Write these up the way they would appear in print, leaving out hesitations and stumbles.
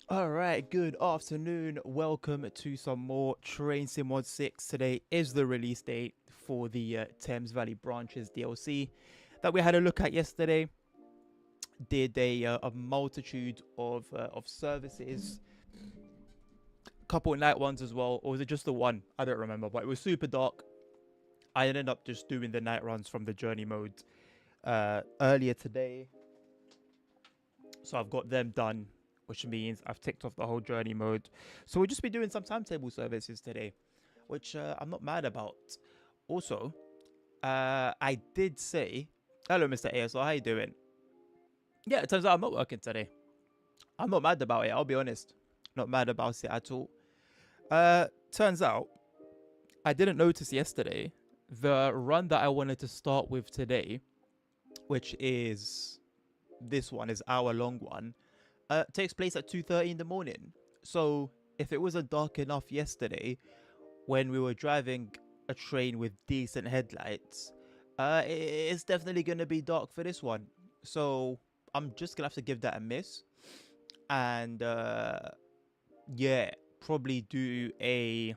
All right, good afternoon. Welcome to some more Train Sim Mod 6. Today is the release date for the Thames Valley Branches DLC that we had a look at yesterday. Did a multitude of services, couple night ones as well, or was it just the one? I don't remember, but it was super dark. I ended up just doing the night runs from the journey mode earlier today, so I've got them done, which means I've ticked off the whole journey mode. So we'll just be doing some timetable services today, which I'm not mad about. Also, I did say, hello, Mr. ASL, how you doing? Yeah, it turns out I'm not working today. I'm not mad about it, I'll be honest. Not mad about it at all. Turns out, I didn't notice yesterday, the run that I wanted to start with today, which is, this one is hour-long one, takes place at 2:30 in the morning. So if it wasn't dark enough yesterday when we were driving a train with decent headlights, it's definitely gonna be dark for this one. So I'm just gonna have to give that a miss, and yeah, probably do a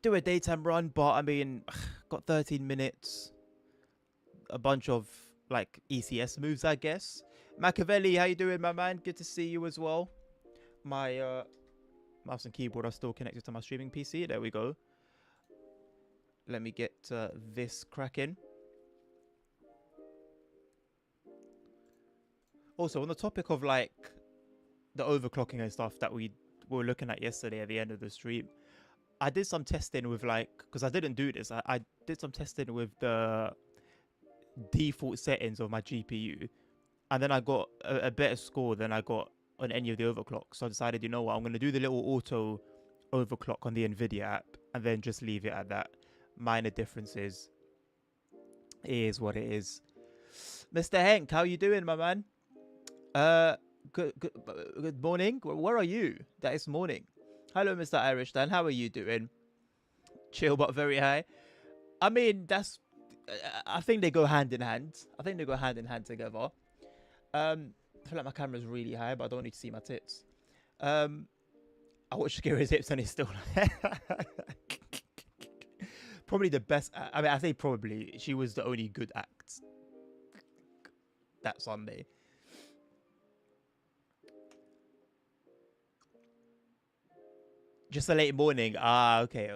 daytime run. But I mean, got 13 minutes, a bunch of like ECS moves, I guess. Machiavelli, how you doing, my man? Good to see you as well. My mouse and keyboard are still connected to my streaming PC. There we go. Let me get this cracking. Also, on the topic of like the overclocking and stuff that we were looking at yesterday at the end of the stream, I did some testing with like, because I didn't do this, I did some testing with the default settings of my GPU, and then I got a better score than I got on any of the overclocks. So I decided, you know what, I'm going to do the little auto overclock on the Nvidia app and then just leave it at that. Minor differences is what it is. Mr. Henk, how you doing, my man? Good morning. Where are you? That is morning. Hello, Mr. Irish Dan. How are you doing? Chill but very high. I mean, that's. I think they go hand in hand. I think they go hand in hand together. I feel like my camera's really high, but I don't need to see my tits. I watched Shakira's hips and it's still probably the best. I mean, I say probably. She was the only good act that Sunday. Just a late morning. Ah, okay.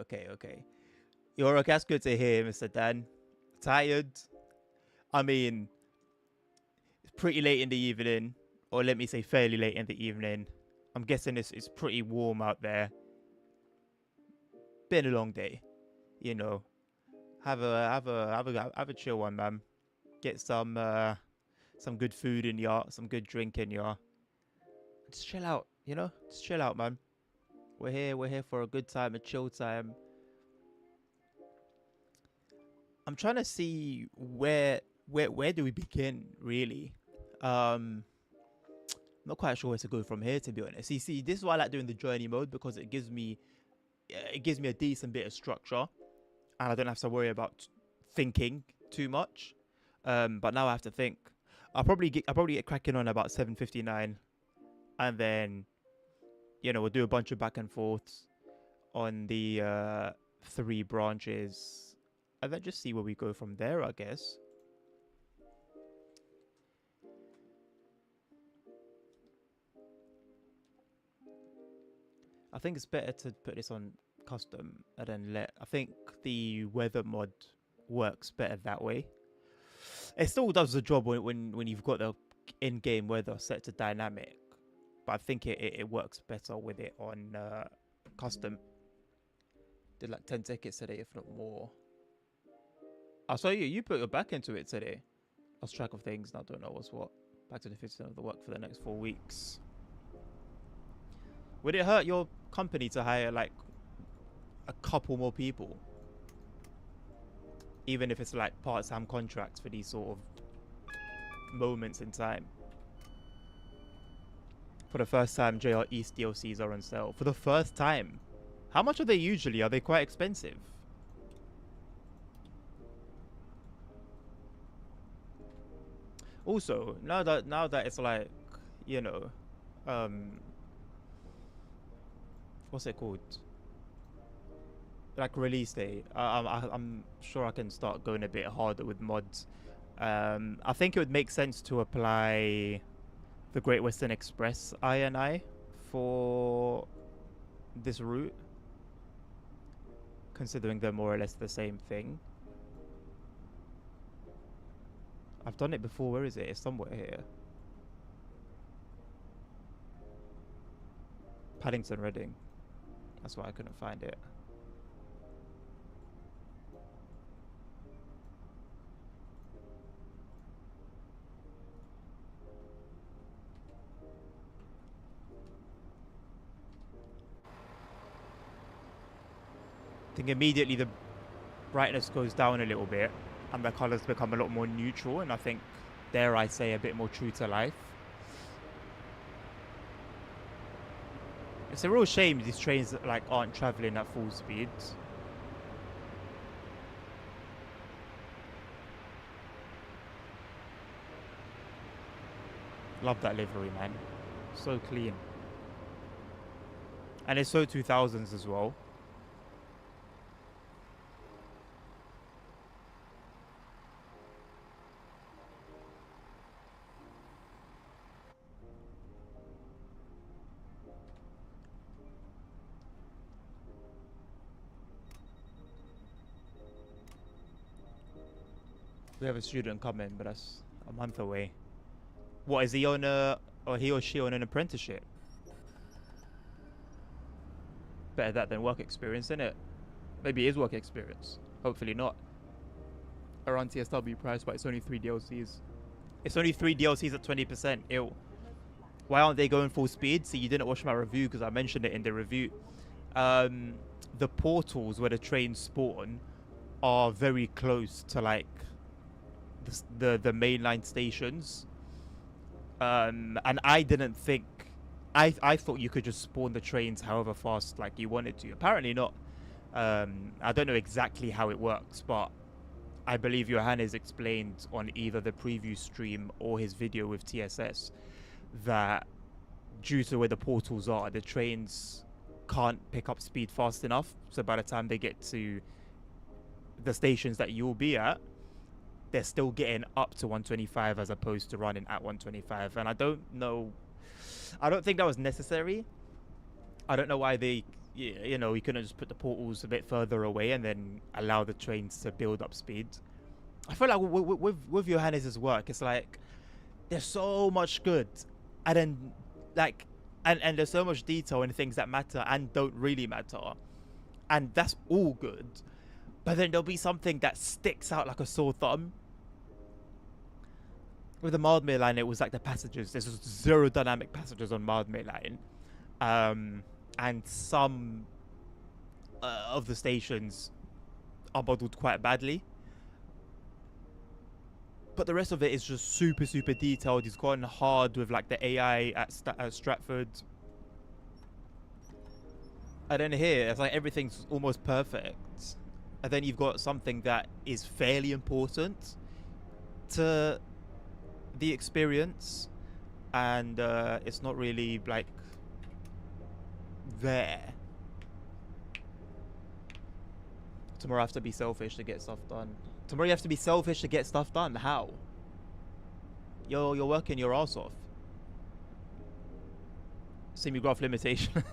You're okay. That's good to hear, Mr. Dan. Tired? I mean, it's pretty late in the evening, or let me say fairly late in the evening. I'm guessing it's pretty warm out there. Been a long day, you know. Have a chill one, man. Get some good food in ya, some good drink in ya. Just chill out, you know. Just chill out, man. We're here for a good time, a chill time. I'm trying to see where do we begin, really. I'm not quite sure where to go from here, to be honest. You see, this is why I like doing the journey mode, because it gives me a decent bit of structure, and I don't have to worry about thinking too much. But now I have to think. I'll probably get cracking on about 7:59, and then we'll do a bunch of back and forths on the 3 branches, and then just see where we go from there, I guess. I think it's better to put this on custom and then I think the weather mod works better that way. It still does the job when you've got the in-game weather set to dynamic, but I think it works better with it on custom. Did like 10 tickets today, if not more. I saw you put your back into it today. Lost track of things, now I don't know what's what. Back to the 50% of the work for the next 4 weeks. Would it hurt your company to hire like a couple more people? Even if it's like part-time contracts for these sort of moments in time. For the first time, JR East DLCs are on sale. For the first time. How much are they usually? Are they quite expensive? Also, now that it's like, what's it called? Like release day. I'm sure I can start going a bit harder with mods. I think it would make sense to apply the Great Western Express INI for this route, considering they're more or less the same thing. I've done it before. Where is it? It's somewhere here. Paddington Reading. That's why I couldn't find it. I think immediately the brightness goes down a little bit and the colours become a lot more neutral, and I think, dare I say, a bit more true to life. It's a real shame these trains like aren't travelling at full speed. Love that livery, man. So clean. And it's so 2000s as well. We have a student coming, but that's a month away. What, is he on or he or she on an apprenticeship? Better that than work experience, innit? Maybe it is work experience. Hopefully not. Around TSW price, but it's only 3 DLCs. It's only 3 DLCs at 20%. Ew. Why aren't they going full speed? See, you didn't watch my review because I mentioned it in the review. The portals where the trains spawn are very close to like the mainline stations. And I didn't think, I thought you could just spawn the trains however fast like you wanted to. Apparently not. I don't know exactly how it works, but I believe Johannes explained on either the preview stream or his video with TSS that due to where the portals are, the trains can't pick up speed fast enough. So by the time they get to the stations that you'll be at, they're still getting up to 125 as opposed to running at 125. And I don't think that was necessary. I don't know why they, we couldn't just put the portals a bit further away and then allow the trains to build up speed. I feel like with Johannes' work, it's like there's so much good, and then like and there's so much detail in things that matter and don't really matter, and that's all good. But then there'll be something that sticks out like a sore thumb. With the Mildmere line, it was like the passages. There's 0 dynamic passages on Mildmere line, and some of the stations are modeled quite badly. But the rest of it is just super, super detailed. He's gone hard with like the AI at Stratford. And then here, it's like everything's almost perfect. And then you've got something that is fairly important to the experience, and it's not really like there. Tomorrow I have to be selfish to get stuff done. Tomorrow you have to be selfish to get stuff done. How? You're working your ass off. Semi-graph limitation.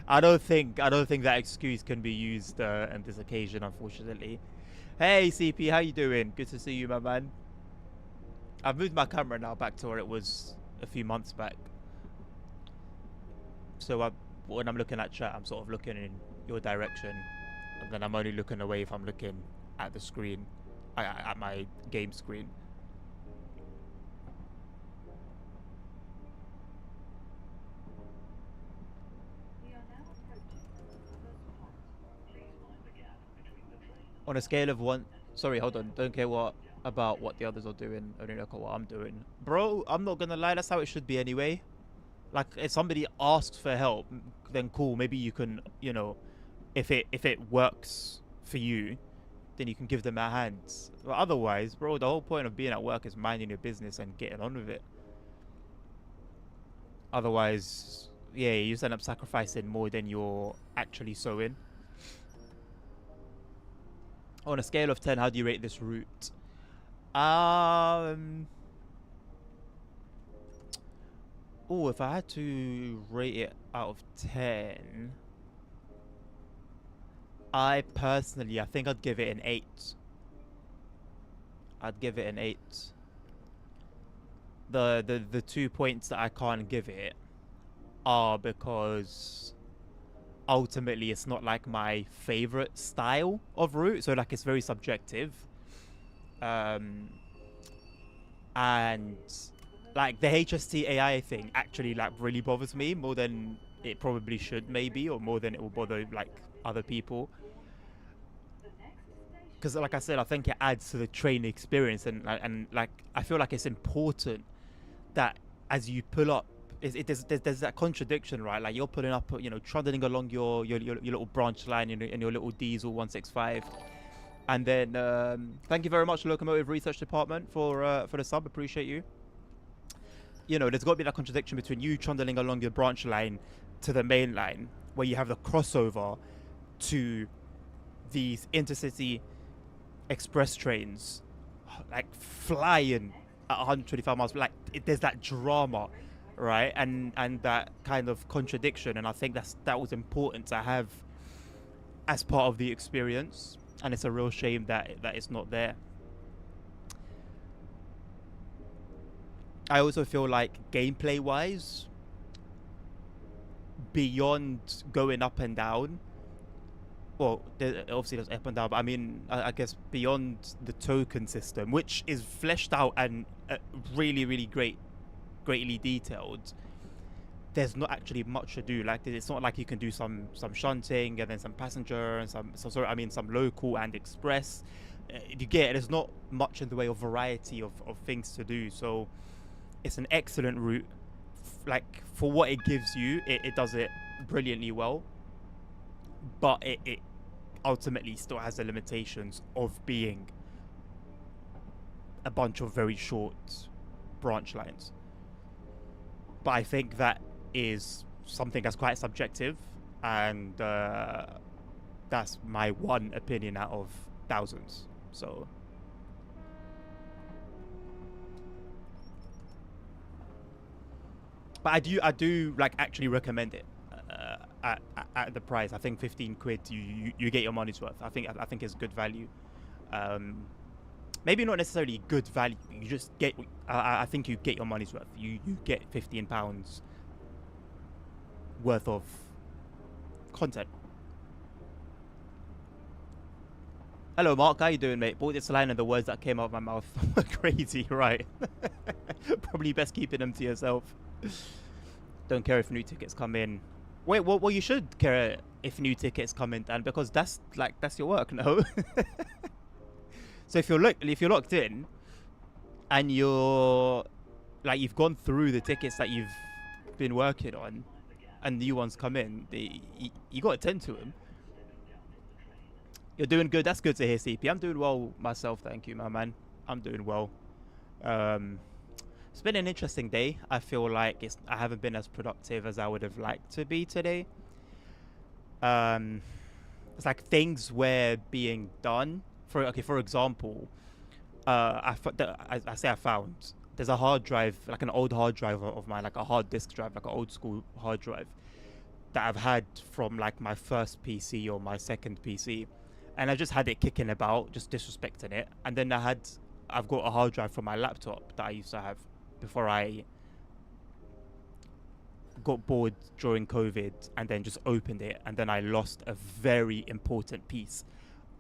I don't think that excuse can be used on this occasion, unfortunately. Hey CP, how you doing? Good to see you, my man. I've moved my camera now back to where it was a few months back. So when I'm looking at chat, I'm sort of looking in your direction, and then I'm only looking away if I'm looking at the screen, at my game screen. On a scale of 1, sorry, hold on, don't care what about what the others are doing, only look at what I'm doing. Bro, I'm not gonna lie, that's how it should be anyway. Like, if somebody asks for help, then cool, maybe you can, you know, if it works for you, then you can give them a hand. But otherwise, bro, the whole point of being at work is minding your business and getting on with it. Otherwise, yeah, you just end up sacrificing more than you're actually sowing. On a scale of 10, how do you rate this route? Oh, if I had to rate it out of 10, I think I'd give it an 8. I'd give it an 8. The 2 points that I can't give it are because ultimately it's not like my favorite style of route, so like it's very subjective, and like the HST AI thing actually like really bothers me more than it probably should, maybe, or more than it will bother like other people, because like I said, I think it adds to the train experience, and like I feel like it's important that as you pull up, there's that contradiction, right? Like you're pulling up, you know, trundling along your little branch line in your little diesel 165, and then thank you very much, Locomotive Research Department, for the sub. Appreciate you. You know, there's got to be that contradiction between you trundling along your branch line to the main line, where you have the crossover to these intercity express trains, like flying at 125 miles. Like there's that drama, right, and that kind of contradiction, and I think that was important to have as part of the experience, and it's a real shame that it's not there. I also feel like gameplay wise, beyond going up and down, well, obviously there's up and down, but I mean, I guess beyond the token system, which is fleshed out and really greatly detailed, there's not actually much to do. Like, it's not like you can do some shunting and then some passenger and some local and express. You get it, there's not much in the way of variety of things to do. So it's an excellent route. Like, for what it gives you, it does it brilliantly well, but it ultimately still has the limitations of being a bunch of very short branch lines. But I think that is something that's quite subjective, and that's my one opinion out of thousands. So but I do like actually recommend it at the price. I think 15 quid you get your money's worth. I think it's good value. Maybe not necessarily good value. You just get. I think you get your money's worth. You get £15 worth of content. Hello, Mark. How you doing, mate? Bought this line and the words that came out of my mouth were crazy, right? Probably best keeping them to yourself. Don't care if new tickets come in. Wait, well, you should care if new tickets come in, Dan, because that's your work, no? So if you're locked in, and you've gone through the tickets that you've been working on, and new ones come in, you got to tend to them. You're doing good. That's good to hear, CP. I'm doing well myself, thank you, my man. I'm doing well. Um, it's been an interesting day. I feel like I haven't been as productive as I would have liked to be today. Um, it's like things were being done. For example, I say I found there's a hard drive, like an old hard drive of mine, like a hard disk drive, like an old school hard drive that I've had from like my first PC or my second PC, and I just had it kicking about, just disrespecting it. And then I've got a hard drive from my laptop that I used to have before I got bored during COVID, and then just opened it, and then I lost a very important piece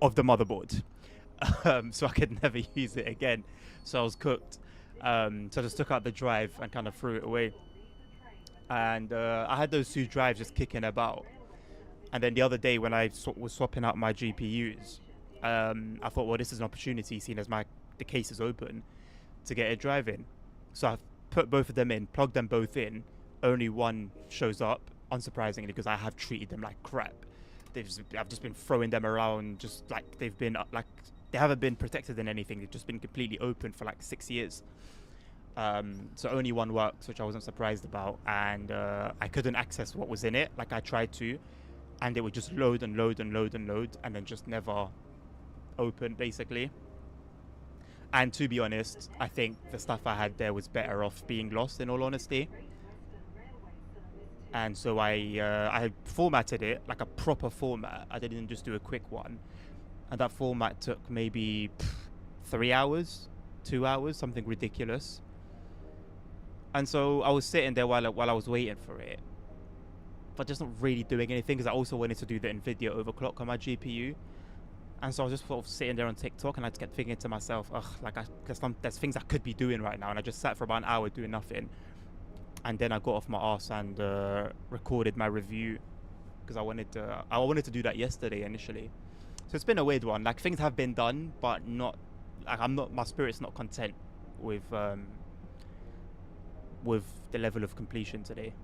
of the motherboard, so I could never use it again. So I was cooked. So I just took out the drive and kind of threw it away. And I had those two drives just kicking about. And then the other day when I was swapping out my GPUs, I thought, well, this is an opportunity, seeing as the case is open, to get a drive in. So I've put both of them in, plugged them both in. Only one shows up, unsurprisingly, because I have treated them like crap. I've just been throwing them around, just like they've been like they haven't been protected in anything. They've just been completely open for like 6 years. So only one works, which I wasn't surprised about, and I couldn't access what was in it. Like I tried to, and it would just load and load and load and load, and then just never open, basically. And to be honest, I think the stuff I had there was better off being lost, in all honesty. And so I formatted it like a proper format. I didn't just do a quick one, and that format took maybe 3 hours, 2 hours, something ridiculous. And so I was sitting there while I was waiting for it, but just not really doing anything, because I also wanted to do the NVIDIA overclock on my GPU. And so I was just sort of sitting there on TikTok, and I just kept thinking to myself, ugh, like there's things I could be doing right now. And I just sat for about an hour doing nothing. And then I got off my arse and recorded my review, because I wanted to do that yesterday initially. So it's been a weird one. Like things have been done, but not like my spirit's not content with the level of completion today.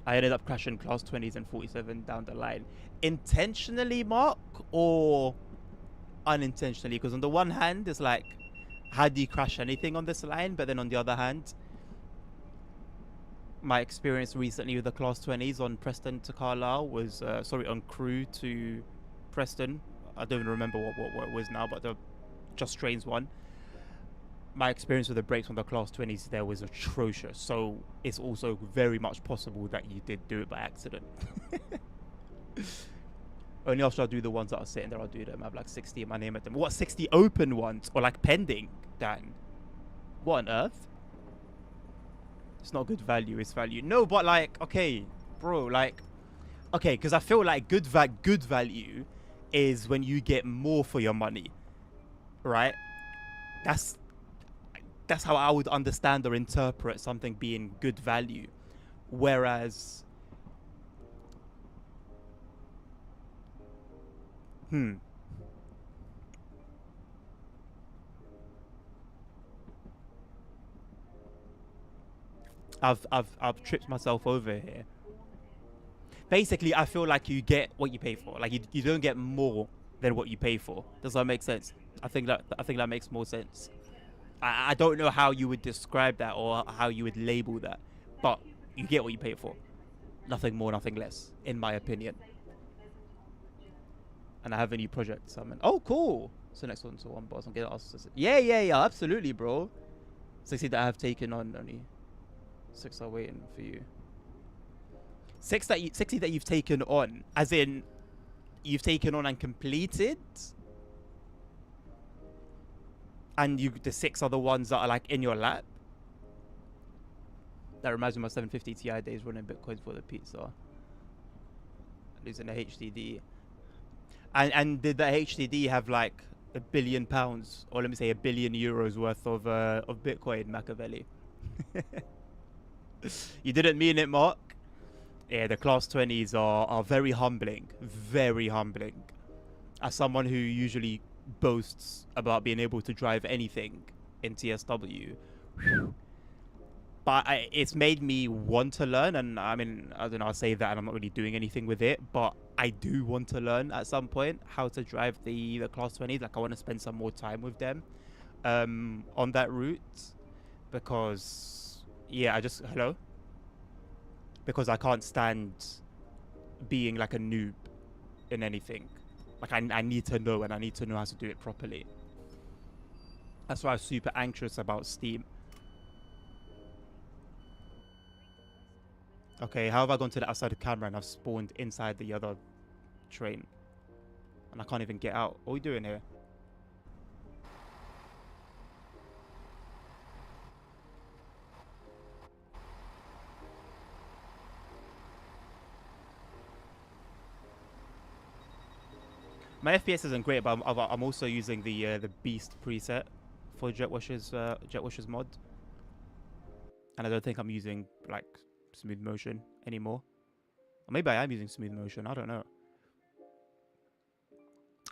I ended up crashing class 20s and 47 down the line. Intentionally, Mark, or unintentionally? Because on the one hand, it's like, how do you crash anything on this line? But then on the other hand, my experience recently with the class 20s on Preston to Carlisle was, on Crewe to Preston. I don't even remember what it was now, but the Just Trains one. My experience with the brakes on the class 20s there was atrocious. So it's also very much possible that you did do it by accident. Only after I do the ones that are sitting there, I'll do them. I have like 60 in my name at them. What, 60 open ones? Or like pending, Dan? What on earth? It's not good value, it's value. No, but like, okay, bro, like, okay, because I feel like good value is when you get more for your money, right? That's how I would understand or interpret something being good value. Whereas, I've tripped myself over here. Basically, I feel like you get what you pay for. Like you don't get more than what you pay for. Does that make sense? I think that makes more sense. I don't know how you would describe that or how you would label that, but you get what you pay for. Nothing more, nothing less, in my opinion. And I have a new project summon. Oh, cool. So next one to one boss. I'm getting asked. Yeah, absolutely, bro. 60 that I have taken on, only 6 are waiting for you. 60 that you've taken on, as in you've taken on and completed. And the 6 are the ones that are like in your lap. That reminds me of my 750 Ti days running Bitcoins for the pizza. Losing a HDD. And did the HDD have like £1 billion, or let me say €1 billion worth of Bitcoin, Machiavelli? You didn't mean it, Mark. Yeah, the class 20s are very humbling. Very humbling. As someone who usually boasts about being able to drive anything in TSW, But it's made me want to learn, and I mean, I don't know, I'll say that and I'm not really doing anything with it, but I do want to learn at some point how to drive the class 20s. Like, I want to spend some more time with them on that route, because yeah, hello, because I can't stand being like a noob in anything. Like, I need to know, and I need to know how to do it properly. That's why I'm super anxious about Steam. Okay, how have I gone to the outside of the camera and I've spawned inside the other train? And I can't even get out. What are we doing here? My FPS isn't great, but I'm also using the Beast preset for Jet Washers mod, and I don't think I'm using like smooth motion anymore. Or maybe I am using smooth motion. I don't know.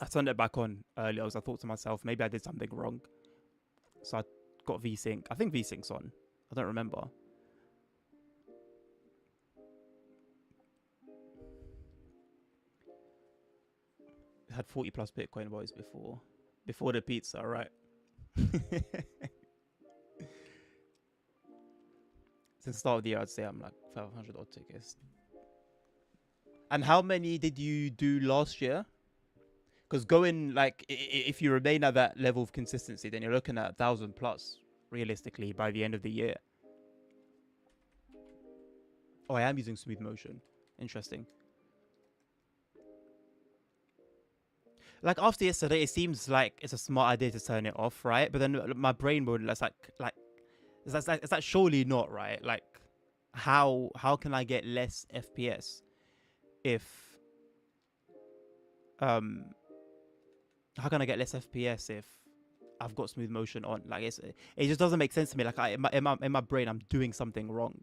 I turned it back on earlier because I thought to myself, maybe I did something wrong. So I got VSync. I think VSync's on. I don't remember. It had 40 plus Bitcoin boys before the pizza, right? Since the start of the year, I'd say I'm like 500 odd tickets. And how many did you do last year? Because going, like, if you remain at that level of consistency, then you're looking at 1,000 plus, realistically, by the end of the year. Oh, I am using smooth motion. Interesting. Like, after yesterday, it seems like it's a smart idea to turn it off, right? But then my brain would, it's that surely not, right? Like, how can I get less FPS if how can I get less FPS if I've got smooth motion on? Like, it just doesn't make sense to me. Like, in my brain, I'm doing something wrong.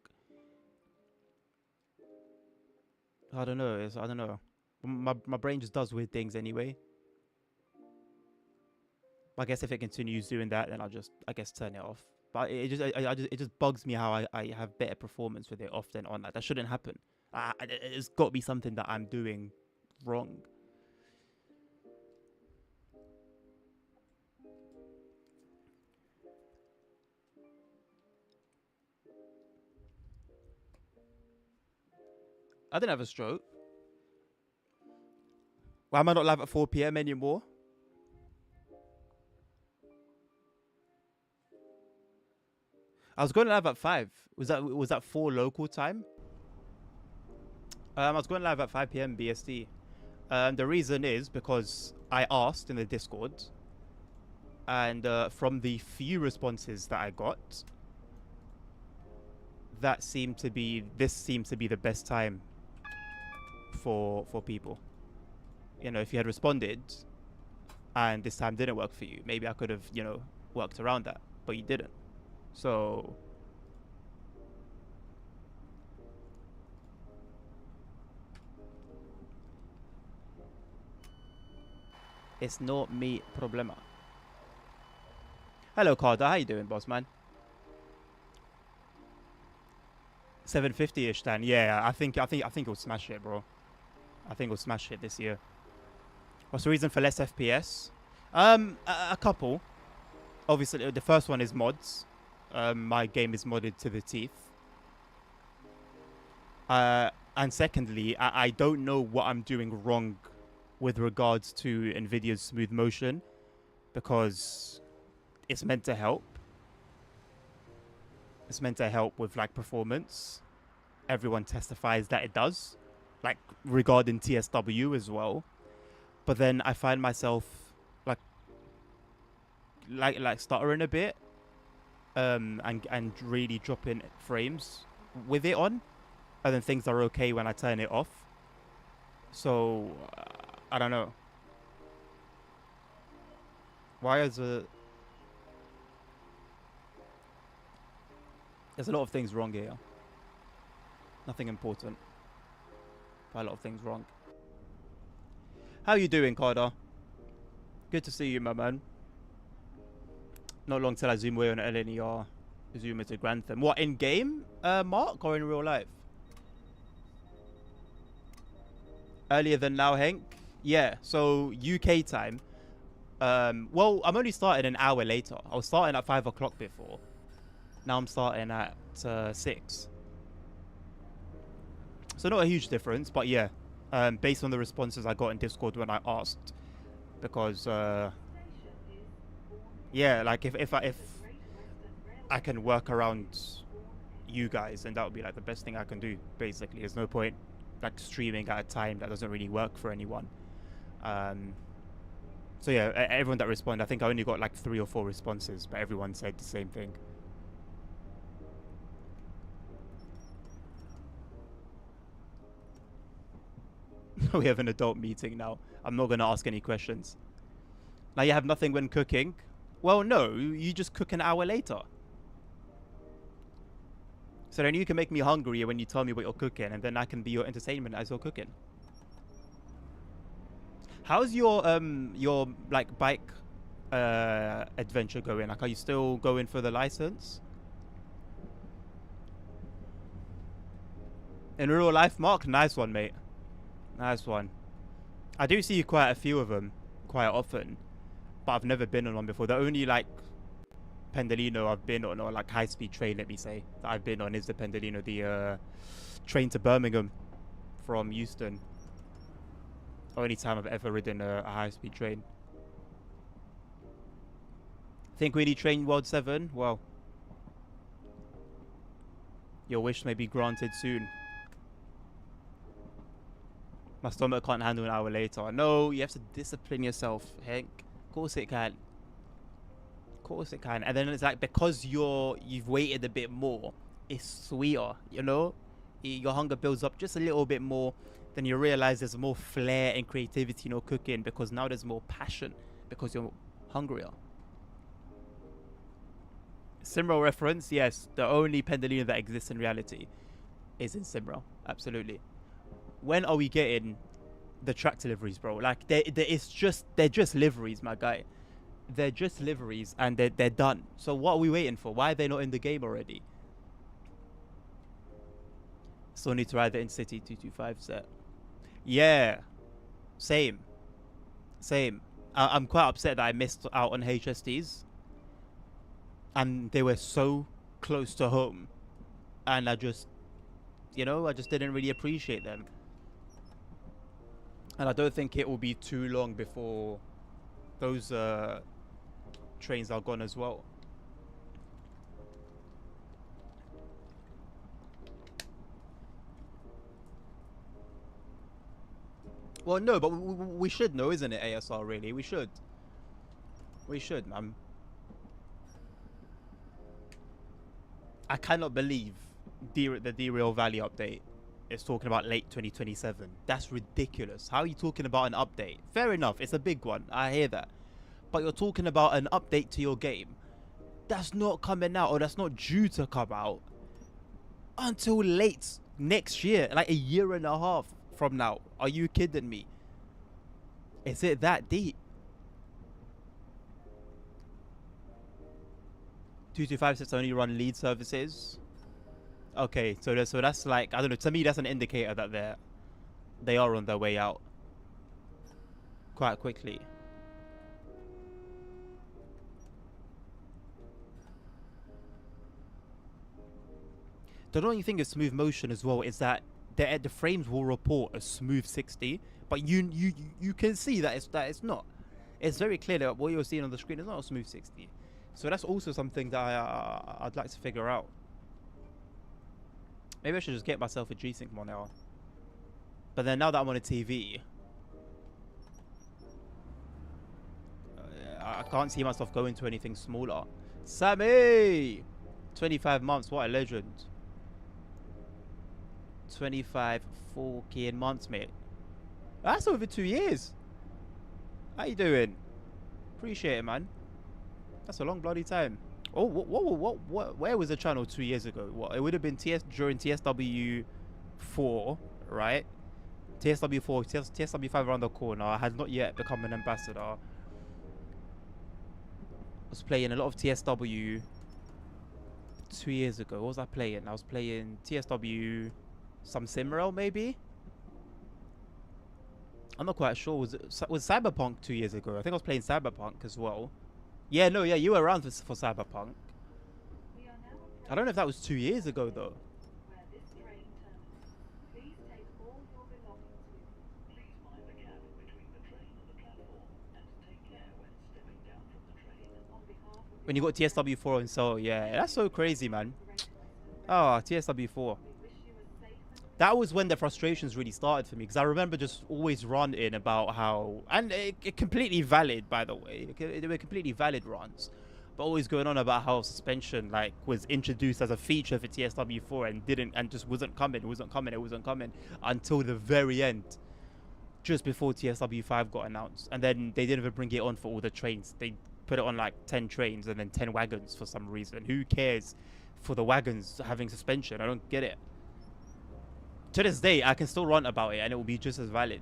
I don't know. I don't know. My brain just does weird things anyway. I guess if it continues doing that, then I'll just, I guess, turn it off. But it just bugs me how I have better performance with it off than on. Like, that shouldn't happen. It's got to be something that I'm doing wrong. I didn't have a stroke. Why am I not live at 4 p.m. anymore? I was going live at 5. Was that 4 local time? I was going live at 5 p.m. BST. The reason is because I asked in the Discord, and from the few responses that I got, this seemed to be the best time for people. You know, if you had responded and this time didn't work for you, maybe I could have, you know, worked around that, but you didn't. So it's not me problema. Hello, Carter. How you doing, boss man? 750-ish, Dan. Yeah, I think it'll smash it, bro. I think it'll smash it this year. What's the reason for less FPS? A couple. Obviously, the first one is mods. My game is modded to the teeth. And secondly, I don't know what I'm doing wrong with regards to NVIDIA's smooth motion, because it's meant to help. It's meant to help with like performance. Everyone testifies that it does, like regarding TSW as well. But then I find myself like stuttering a bit, and really dropping frames with it on, and then things are okay when I turn it off. So I don't know. Why is it? There's a lot of things wrong here. Nothing important, but a lot of things wrong. How you doing, Carter? Good to see you, my man. Not long till I zoom away on LNER Zuma to Grantham. What, in game, Mark, or in real life? Earlier than now, Hank? Yeah, so UK time. Well, I'm only starting an hour later. I was starting at 5 o'clock before. Now I'm starting at 6. So not a huge difference, but yeah. Based on the responses I got in Discord when I asked. Because, yeah, like if I can work around you guys, and that would be like the best thing I can do, basically. There's no point like streaming at a time that doesn't really work for anyone. So yeah, everyone that responded, I think I only got like 3 or 4 responses, but everyone said the same thing. We have an adult meeting now. I'm not going to ask any questions. Now you have nothing when cooking. Well, no, you just cook an hour later. So then you can make me hungry when you tell me what you're cooking, and then I can be your entertainment as you're cooking. How's your like bike adventure going? Like, are you still going for the license? In real life, Mark? Nice one, mate. Nice one. I do see quite a few of them quite often, but I've never been on one before. The only like Pendolino I've been on, or like high-speed train, let me say, that I've been on is the Pendolino, the train to Birmingham from Euston. Only time I've ever ridden a high-speed train. Think we need Train World 7? Well, your wish may be granted soon. My stomach can't handle an hour later. No, you have to discipline yourself, Hank. Of course it can. Of course it can. And then it's like, because you've waited a bit more, it's sweeter, you know? Your hunger builds up just a little bit more. Then you realize there's more flair and creativity in your cooking, because now there's more passion, because you're hungrier. Simrel reference, yes. The only Pendolino that exists in reality is in Simrel. Absolutely. When are we getting the track deliveries, bro? Like, they're just liveries, my guy. They're just liveries, and they're done. So what are we waiting for? Why are they not in the game already? Still need to ride the InCity 225 set. Yeah, same. I'm quite upset that I missed out on HSDs, and they were so close to home, and I just didn't really appreciate them. And I don't think it will be too long before those trains are gone as well. Well, no, but we should know, isn't it, ASR, really? We should. I cannot believe the Derail Valley update is talking about late 2027. That's ridiculous. How are you talking about an update? Fair enough, it's a big one. I hear that. But you're talking about an update to your game that's not coming out, or that's not due to come out until late next year, like a year and a half from now. Are you kidding me? Is it that deep? 225 sets only run lead services. Okay, so that's like, I don't know, to me that's an indicator that they are on their way out quite quickly. The only thing is smooth motion as well is that the frames will report a smooth 60, but you can see that it's not. It's very clear that what you're seeing on the screen is not a smooth 60. So that's also something that I'd like to figure out. Maybe I should just get myself a G-Sync monitor. But then now that I'm on a TV, I can't see myself going to anything smaller. Sammy! 25 months, what a legend. 25 fucking months, mate. That's over 2 years. How you doing? Appreciate it, man. That's a long bloody time. Oh, what? Where was the channel 2 years ago? What? It would have been during TSW 4, right? TSW 4, TSW 5 around the corner. I had not yet become an ambassador. I was playing a lot of TSW. 2 years ago. What was I playing? I was playing TSW, some Simrel maybe. I'm not quite sure. Was Cyberpunk 2 years ago? I think I was playing Cyberpunk as well. Yeah, no, yeah, you were around for Cyberpunk. I don't know if that was 2 years ago though. When you got TSW4 and so, yeah, that's so crazy, man. Oh, TSW4. That was when the frustrations really started for me, because I remember just always ranting about how, and it completely valid, by the way, they were completely valid rants, but always going on about how suspension like was introduced as a feature for TSW4 and just wasn't coming until the very end, just before TSW5 got announced, and then they didn't even bring it on for all the trains. They put it on like 10 trains and then 10 wagons for some reason. Who cares for the wagons having suspension? I don't get it. To this day, I can still rant about it and it will be just as valid.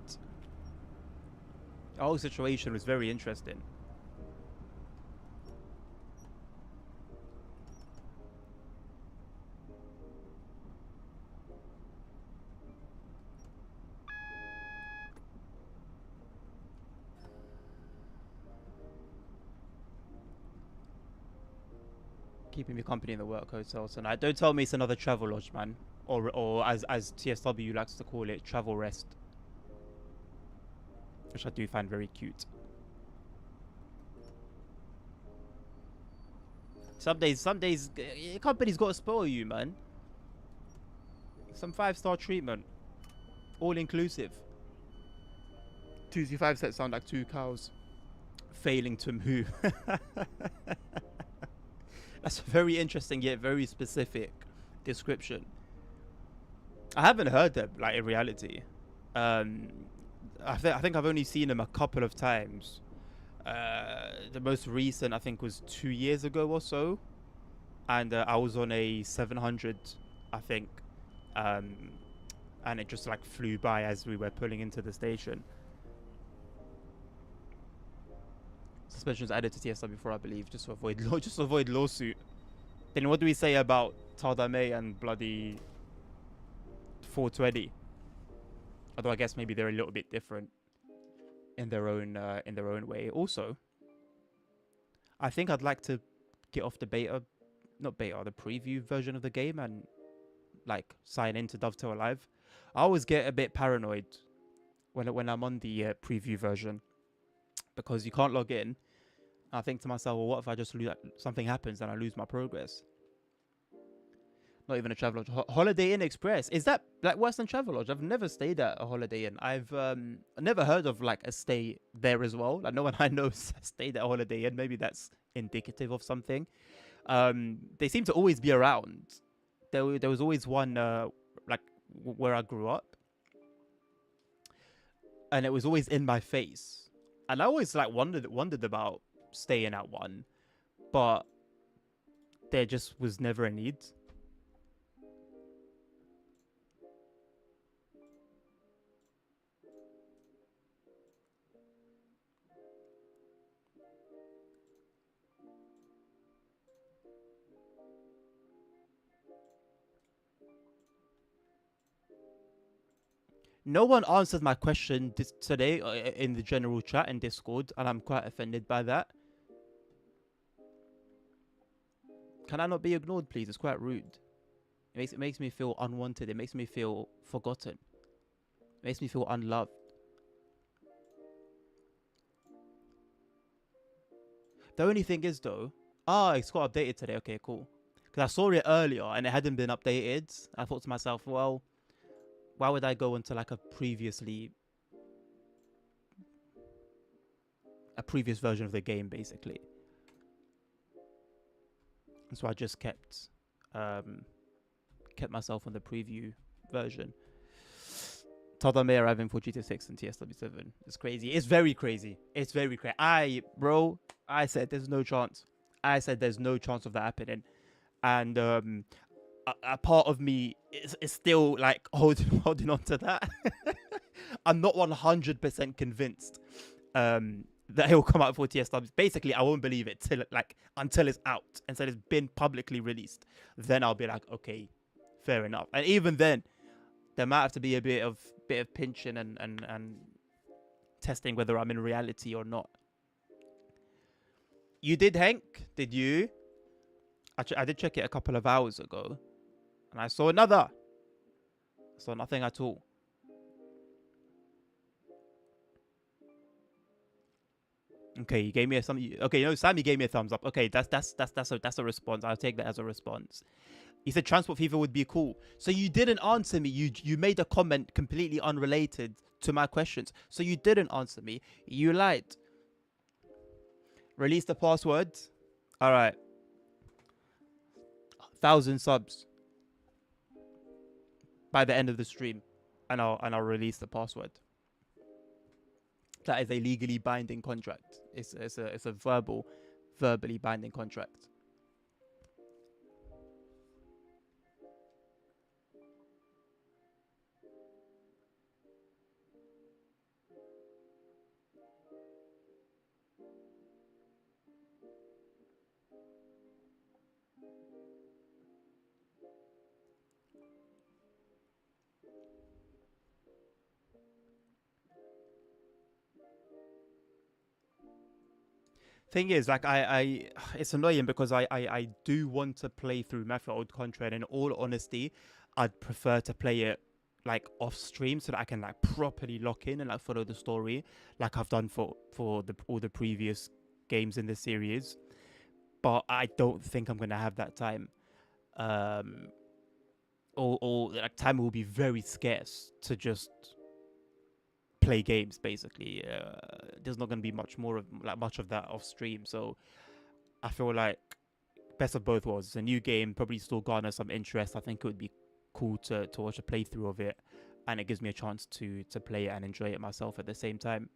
The whole situation was very interesting. Keeping me company in the work hotel tonight. Don't tell me it's another travel lodge, man. Or as TSW likes to call it, travel rest. Which I do find very cute. Some days, company's got to spoil you, man. Some 5-star treatment. All inclusive. 225 sets sound like 2 cows failing to move. That's a very interesting yet very specific description. I haven't heard them, like, in reality. I think I've only seen them a couple of times. The most recent, I think, was 2 years ago or so. And I was on a 700, I think. And it just, like, flew by as we were pulling into the station. Suspensions added to TSW4, I believe, just to avoid lawsuit. Then what do we say about Tardame and bloody 420? Although I guess maybe they're a little bit different in their own way. Also, I think I'd like to get off the the preview version of the game and like sign into Dovetail Live. I always get a bit paranoid when I'm on the preview version, because you can't log in. I think to myself, well, what if I just something happens and I lose my progress? Not even a Travelodge. Holiday Inn Express. Is that like worse than Travelodge? I've never stayed at a Holiday Inn. I've never heard of like a stay there as well. Like no one I know stayed at a Holiday Inn. Maybe that's indicative of something. They seem to always be around. There was always one like where I grew up, and it was always in my face. And I always like wondered about staying at one, but there just was never a need. No one answered my question today in the general chat in Discord, and I'm quite offended by that. Can I not be ignored, please? It's quite rude. It makes me feel unwanted. It makes me feel forgotten. It makes me feel unloved. The only thing is, though, it's got updated today. Okay, cool. Because I saw it earlier and it hadn't been updated. I thought to myself, well, why would I go into like a previous version of the game, basically? And so I just kept myself on the preview version. Tadame arriving for GTA 6 and TSW7. It's crazy. It's very crazy. It's very crazy. I said there's no chance. I said there's no chance of that happening. And a part of me is still like holding on to that. I'm not 100% convinced that it will come out for TS subs. Basically, I won't believe it till until it's out, until it's been publicly released. Then I'll be like, okay, fair enough. And even then, there might have to be a bit of pinching and testing whether I'm in reality or not. You did, Hank? Did you? I did check it a couple of hours ago, and I saw another. I saw nothing at all. Okay, you gave me okay, Sammy gave me a thumbs up. Okay, that's a response. I'll take that as a response. He said Transport Fever would be cool. So you didn't answer me. You made a comment completely unrelated to my questions. So you didn't answer me. You lied. Release the password. All right. 1,000 subs by the end of the stream, and I'll release the password. That is a legally binding contract. It's a verbally binding contract. Thing is, like, I it's annoying because I do want to play through Mafia Old Contra, and in all honesty, I'd prefer to play it like off stream so that I can like properly lock in and like follow the story like I've done for all the previous games in the series. But I don't think I'm gonna have that time. Or like time will be very scarce to just play games. Basically, there's not going to be much of that off stream. So I feel like best of both worlds. It's a new game, probably still garner some interest. I think it would be cool to watch a playthrough of it, and it gives me a chance to play it and enjoy it myself at the same time.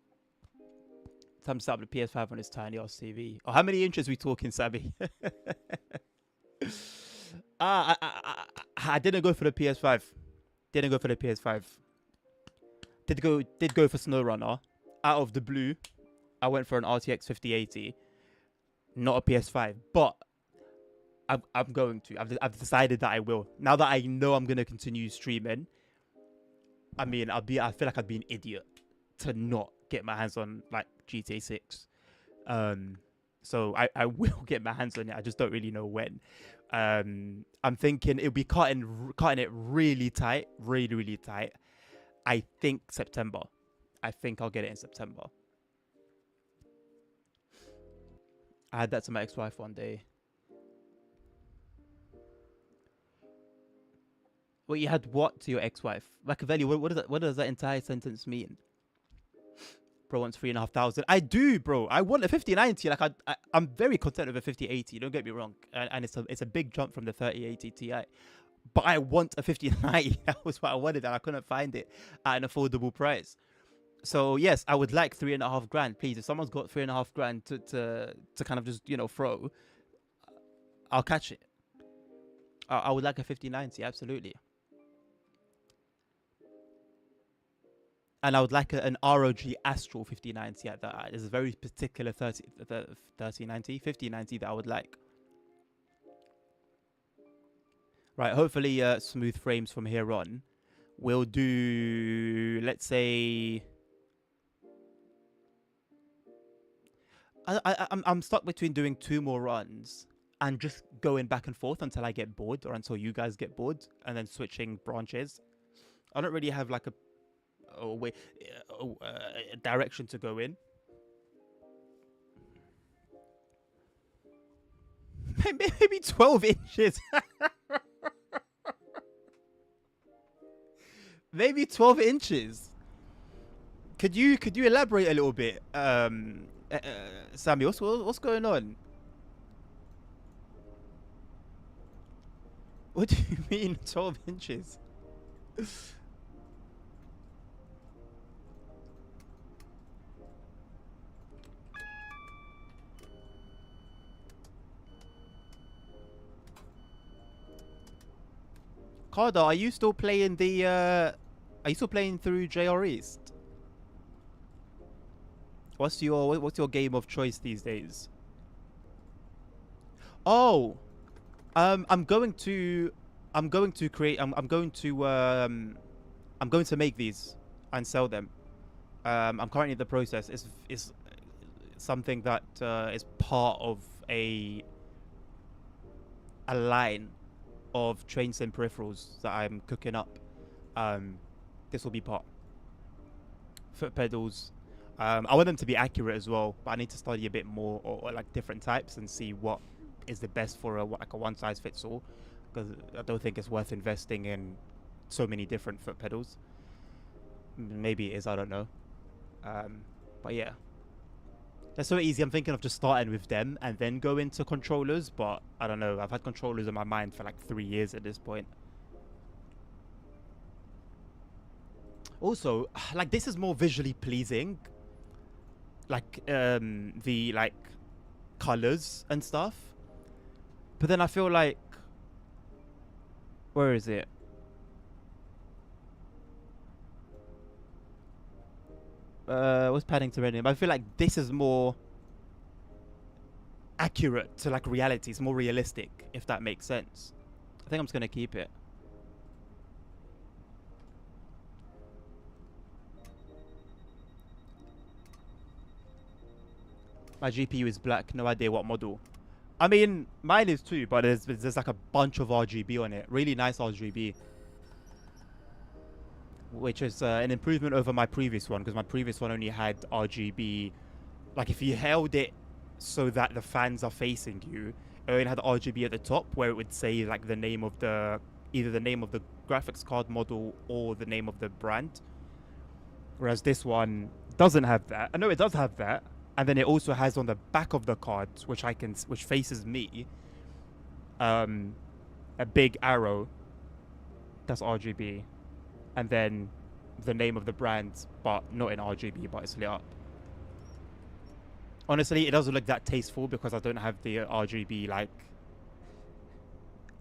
Time to set up the PS5 on his tiny ass TV. Oh, how many inches we talking, Sabby? I didn't go for the PS5. Didn't go for the PS5. Did go for SnowRunner. Out of the blue, I went for an RTX 5080, not a PS5. But I'm going to. I've decided that I will. Now that I know I'm gonna continue streaming. I mean, I feel like I'd be an idiot to not get my hands on like GTA 6. So I will get my hands on it. I just don't really know when. I'm thinking it'll be cutting it really tight, really tight. I think September. I think I'll get it in September. I had that to my ex-wife one day. Well, you had what to your ex-wife? Machiavelli, what does that entire sentence mean? Bro wants 3,500. I do, bro. I want a 5090. Like I'm very content with a 5080. Don't get me wrong. And it's a big jump from the 3080 Ti. But I want a 5090. That was what I wanted, and I couldn't find it at an affordable price. So yes, I would like 3.5 grand, please. If someone's got 3.5 grand to kind of just throw, I'll catch it. I would like a 5090, absolutely. And I would like an ROG Astral 5090 at that. There's a very particular 3090, 5090 that I would like. Right, hopefully smooth frames from here on. We'll do, let's say... I'm stuck between doing 2 more runs and just going back and forth until I get bored, or until you guys get bored, and then switching branches. I don't really have like a direction to go in. Maybe 12 inches. Maybe 12 inches. Could you elaborate a little bit, Sammy? What's going on? What do you mean 12 inches? Carda, are you still playing the are you still playing through JR East? What's your game of choice these days? Oh, I'm going to I'm going to create I'm going to make these and sell them. I'm currently in the process. It's something that is part of a line of train sim peripherals that I'm cooking up. Um, this will be part foot pedals. I want them to be accurate as well, but I need to study a bit more or like different types and see what is the best for like a one size fits all. Because I don't think it's worth investing in so many different foot pedals. Maybe it is. I don't know. But yeah, they're so easy. I'm thinking of just starting with them and then go into controllers. But I don't know. I've had controllers in my mind for like 3 years at this point. Also, like this is more visually pleasing. Like the like colors and stuff. But then I feel like, where is it? What's Paddington Random? I feel like this is more accurate to like reality. It's more realistic, if that makes sense. I think I'm just gonna keep it. My GPU is black. No idea what model. I mean, mine is too, but there's like a bunch of RGB on it. Really nice RGB, which is an improvement over my previous one because my previous one only had RGB. Like if you held it so that the fans are facing you, it only had RGB at the top where it would say like the name of the either the name of the graphics card model or the name of the brand. Whereas this one doesn't have that. I know it does have that, and then it also has on the back of the card, which faces me, a big arrow. That's RGB, and then the name of the brand, but not in RGB, but it's lit up. Honestly, it doesn't look that tasteful because I don't have the RGB like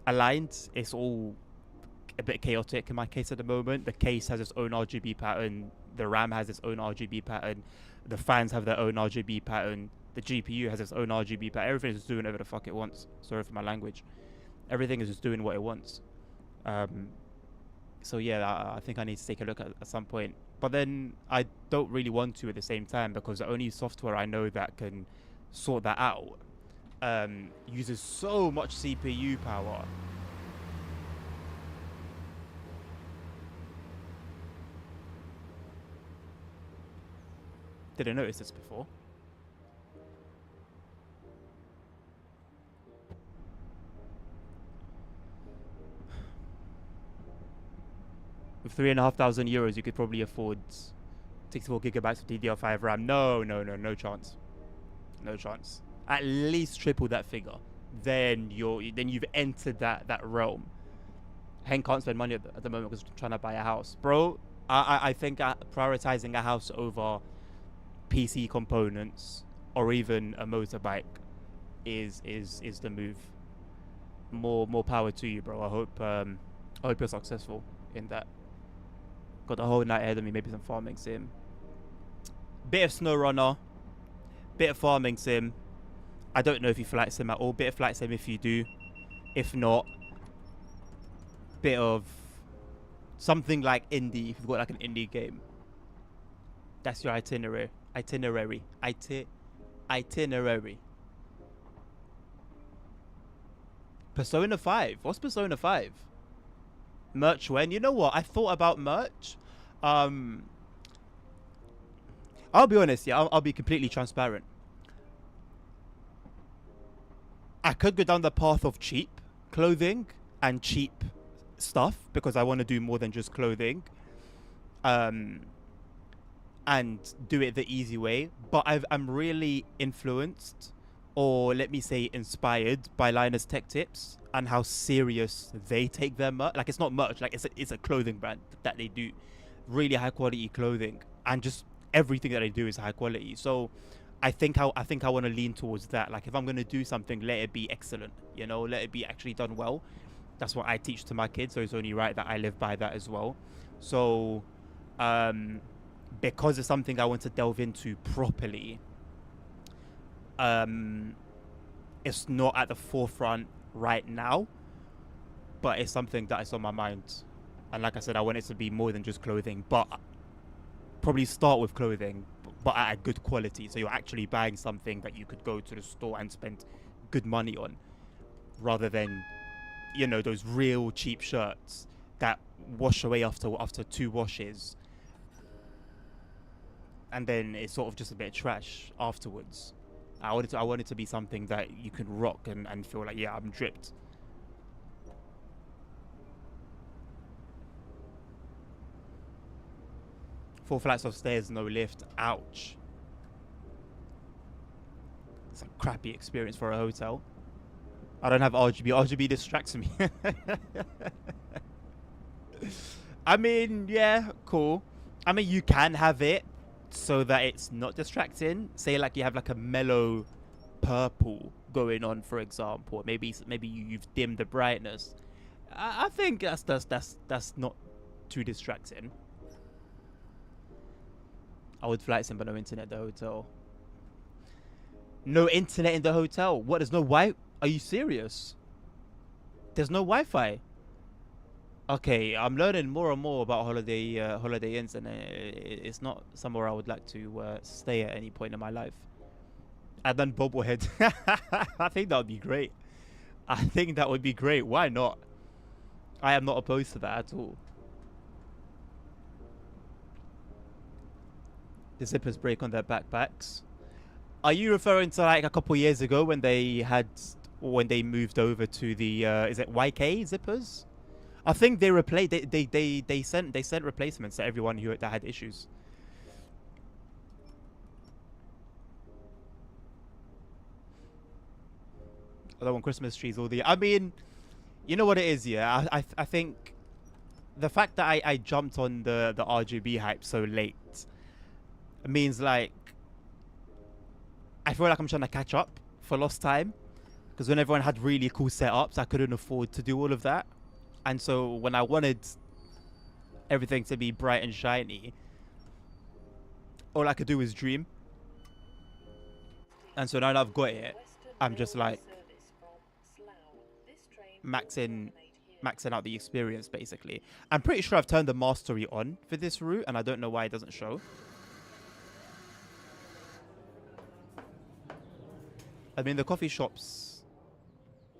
aligned. It's all a bit chaotic in my case at the moment. The case has its own RGB pattern. The RAM has its own RGB pattern. The fans have their own RGB pattern. The GPU has its own RGB pattern. Everything is just doing whatever the fuck it wants. Sorry for my language. Everything is just doing what it wants. So yeah, I think I need to take a look at some point. But then I don't really want to at the same time because the only software I know that can sort that out uses so much CPU power. Didn't notice this before. With €3,500, you could probably afford 64 gigabytes of DDR5 RAM. No chance. No chance. At least triple that figure. Then you've entered that realm. Hank can't spend money at the moment because he's trying to buy a house, bro. I think prioritizing a house over PC components or even a motorbike is the move. More power to you, bro. I hope you're successful in that. Got the whole night ahead of me. Maybe some farming sim. Bit of snow runner. Bit of farming sim. I don't know if you flight sim at all. Bit of flight sim if you do. If not, bit of something like indie. If you've got like an indie game. That's your itinerary. Itinerary. Persona 5. What's Persona 5? Merch when? You know what? I thought about merch. I'll be honest, yeah. I'll be completely transparent. I could go down the path of cheap clothing and cheap stuff because I want to do more than just clothing. And do it the easy way. But I'm really influenced, or let me say inspired, by Linus Tech Tips and how serious they take their merch. Like, it's not merch, like it's a clothing brand that they do really high quality clothing, and just everything that they do is high quality. So I think I want to lean towards that. Like, if I'm going to do something, let it be excellent, let it be actually done well. That's what I teach to my kids, so it's only right that I live by that as well. So because it's something I want to delve into properly. Um, it's not at the forefront right now, but it's something that is on my mind. And like I said, I want it to be more than just clothing, but probably start with clothing, but at a good quality. So you're actually buying something that you could go to the store and spend good money on, rather than, you know, those real cheap shirts that wash away after 2 washes, and then it's sort of just a bit of trash afterwards. I want it to be something that you can rock and feel like, yeah, I'm dripped. 4 flights of stairs, no lift. Ouch. It's a crappy experience for a hotel. I don't have RGB. RGB distracts me. I mean, yeah, cool. I mean, you can have it so that it's not distracting. Say like you have like a mellow purple going on, for example. Maybe you've dimmed the brightness. I think that's not too distracting. I would flight sim, but no internet at the hotel. No internet in the hotel. What? There's no Wi? Are you serious? There's no Wi-Fi. Okay, I'm learning more and more about Holiday Inns, and it's not somewhere I would like to stay at any point in my life. And then bobblehead. I think that would be great. I think that would be great. Why not? I am not opposed to that at all. The zippers break on their backpacks. Are you referring to like a couple years ago when they moved over to the is it YK zippers? I think they replaced they sent replacements to everyone that had issues. I don't want Christmas trees all the. I mean, you know what it is, yeah. I think the fact that I jumped on the RGB hype so late means like I feel like I'm trying to catch up for lost time, because when everyone had really cool setups, I couldn't afford to do all of that. And so when I wanted everything to be bright and shiny, all I could do was dream. And so now that I've got it, I'm just like maxing out the experience, basically. I'm pretty sure I've turned the mastery on for this route, and I don't know why it doesn't show. I mean, the coffee shops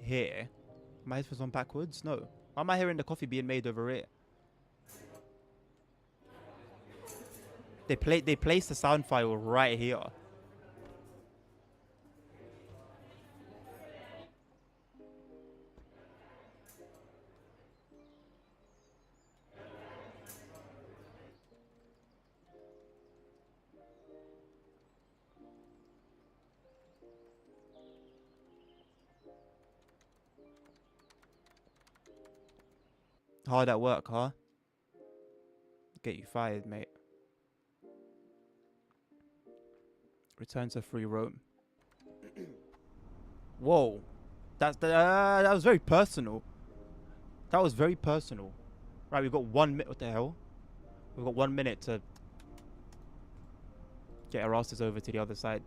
here. My headphones on backwards? No. Why am I hearing the coffee being made over here? They placed the sound file right here. Hard at work, huh? Get you fired, mate. Return to free roam. Whoa. That was very personal. That was very personal. Right, we've got 1 minute. What the hell? We've got 1 minute to get our asses over to the other side.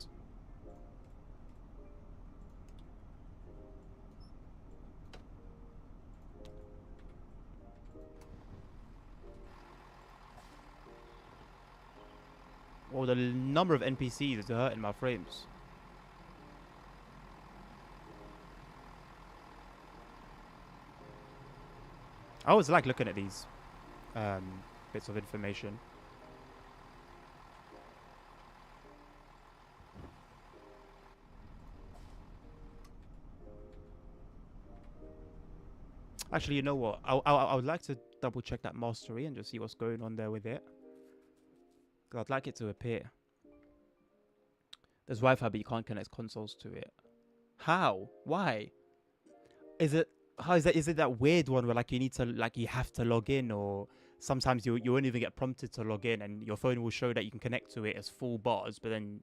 Oh, the number of NPCs is hurting my frames. I always like looking at these bits of information. Actually, you know what? I would like to double check that mastery and just see what's going on there with it. I'd like it to appear. There's Wi-Fi, but you can't connect consoles to it. How? Why? Is it? How is that? Is it that weird one where like you need to you have to log in, or sometimes you won't even get prompted to log in, and your phone will show that you can connect to it as full bars, but then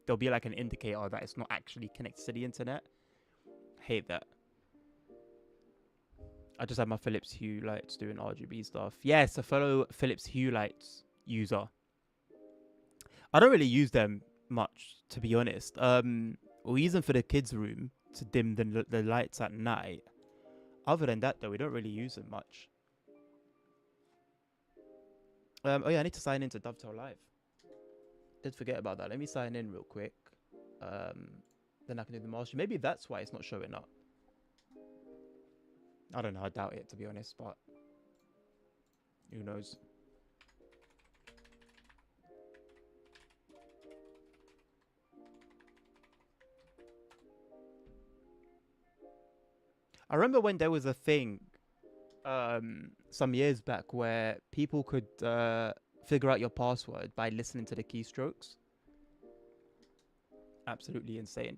there'll be like an indicator that it's not actually connected to the internet. Hate that. I just have my Philips Hue lights doing RGB stuff. Yes, a fellow Philips Hue lights user. I don't really use them much, to be honest. We use them for the kids' room to dim the lights at night. Other than that, though, we don't really use them much. Oh yeah, I need to sign into Dovetail Live. Did forget about that. Let me sign in real quick. Then I can do the master. Maybe that's why it's not showing up. I don't know. I doubt it, to be honest, but who knows? I remember when there was a thing some years back where people could figure out your password by listening to the keystrokes. Absolutely insane.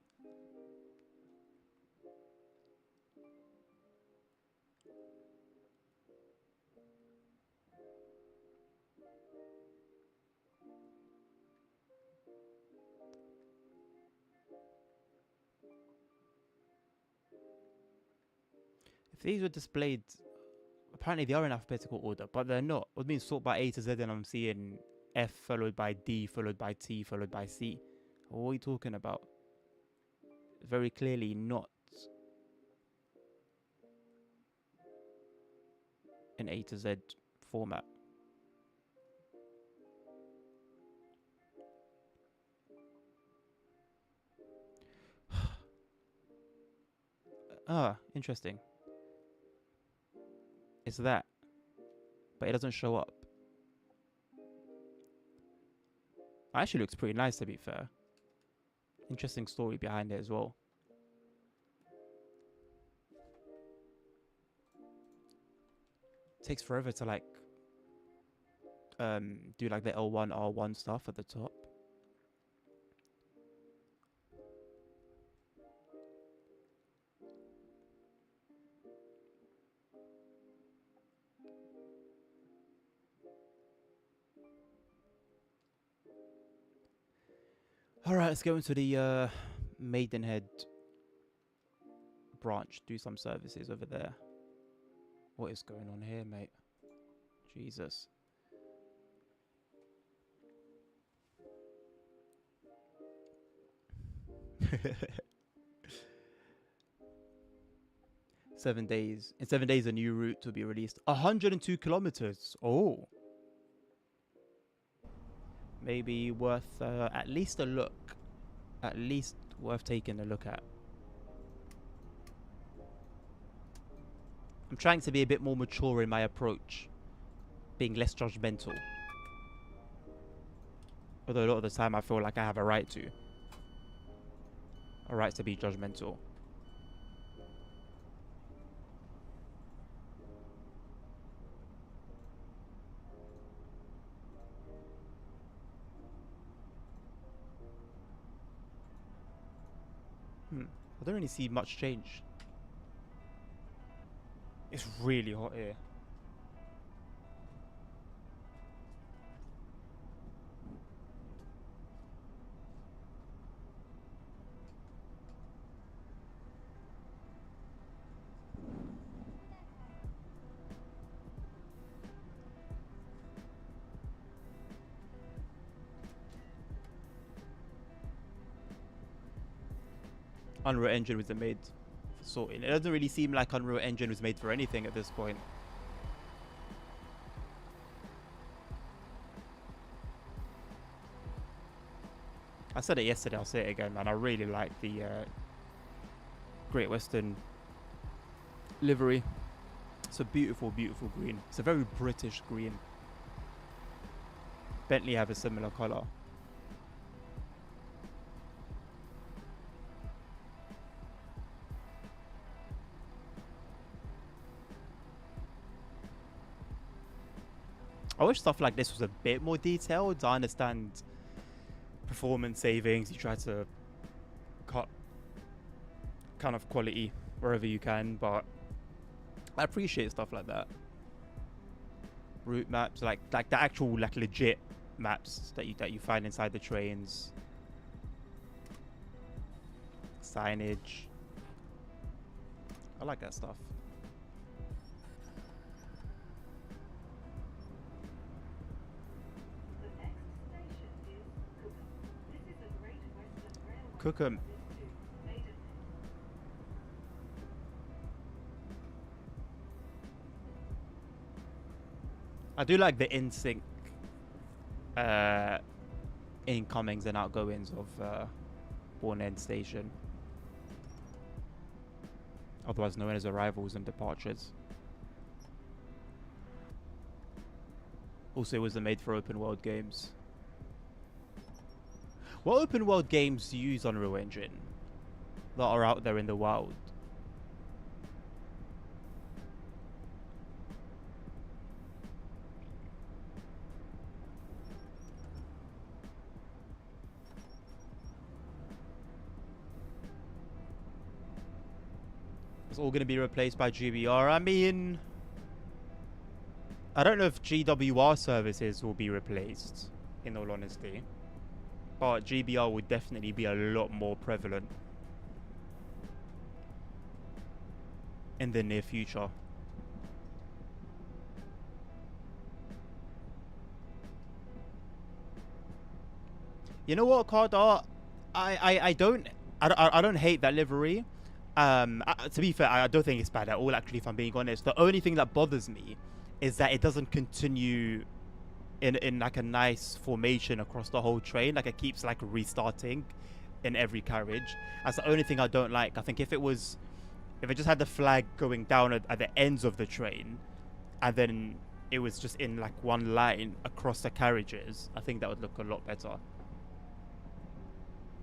If these were displayed, apparently they are in alphabetical order, but they're not. What means sort by A to Z, and I'm seeing F followed by D followed by T followed by C. What are you talking about? Very clearly not an A to Z format. Ah, interesting. It's that, but it doesn't show up. Actually looks pretty nice, to be fair. Interesting story behind it as well. Takes forever to like do like the L1 R1 stuff at the top. All right, let's go into the Maidenhead branch. Do some services over there. What is going on here, mate? Jesus. In 7 days, a new route will be released. 102 kilometers. Oh. Maybe worth at least a look. At least worth taking a look at. I'm trying to be a bit more mature in my approach. Being less judgmental. Although a lot of the time I feel like I have a right to. A right to be judgmental. I don't really see much change. It's really hot here. Unreal Engine was made for sorting. It doesn't really seem like Unreal Engine was made for anything at this point. I said it yesterday, I'll say it again, man. I really like the Great Western livery. It's a beautiful, beautiful green. It's a very British green. Bentley have a similar colour. I wish stuff like this was a bit more detailed. I understand performance savings. You try to cut kind of quality wherever you can, but I appreciate stuff like that. Route maps, like the actual like legit maps that you find inside the trains. Signage. I like that stuff. cook 'em. I do like the in-sync incomings and outgoings of Bourne End Station, otherwise known as arrivals and departures. Also, it was made for open world games. What open world games use Unreal Engine that are out there in the wild? It's all going to be replaced by GBR. I mean, I don't know if GWR services will be replaced, in all honesty. But GBR would definitely be a lot more prevalent in the near future. You know what, Cardar? I don't hate that livery. To be fair, I don't think it's bad at all, actually, if I'm being honest. The only thing that bothers me is that it doesn't continue in like a nice formation across the whole train. Like, it keeps like restarting in every carriage. That's the only thing I don't like. I think if it just had the flag going down at the ends of the train, and then it was just in like one line across the carriages, I think that would look a lot better.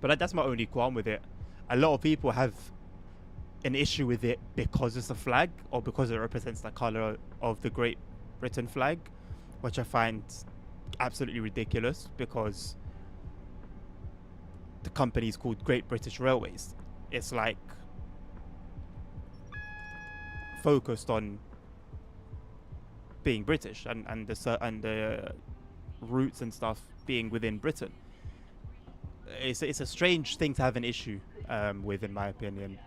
But that's my only qualm with it. A lot of people have an issue with it because it's a flag, or because it represents the color of the Great Britain flag, which I find absolutely ridiculous, because the company is called Great British Railways. It's like focused on being British and the routes and stuff being within Britain. It's a strange thing to have an issue with, in my opinion.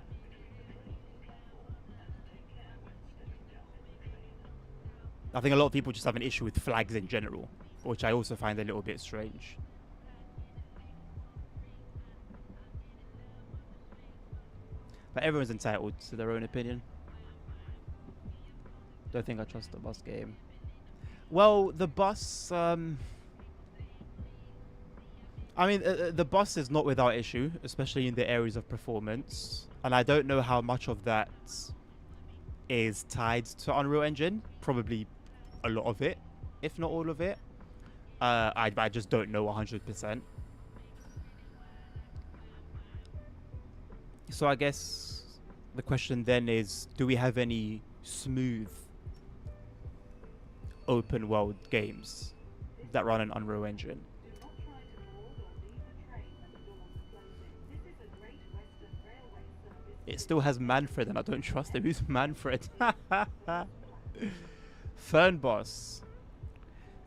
I think a lot of people just have an issue with flags in general, which I also find a little bit strange. But everyone's entitled to their own opinion. Don't think I trust the bus game. Well, the bus... I mean, the bus is not without issue, especially in the areas of performance. And I don't know how much of that is tied to Unreal Engine. Probably a lot of it, if not all of it. I just don't know 100%. So I guess the question then is, do we have any smooth open world games that run an Unreal Engine? It still has Manfred, and I don't trust him. Who's Manfred? Fernboss.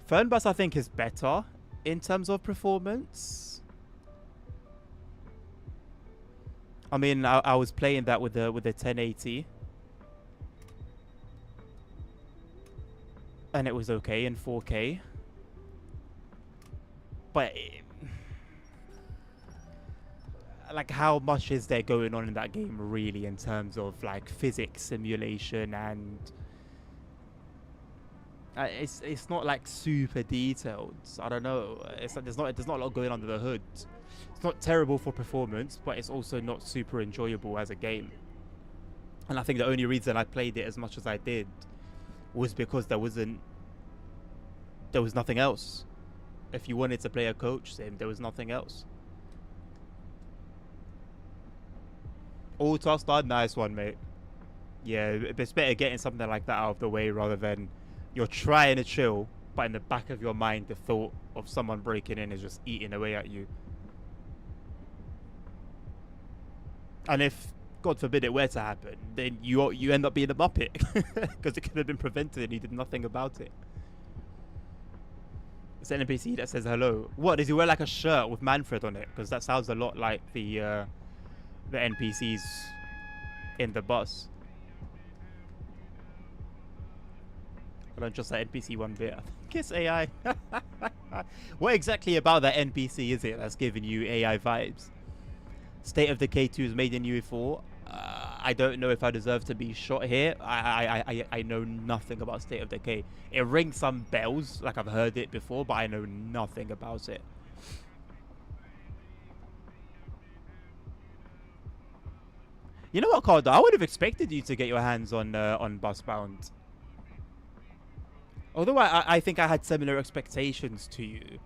Fernboss, I think, is better in terms of performance. I mean, I was playing that with the 1080, and it was okay in 4K. But like, how much is there going on in that game really, in terms of like physics simulation, and it's not like super detailed. I don't know. It's like there's not a lot going under the hood. It's not terrible for performance, but it's also not super enjoyable as a game. And I think the only reason I played it as much as I did was because there was nothing else. If you wanted to play a coach sim, there was nothing else. All-Star, nice one, mate. Yeah, it's better getting something like that out of the way rather than you're trying to chill, but in the back of your mind, the thought of someone breaking in is just eating away at you. And if, God forbid, it were to happen, then you end up being a muppet, because it could have been prevented and you did nothing about it. It's an NPC that says hello. What, does he wear like a shirt with Manfred on it? Because that sounds a lot like the NPCs in the bus. I don't trust that NPC one bit. I think it's AI. What exactly about that NPC is it that's giving you AI vibes? State of Decay 2 is made in UE4. I don't know if I deserve to be shot here. I know nothing about State of Decay. It rings some bells, like I've heard it before, but I know nothing about it. You know what, Cardo? I would have expected you to get your hands on Busbound. Although I think I had similar expectations to you,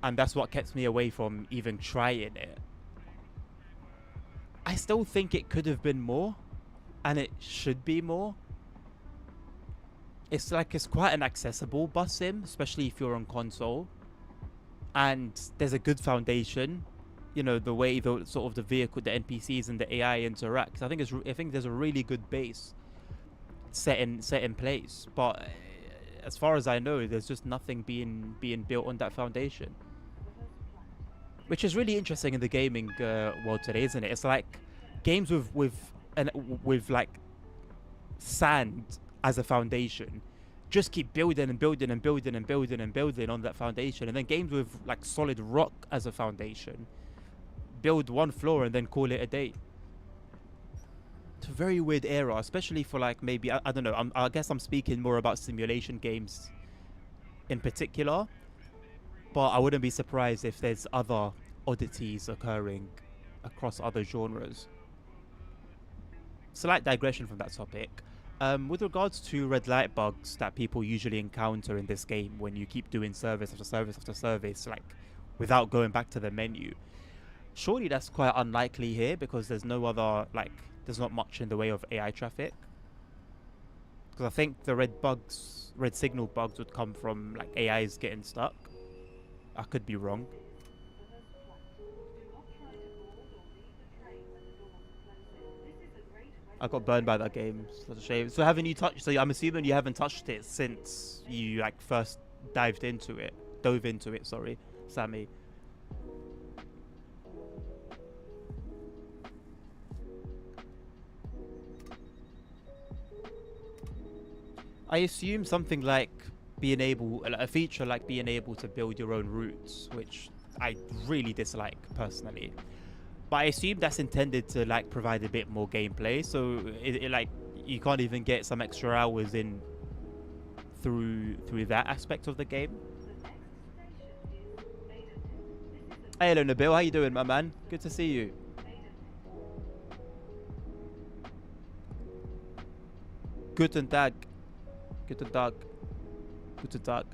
and that's what kept me away from even trying it. I still think it could have been more, and it should be more. It's like it's quite an accessible bus sim, especially if you're on console, and there's a good foundation. You know, the way the sort of the vehicle, the NPCs and the AI interact. I think there's a really good base set in place, but as far as I know, there's just nothing being built on that foundation, which is really interesting in the gaming world today, isn't it? It's like games with like sand as a foundation just keep building and building and building and building and building on that foundation, and then games with like solid rock as a foundation build one floor and then call it a day. It's a very weird era, especially for like maybe I don't know. I guess I'm speaking more about simulation games in particular, but I wouldn't be surprised if there's other oddities occurring across other genres. Slight digression from that topic. With regards to red light bugs that people usually encounter in this game when you keep doing service after service after service, like without going back to the menu, surely that's quite unlikely here because there's no other, like, there's not much in the way of AI traffic. Because I think the red signal bugs would come from like AIs getting stuck. I could be wrong. I got burned by that game. Such a shame. So haven't you touched? So I'm assuming you haven't touched it since you like first dove into it. Sorry, Sammy. I assume something like a feature like being able to build your own routes, which I really dislike personally. But I assume that's intended to like provide a bit more gameplay, so it like you can't even get some extra hours in through that aspect of the game. Hey, hello Nabil, how you doing, my man? Good to see you. Guten Tag. Guten Tag. Guten Tag.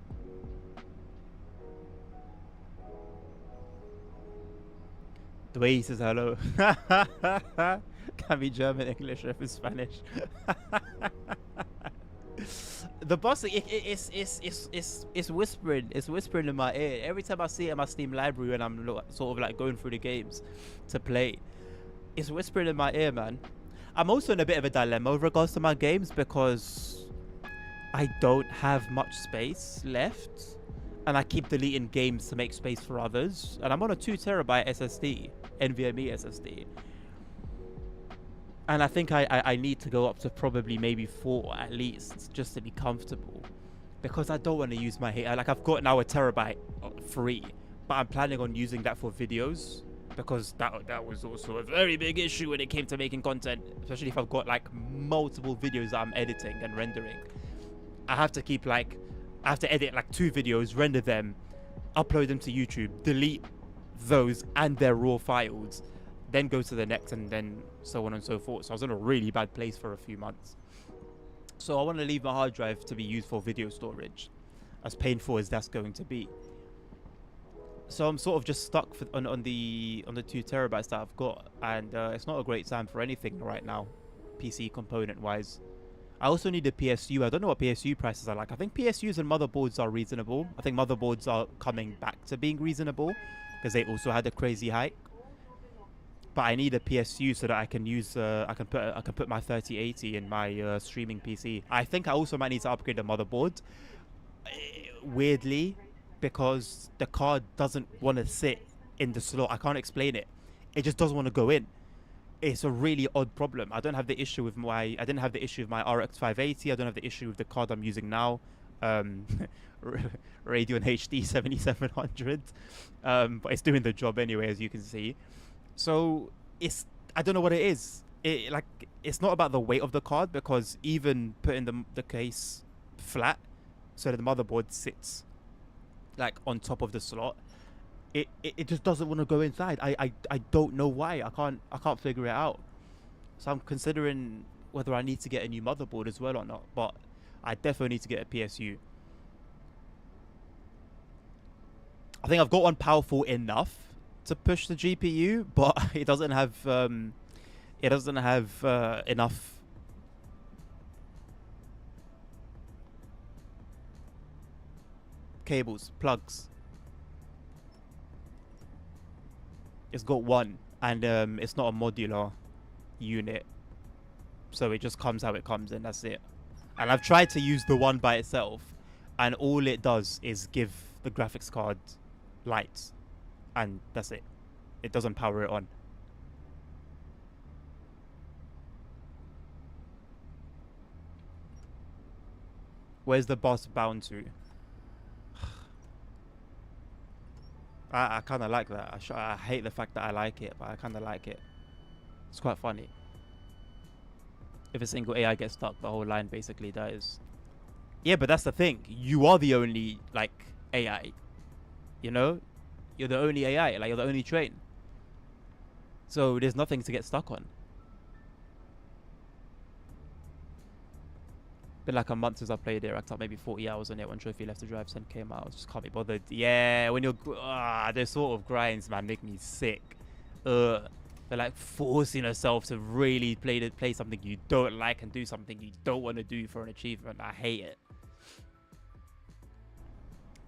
The way he says hello. Can be German, English, or if it's Spanish. The boss, it's whispering. It's whispering in my ear. Every time I see it in my Steam library when I'm sort of like going through the games to play, it's whispering in my ear, man. I'm also in a bit of a dilemma with regards to my games because I don't have much space left, and I keep deleting games to make space for others. And I'm on a 2 terabyte SSD, NVMe SSD. And I think I need to go up to probably maybe 4 at least, just to be comfortable. Because I don't want to use my... Like, I've got now a terabyte free, but I'm planning on using that for videos. Because that was also a very big issue when it came to making content. Especially if I've got, like, multiple videos that I'm editing and rendering. I have to keep, like... I have to edit, like, 2 videos, render them, upload them to YouTube, delete those and their raw files, then go to the next, and then so on and so forth. So I was in a really bad place for a few months. So I want to leave my hard drive to be used for video storage, as painful as that's going to be. So I'm sort of just stuck on the 2 terabytes that I've got, and it's not a great time for anything right now, PC component wise. I also need a PSU. I don't know what PSU prices are like. I think PSUs and motherboards are reasonable. I think motherboards are coming back to being reasonable because they also had a crazy hike. But I need a PSU so that I can use I can put my 3080 in my streaming PC. I think I also might need to upgrade the motherboard. Weirdly, because the card doesn't want to sit in the slot. I can't explain it. It just doesn't want to go in. It's a really odd problem. I don't have the issue with my... I didn't have the issue with my RX 580. I don't have the issue with the card I'm using now. Radeon HD 7700. But it's doing the job anyway, as you can see. So it's, I don't know what it is. It's not about the weight of the card, because even putting the case flat so that the motherboard sits like on top of the slot, it just doesn't want to go inside. I don't know why. I can't figure it out. So I'm considering whether I need to get a new motherboard as well or not. But I definitely need to get a PSU. I think I've got one powerful enough to push the GPU, but it doesn't have enough cables, plugs. It's got one, and it's not a modular unit, so it just comes how it comes, and that's it. And I've tried to use the one by itself, and all it does is give the graphics card lights, and that's it. It doesn't power it on. Where's the boss bound to? I kind of like that. I hate the fact that I like it, but I kind of like it. It's quite funny. If a single AI gets stuck, the whole line basically dies. Yeah, but that's the thing. You are the only, like, AI. You know? You're the only AI. Like, you're the only train. So there's nothing to get stuck on. Been like a month since I played it. Racked up maybe 40 hours on it. One trophy left to drive, 10 came out. Just can't be bothered. Yeah, when you're... those sort of grinds, man, make me sick. They're like forcing yourself to really play something you don't like and do something you don't want to do for an achievement. I hate it.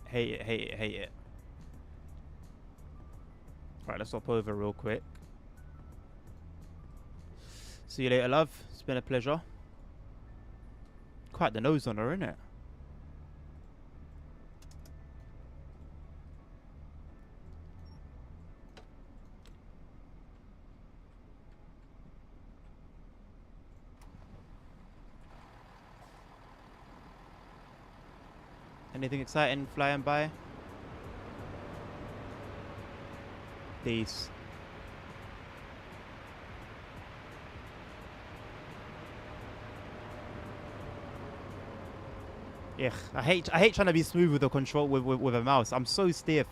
Hate it, hate it, hate it. Right, let's hop over real quick. See you later, love. It's been a pleasure. Quite the nose on her, isn't it? Anything exciting flying by? These. Yeah, I hate trying to be smooth with the control with a mouse. I'm so stiff.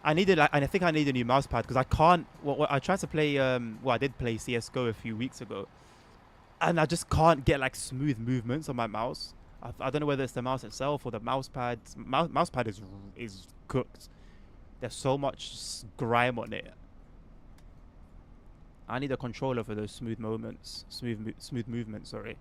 I think I need a new mouse pad, because I can't. I tried to play. I did play CS:GO a few weeks ago, and I just can't get like smooth movements on my mouse. I don't know whether it's the mouse itself or the mouse pad. Mouse pad is cooked. There's so much grime on it. I need a controller for those smooth moments. Smooth movements. Sorry.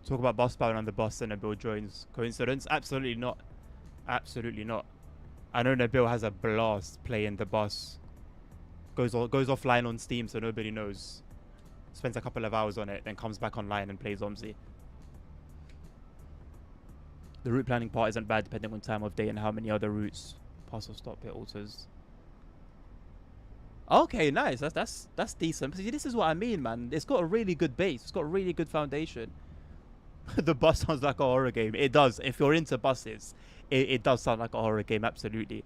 Talk about boss bound on the bus and Nabil joins. Coincidence? Absolutely not. Absolutely not. I know Nabil has a blast playing the boss. Goes offline on Steam so nobody knows. Spends a couple of hours on it, then comes back online and plays Omzi. The route planning part isn't bad depending on time of day and how many other routes. Pass or stop it alters. Okay, nice. That's decent. See, this is what I mean, man. It's got a really good base. It's got a really good foundation. The bus sounds like a horror game. It does. If you're into buses, it does sound like a horror game. Absolutely.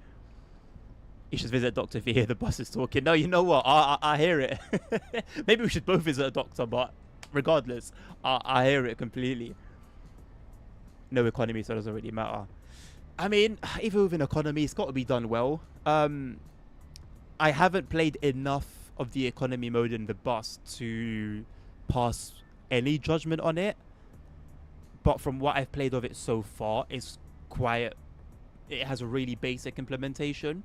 You should visit a doctor if you hear the buses talking. No, you know what? I hear it. Maybe we should both visit a doctor, but regardless, I hear it completely. No economy, so it doesn't really matter. I mean, even with an economy, it's got to be done well. I haven't played enough of the economy mode in the bus to pass any judgment on it. But from what I've played of it so far, it's quite... It has a really basic implementation.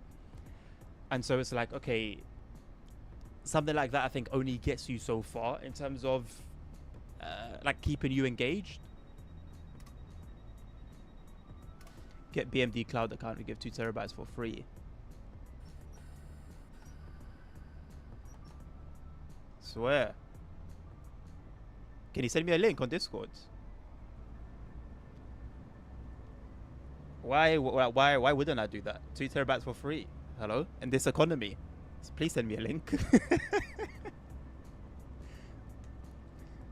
And so it's like, okay, something like that I think only gets you so far in terms of like keeping you engaged. Get BMD cloud account, we give 2 terabytes for free. Swear. Can you send me a link on Discord? Why wouldn't I do that? 2 terabytes for free. Hello? In this economy. So please send me a link.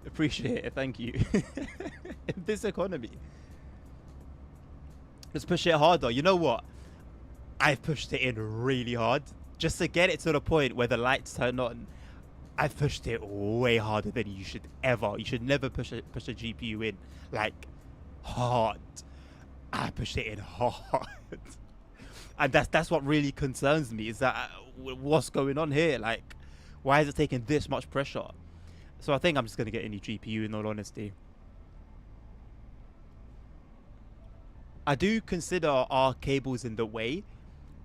Appreciate it. Thank you. In this economy. Let's push it harder. You know what? I've pushed it in really hard. Just to get it to the point where the lights turn on. I've pushed it way harder than you should ever. You should never push a GPU in like hard. I pushed it in hard. And that's what really concerns me, is that what's going on here? Like, why is it taking this much pressure? So I think I'm just going to get a new GPU, in all honesty. I do consider our cables in the way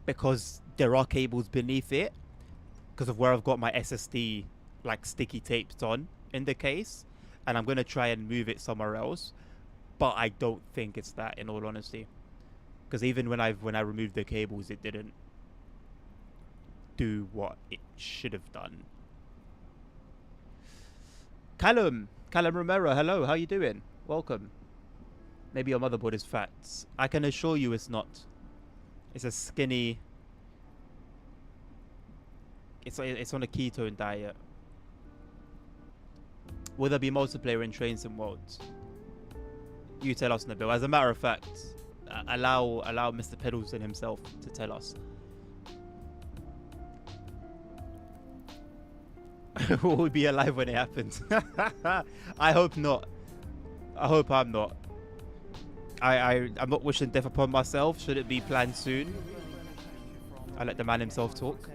because there are cables beneath it because of where I've got my SSD like sticky taped on in the case, and I'm going to try and move it somewhere else, but I don't think it's that, in all honesty, because even when I removed the cables, it didn't do what it should have done. Callum Romero, hello, how you doing? Welcome. Maybe your motherboard is fat. I can assure you it's not. It's a skinny. It's on a ketone diet. Will there be multiplayer in Train Sim Worlds? You tell us, Nabil. As a matter of fact, allow Mr. Peddleton himself to tell us. Will we be alive when it happens? I hope not. I hope I'm not. I'm not wishing death upon myself. Should it be planned soon? I let the man himself talk.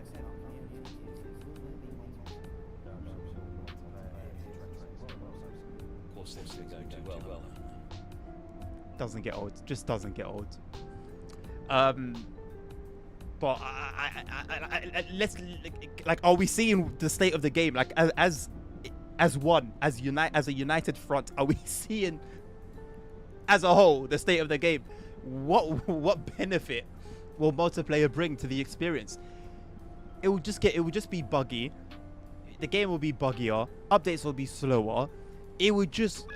Doesn't get old. Just doesn't get old. But let's like, are we seeing the state of the game? Like as a united front, are we seeing as a whole the state of the game? What benefit will multiplayer bring to the experience? It will just be buggy. The game will be buggier. Updates will be slower. It would just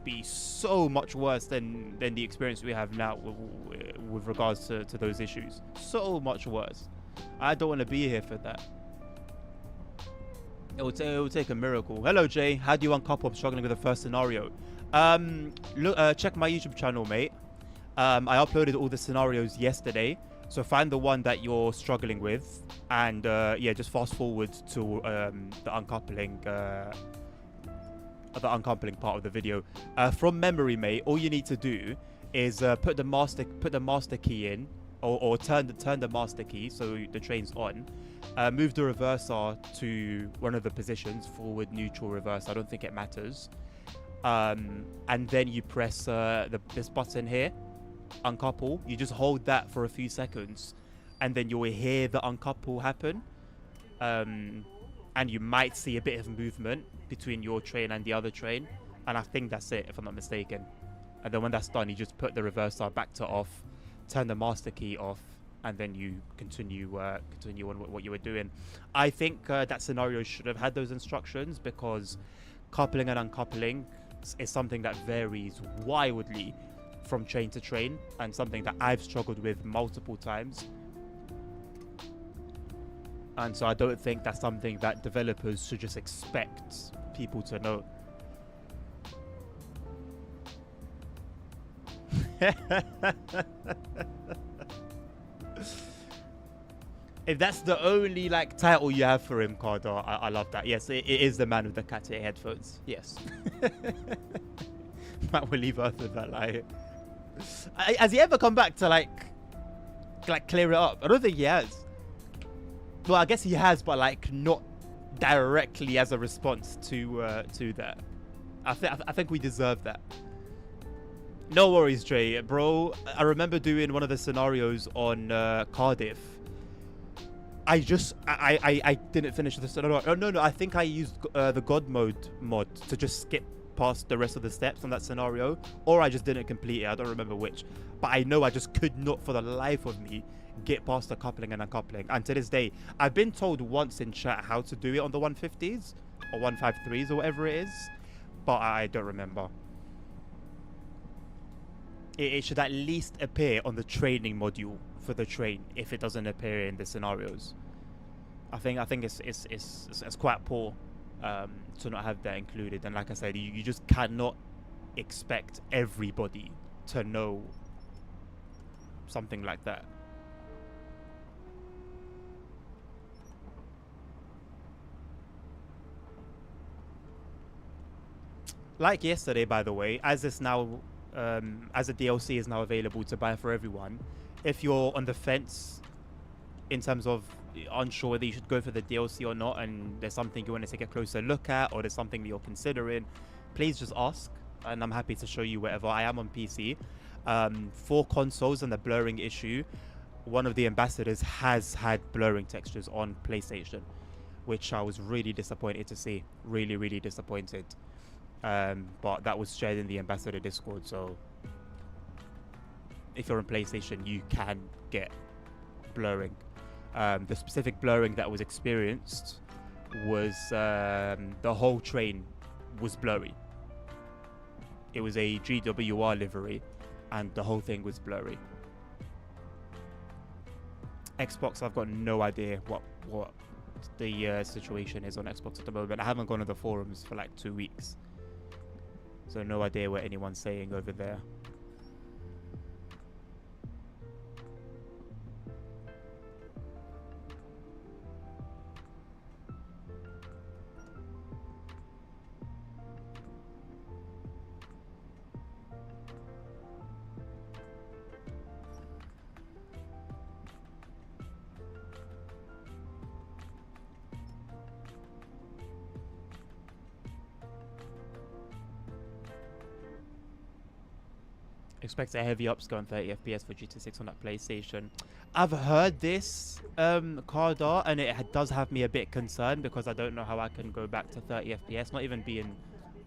be so much worse than the experience we have now with regards to those issues. So much worse. I don't want to be here for that. It will take a miracle. Hello, Jay. How do you uncouple? I'm struggling with the first scenario. Look, check my YouTube channel, mate. I uploaded all the scenarios yesterday, so find the one that you're struggling with, and yeah, just fast forward to the uncoupling part of the video. From memory, mate, all you need to do is put the master key in, or turn the master key so the train's on. Move the reverser to one of the positions, forward, neutral, reverse. I don't think it matters. And then you press this button here, uncouple. You just hold that for a few seconds, and then you'll hear the uncouple happen. And you might see a bit of movement between your train and the other train, and I think that's it, if I'm not mistaken. And then when that's done, you just put the reverser back to off, turn the master key off, and then you continue on what you were doing. I think that scenario should have had those instructions, because coupling and uncoupling is something that varies wildly from train to train, and something that I've struggled with multiple times. And so I don't think that's something that developers should just expect people to know. If that's the only like title you have for him, Carter, I love that. Yes, it is the man with the cat ear headphones. Yes. Matt will leave Earth with that lie. Has he ever come back to like clear it up? I don't think he has. Well, I guess he has, but like not directly as a response to that. I think we deserve that. No worries, Dre, bro. I remember doing one of the scenarios on Cardiff. I didn't finish the scenario. Oh, no. I think I used the God mode mod to just skip past the rest of the steps on that scenario, or I just didn't complete it. I don't remember which, but I know I just could not, for the life of me, get past the coupling and uncoupling. And to this day, I've been told once in chat how to do it on the 150s or 153s or whatever it is, but I don't remember. It should at least appear on the training module for the train if it doesn't appear in the scenarios. I think it's quite poor to not have that included. And like I said, you just cannot expect everybody to know something like that. Like yesterday, by the way, as it's now, as a DLC is now available to buy for everyone, if you're on the fence in terms of unsure whether you should go for the DLC or not, and there's something you want to take a closer look at, or there's something that you're considering, please just ask, and I'm happy to show you whatever. I am on PC. For consoles and the blurring issue, one of the ambassadors has had blurring textures on PlayStation, which I was really disappointed to see. Really, really disappointed. But that was shared in the ambassador Discord, so if you're on PlayStation, you can get blurring. The specific blurring that was experienced was the whole train was blurry. It was a GWR livery, and the whole thing was blurry. Xbox, I've got no idea what the situation is on Xbox at the moment. I haven't gone to the forums for like 2 weeks, so no idea what anyone's saying over there. Expect a heavy upscale on 30 FPS for GTA 6 on that PlayStation. I've heard this, Cardar, and it does have me a bit concerned because I don't know how I can go back to 30 FPS. Not even being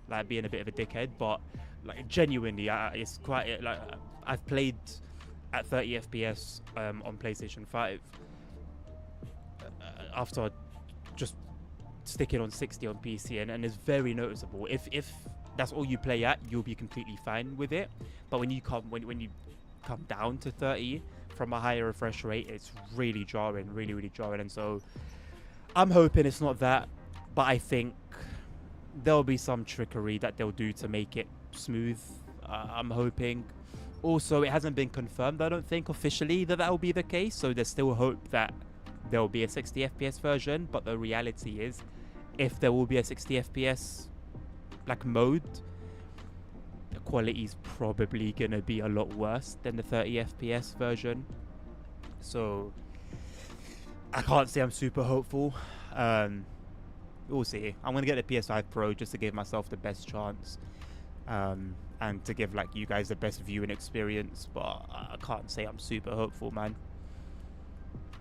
a bit of a dickhead, but like genuinely, it's quite like I've played at 30 FPS on PlayStation 5 after just sticking on 60 on PC, and it's very noticeable. If that's all you play at, you'll be completely fine with it. But when you come down to 30 from a higher refresh rate, it's really jarring, really, really jarring. And so I'm hoping it's not that, but I think there'll be some trickery that they'll do to make it smooth. I'm hoping. Also, it hasn't been confirmed, I don't think, officially that will be the case. So there's still hope that there will be a 60 FPS version. But the reality is, if there will be a 60 FPS like mode, the quality is probably gonna be a lot worse than the 30 FPS version. So I can't say I'm super hopeful. We'll see. I'm gonna get the PS5 Pro just to give myself the best chance, and to give like you guys the best viewing experience. But I can't say I'm super hopeful, man.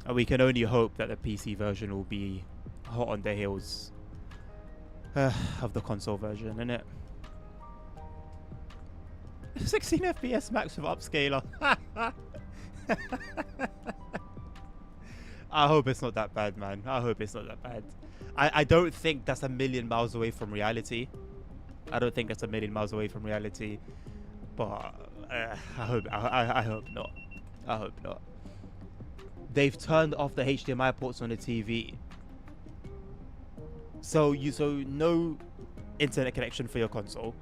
And we can only hope that the PC version will be hot on the heels of the console version, innit? 16 FPS max with upscaler. I hope it's not that bad, man. I hope it's not that bad. I don't think that's a million miles away from reality. I don't think that's a million miles away from reality. But I hope not. I hope not. They've turned off the HDMI ports on the TV. So no internet connection for your console.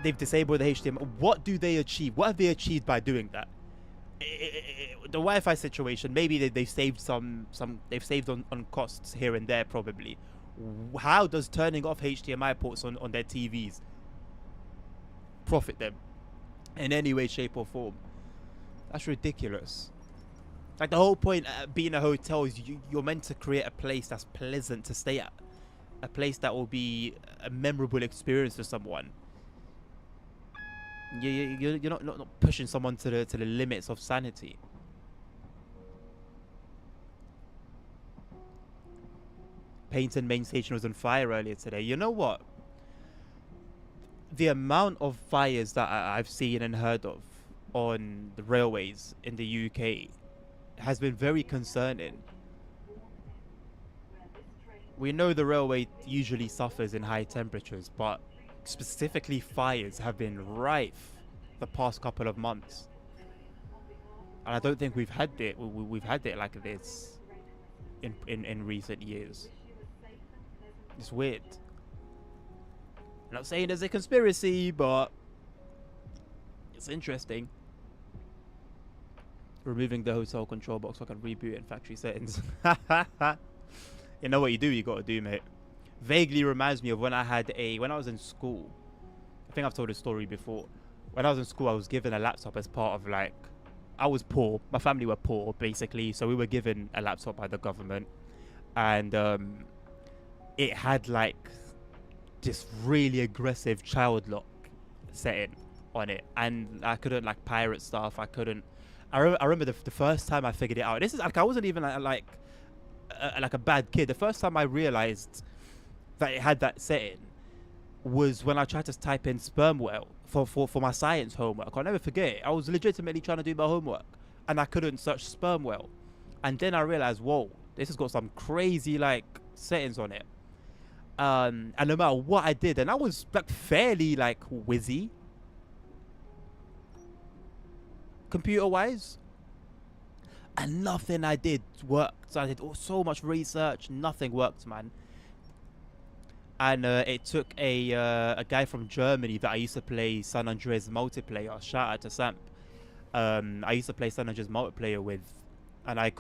They've disabled the HDMI. What do they achieve? What have they achieved by doing that? The Wi-Fi situation, maybe they've saved they've saved on costs here and there probably. How does turning off HDMI ports on their TVs profit them in any way, shape or form? That's ridiculous. Like, the whole point of being a hotel is you're meant to create a place that's pleasant to stay at, a place that will be a memorable experience for someone. You're not pushing someone to the limits of sanity. Paignton main station was on fire earlier today. You know what? The amount of fires that I've seen and heard of on the railways in the UK has been very concerning. We know the railway usually suffers in high temperatures, but specifically fires have been rife the past couple of months, and I don't think we've had it. We've had it like this in recent years. It's weird. I'm not saying there's a conspiracy, but it's interesting. Removing the hotel control box so I can reboot in factory settings. You know what you do, you gotta do, mate. Vaguely reminds me of when I was in school. I think I've told this story before. When I was in school, I was given a laptop as part of like, I was poor. My family were poor, basically. So we were given a laptop by the government. And it had like this really aggressive child lock setting on it. And I couldn't like pirate stuff. I remember the first time I figured it out. This is like, I wasn't even like a bad kid. The first time I realized that it had that setting was when I tried to type in sperm whale for my science homework. I'll never forget it. I was legitimately trying to do my homework and I couldn't search sperm whale. And then I realized, whoa, this has got some crazy like settings on it. And no matter what I did, and I was like fairly like whizzy computer wise, and nothing I did worked. So I did so much research, nothing worked, man. And it took a guy from Germany that I used to play San Andreas multiplayer. Shout out to Samp. I used to play San Andreas multiplayer with, and I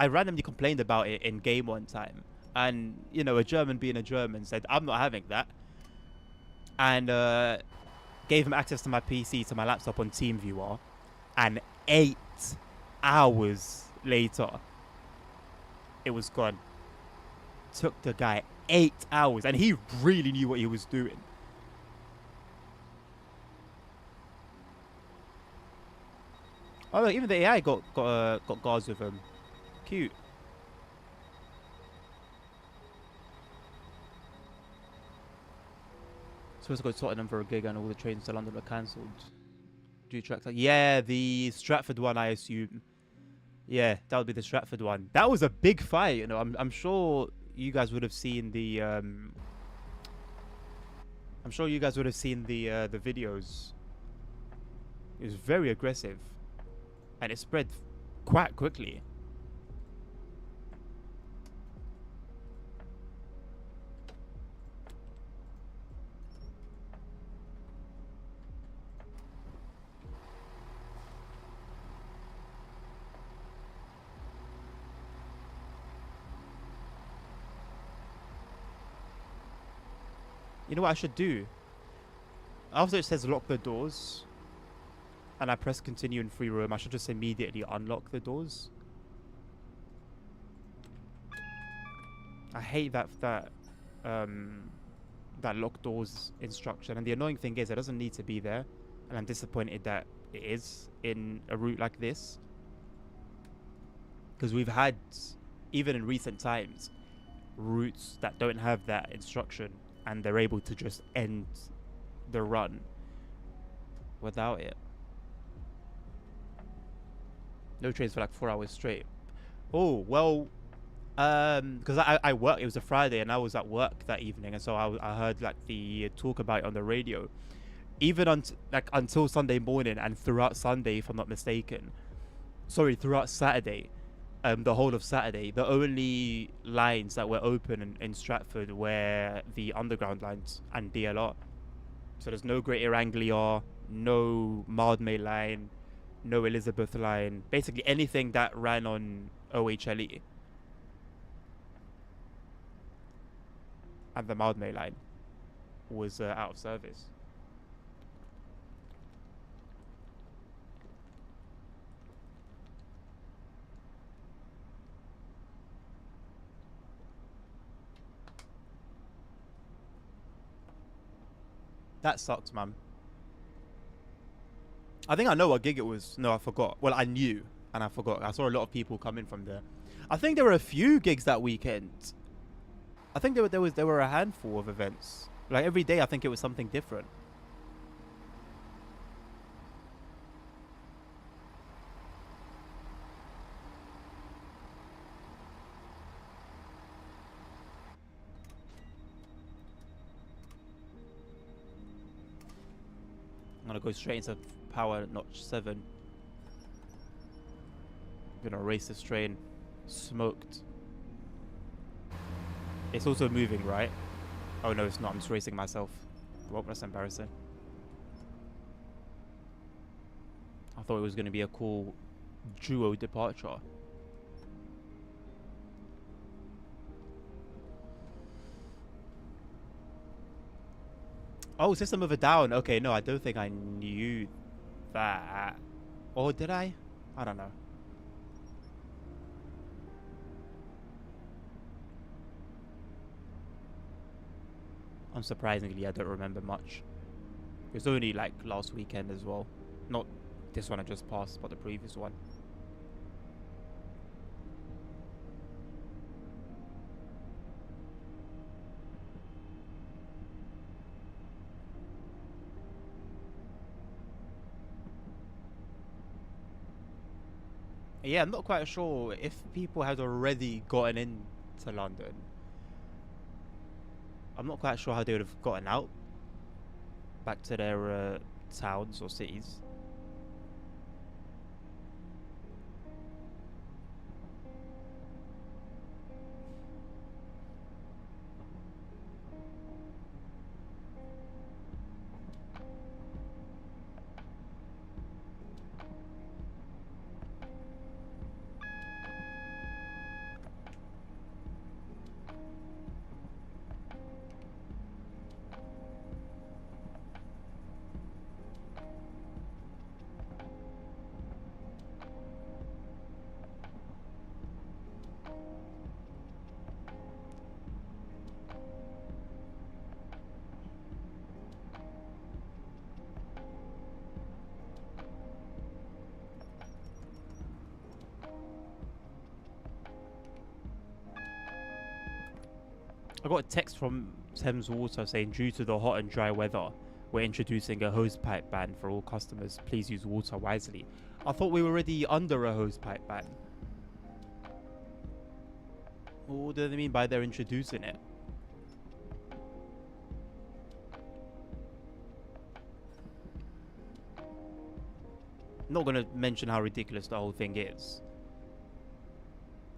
randomly complained about it in game one time. And you know, a German being a German said, "I'm not having that," and gave him access to my PC, to my laptop on TeamViewer, and 8 hours later, it was gone. Took the guy 8 hours, and he really knew what he was doing. Oh look, even the AI got guards with him. Cute. Supposed to go to Tottenham for a gig, and all the trains to London were cancelled. Do tracks like, yeah, the Stratford one, I assume. Yeah, that would be the Stratford one. That was a big fight, you know. I'm sure you guys would have seen the the videos. It was very aggressive, and it spread quite quickly. You know what I should do? After it says lock the doors, and I press continue in free roam, I should just immediately unlock the doors. I hate that lock doors instruction, and the annoying thing is it doesn't need to be there, and I'm disappointed that it is in a route like this, because we've had, even in recent times, routes that don't have that instruction, and they're able to just end the run without it. No trains for like 4 hours straight. Oh, well, because I work, it was a Friday and I was at work that evening, and so I heard like the talk about it on the radio. Even until Sunday morning and throughout Sunday, if I'm not mistaken. Sorry, throughout Saturday. The whole of Saturday, the only lines that were open in Stratford were the underground lines and DLR. So there's no Greater Anglia, no Mildmay line, no Elizabeth line. Basically anything that ran on OHLE. And the Mildmay line was out of service. That sucks, man. I think I know what gig it was. No, I forgot. Well, I knew, and I forgot. I saw a lot of people coming from there. I think there were a few gigs that weekend. I think there were a handful of events. Like every day, I think it was something different. want to go straight into power notch 7. I'm gonna race this train. Smoked. It's also moving, right? Oh no, it's not. I'm just racing myself. Well, that's embarrassing. I thought it was gonna be a cool duo departure. Oh, system of a down. Okay, no, I don't think I knew that. Or did I? I don't know. Unsurprisingly, I don't remember much. It was only like last weekend as well. Not this one I just passed, but the previous one. Yeah, I'm not quite sure if people had already gotten into London. I'm not quite sure how they would have gotten out back to their towns or cities. I got a text from Thames Water saying, due to the hot and dry weather, we're introducing a hosepipe ban for all customers. Please use water wisely. I thought we were already under a hosepipe ban. What do they mean by they're introducing it? Not going to mention how ridiculous the whole thing is.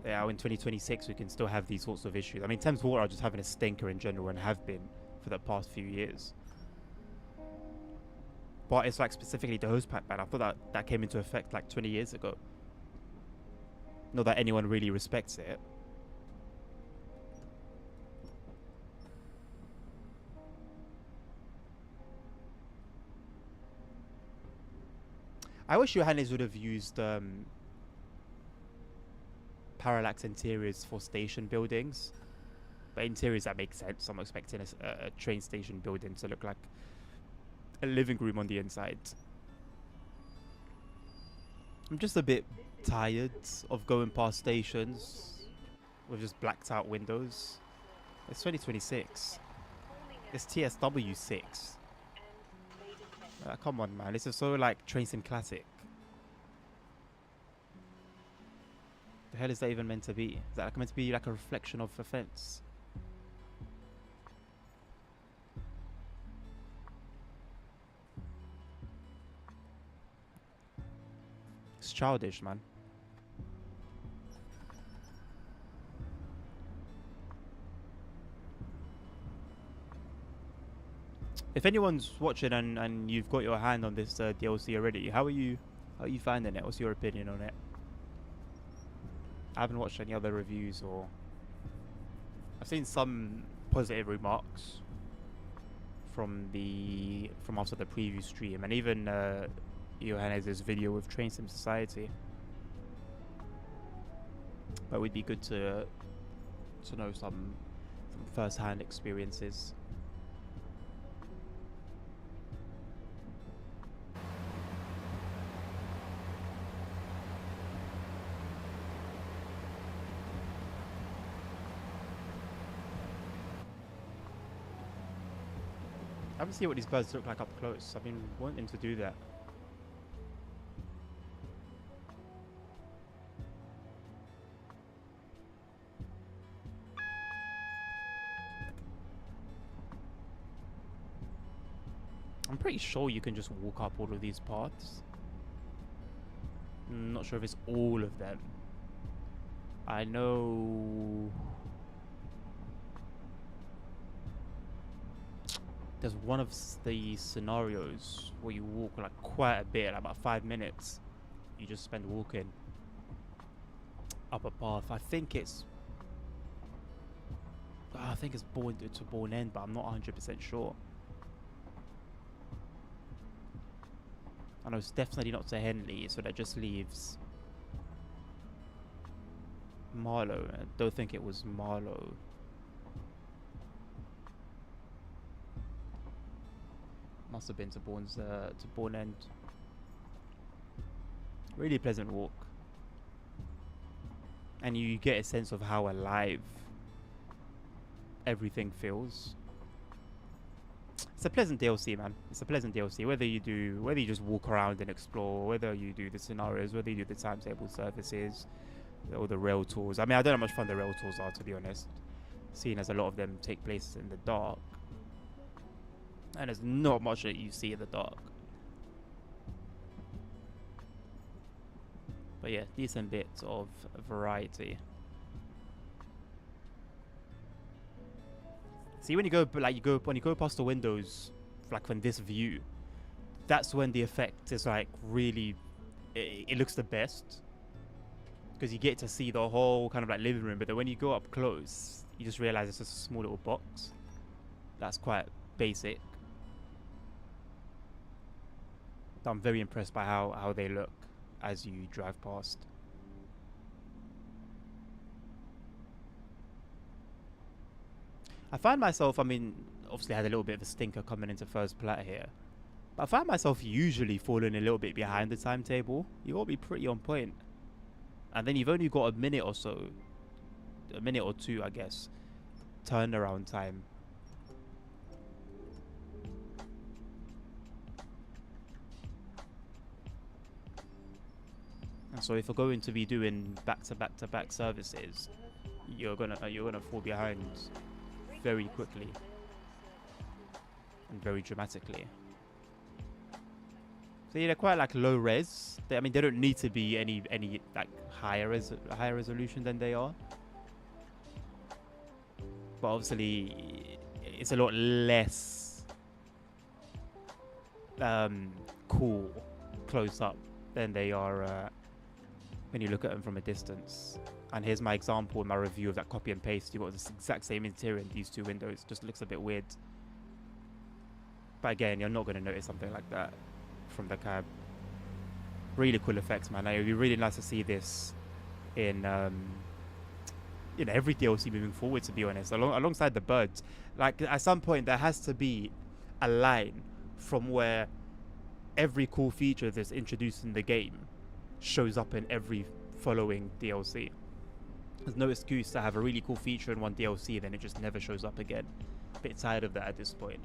Yeah, in 2026 we can still have these sorts of issues. I mean, Thames Water are just having a stinker in general and have been for the past few years. But it's like specifically the hosepipe ban. I thought that came into effect like 20 years ago. Not that anyone really respects it. I wish Johannes would have used parallax interiors for station buildings. But interiors, that makes sense. I'm expecting a train station building to look like a living room on the inside. I'm just a bit tired of going past stations with just blacked out windows. It's 2026. It's TSW 6. Come on, man. This is so like Train Sim Classic. The hell is that even meant to be? Is that like meant to be like a reflection of offense? It's childish, man. If anyone's watching and you've got your hand on this DLC already, how are you finding it? What's your opinion on it? I haven't watched any other reviews, or I've seen some positive remarks from after the preview stream, and even Johannes' video with Train Sim Society. But it would be good to know some first-hand experiences. I haven't seen what these birds look like up close. I've been wanting to do that. I'm pretty sure you can just walk up all of these paths. I'm not sure if it's all of them. I know there's one of the scenarios where you walk like quite a bit, like about 5 minutes. You just spend walking up a path. I think it's Bourne End, but I'm not 100% sure. I know it's definitely not to Henley, so that just leaves Marlow. I don't think it was Marlow. Must have been to Bourne End. Really pleasant walk, and you get a sense of how alive everything feels. It's a pleasant DLC, man. It's a pleasant DLC. Whether you just walk around and explore, whether you do the scenarios, whether you do the timetable services, or the rail tours. I mean, I don't know how much fun the rail tours are, to be honest, seeing as a lot of them take place in the dark, and there's not much that you see in the dark. But yeah, decent bits of variety. See, when you go past the windows, like from this view, that's when the effect is like really, it looks the best, because you get to see the whole kind of like living room. But then when you go up close, you just realize it's just a small little box. That's quite basic. I'm very impressed by how they look as you drive past. I find myself, I mean, obviously I had a little bit of a stinker coming into first plat here, but I find myself usually falling a little bit behind the timetable. You got to be pretty on point, and then you've only got a minute or so, a minute or two, I guess, turnaround time. And so if you're going to be doing back-to-back services, you're gonna fall behind very quickly and very dramatically. So yeah, they're quite like low res. I mean, they don't need to be any like higher resolution than they are. But obviously, it's a lot less cool close up than they are when you look at them from a distance. And here's my example in my review of that copy and paste. You've got this exact same interior in these two windows. Just looks a bit weird. But again, you're not going to notice something like that from the cab. Really cool effects, man. It would be really nice to see this in every DLC moving forward, to be honest. Alongside the birds. Like, at some point, there has to be a line from where every cool feature that's introduced in the game shows up in every following DLC. There's no excuse to have a really cool feature in one DLC and then it just never shows up again. A bit tired of that at this point.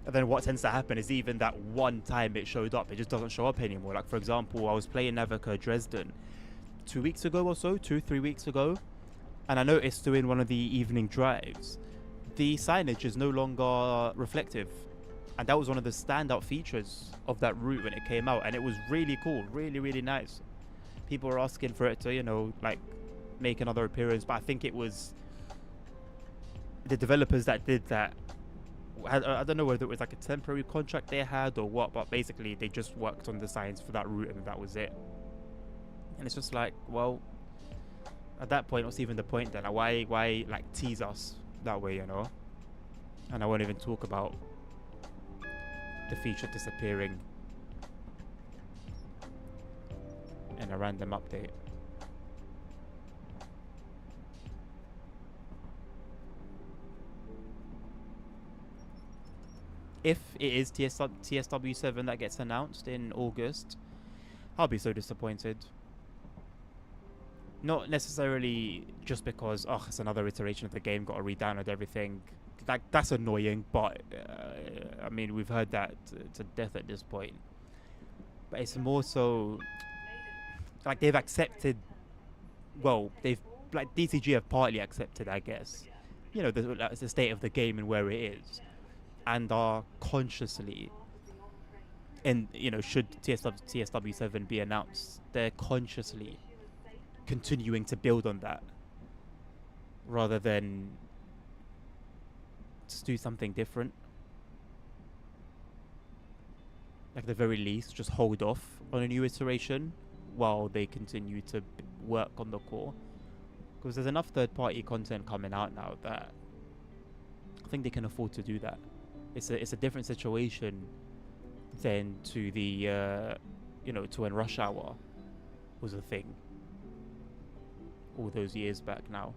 And then what tends to happen is even that one time it showed up, it just doesn't show up anymore. Like, for example, I was playing Navica Dresden 2 weeks ago or so, 2-3 weeks ago, and I noticed doing one of the evening drives, the signage is no longer reflective. And that was one of the standout features of that route when it came out, and it was really cool, really, really nice. People were asking for it to, like, make another appearance, but I think it was the developers that did that. I don't know whether it was like a temporary contract they had or what, but basically they just worked on the signs for that route and that was it. And it's just like, well, at that point, what's even the point then? Like, why like tease us that way, And I won't even talk about the feature disappearing in a random update. If it is TSW7 that gets announced in August, I'll be so disappointed. Not necessarily just because, it's another iteration of the game, got to re-download everything. That's annoying, but I mean, we've heard that to death at this point. But it's more so like they've accepted. Well, DCG have partly accepted, I guess. The state of the game and where it is. and are consciously, and should TSW7 be announced, they're consciously continuing to build on that rather than just do something different. Like, at the very least, just hold off on a new iteration while they continue to work on the core. Because there's enough third-party content coming out now that I think they can afford to do that. It's a different situation than to the to when Rush Hour was a thing all those years back now.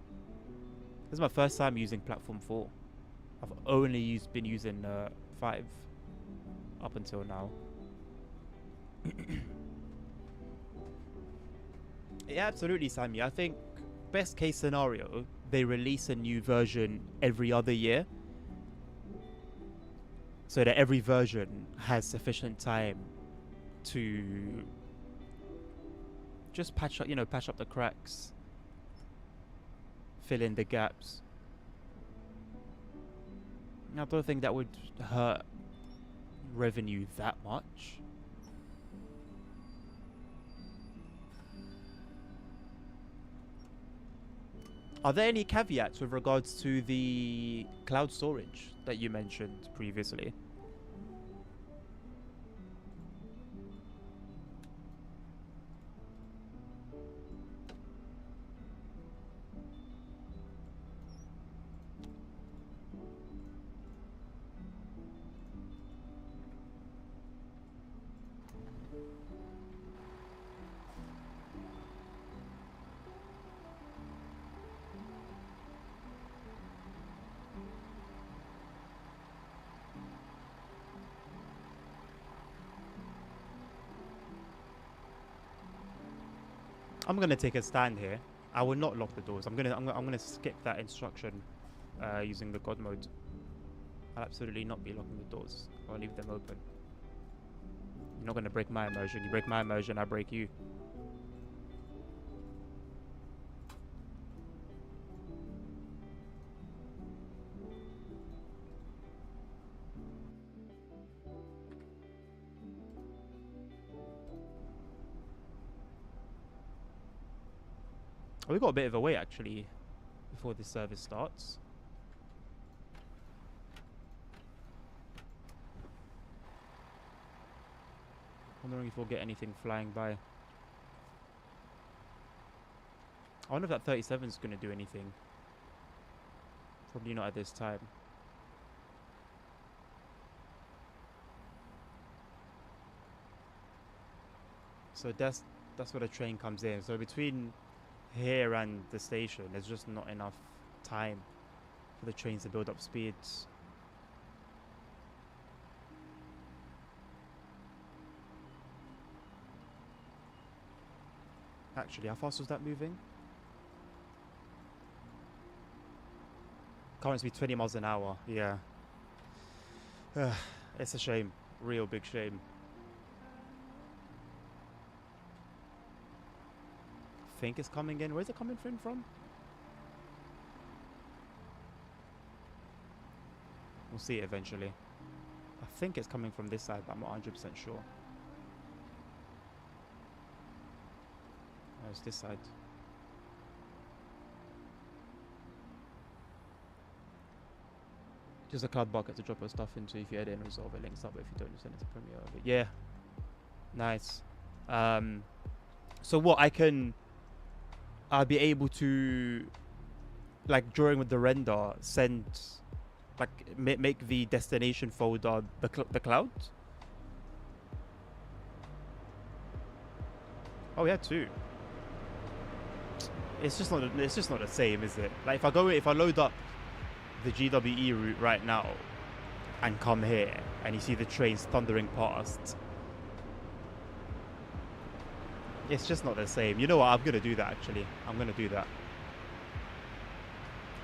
This is my first time using Platform 4. I've only been using 5 up until now. Yeah, absolutely, Sammy. I think best case scenario, they release a new version every other year, so that every version has sufficient time to just patch up the cracks, fill in the gaps. I don't think that would hurt revenue that much. Are there any caveats with regards to the cloud storage that you mentioned previously? I'm gonna take a stand here. I will not lock the doors. I'm gonna skip that instruction using the God mode. I'll absolutely not be locking the doors. I'll leave them open. You're not gonna break my immersion. You break my immersion, I break you. Oh, we've got a bit of a wait actually before this service starts. Wondering if we'll get anything flying by. I wonder if that 37 is going to do anything. Probably not at this time. So that's where the train comes in. So between here and the station, there's just not enough time for the trains to build up speeds. Actually, how fast was that moving? Current speed 20 miles an hour. Yeah. It's a shame. Real big shame. I think it's coming in. Where's it coming in from? We'll see it eventually. I think it's coming from this side, but I'm not 100% sure. Oh, it's this side. Just a cloud bucket to drop your stuff into. If you edit and resolve it, links up. But if you don't, just send it to Premiere. But yeah, nice. So what I'll be able to, like, during with the render, send, like, make the destination folder the cloud. Oh yeah, too. It's just not the same, is it? Like, if I load up the GWE route right now and come here and you see the trains thundering past, it's just not the same. You know what? I'm gonna do that actually. I'm gonna do that.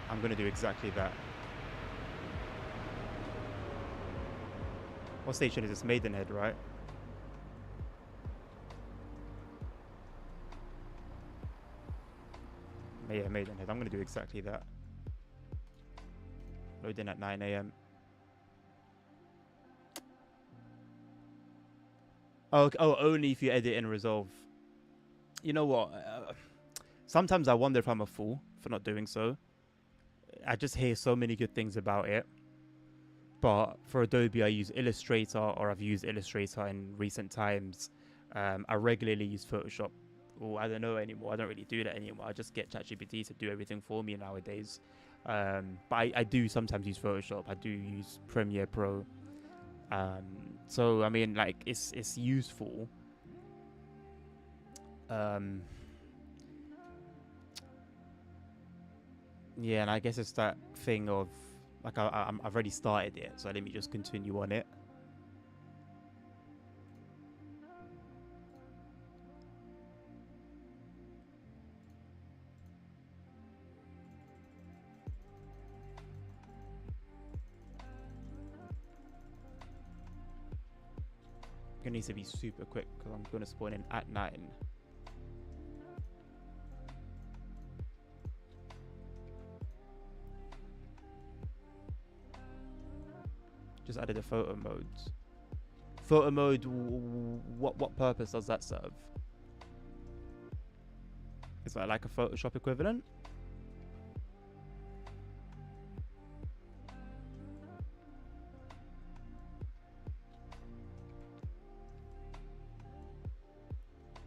I'm gonna do exactly that. What station is this? Maidenhead, right? Yeah, Maidenhead. I'm gonna do exactly that. Load in at 9 AM. Oh, oh, only if you edit and resolve. You know what? Sometimes I wonder if I'm a fool for not doing so. I just hear so many good things about it. But for Adobe, I use Illustrator, or I've used Illustrator in recent times. I regularly use Photoshop. Or I don't know anymore. I don't really do that anymore. I just get ChatGPT to do everything for me nowadays. But I do sometimes use Photoshop. I do use Premiere Pro. So I mean, like, it's useful. Yeah, and I guess it's that thing of like I've already started it, so let me just continue on it. It needs to be super quick because I'm going to spawn in at 9. Just added a photo mode. Photo mode, what purpose does that serve? Is that like a Photoshop equivalent?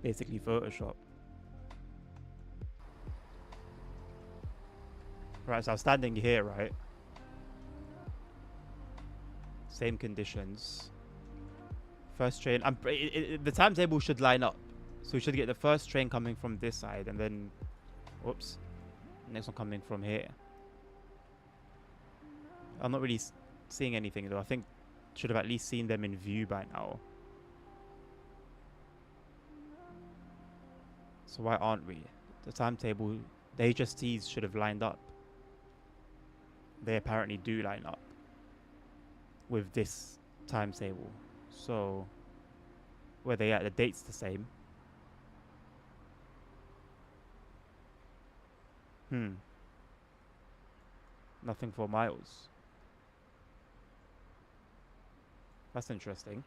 Basically Photoshop. Right, so I'm standing here, right? Same conditions. First train. The timetable should line up. So we should get the first train coming from this side, and then, whoops, next one coming from here. I'm not really seeing anything though. I think should have at least seen them in view by now. So why aren't we? The timetable, the HSTs should have lined up. They apparently do line up with this timetable. So where they at? The date's the same. Nothing for miles. That's interesting.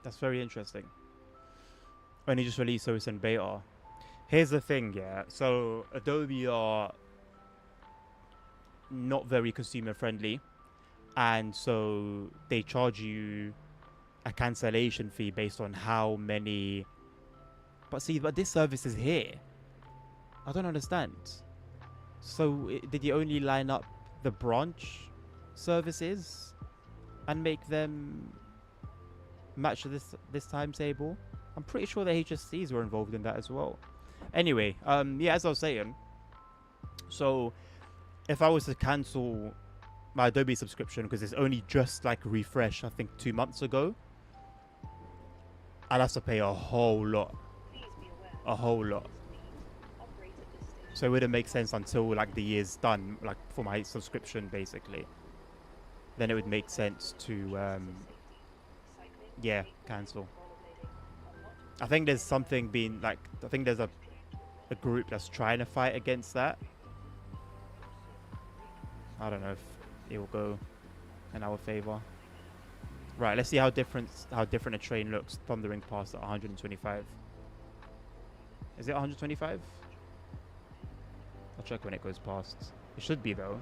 That's very interesting. Only just released, so it's in beta. Here's the thing, yeah. So Adobe are not very consumer friendly, and so they charge you a cancellation fee based on how many. But this service is here. I don't understand. So did you only line up the branch services and make them match this timetable? I'm pretty sure the HSCs were involved in that as well. Anyway, yeah, as I was saying, so if I was to cancel my Adobe subscription because it's only just like refreshed, I think 2 months ago, I'd have to pay a whole lot. So it wouldn't make sense until like the year's done, like for my subscription basically. Then it would make sense to yeah, cancel. I think there's something being like, I think there's a group that's trying to fight against that. I don't know if it will go in our favor. Right, let's see how different a train looks thundering past at 125. Is it 125? I'll check when it goes past. It should be though.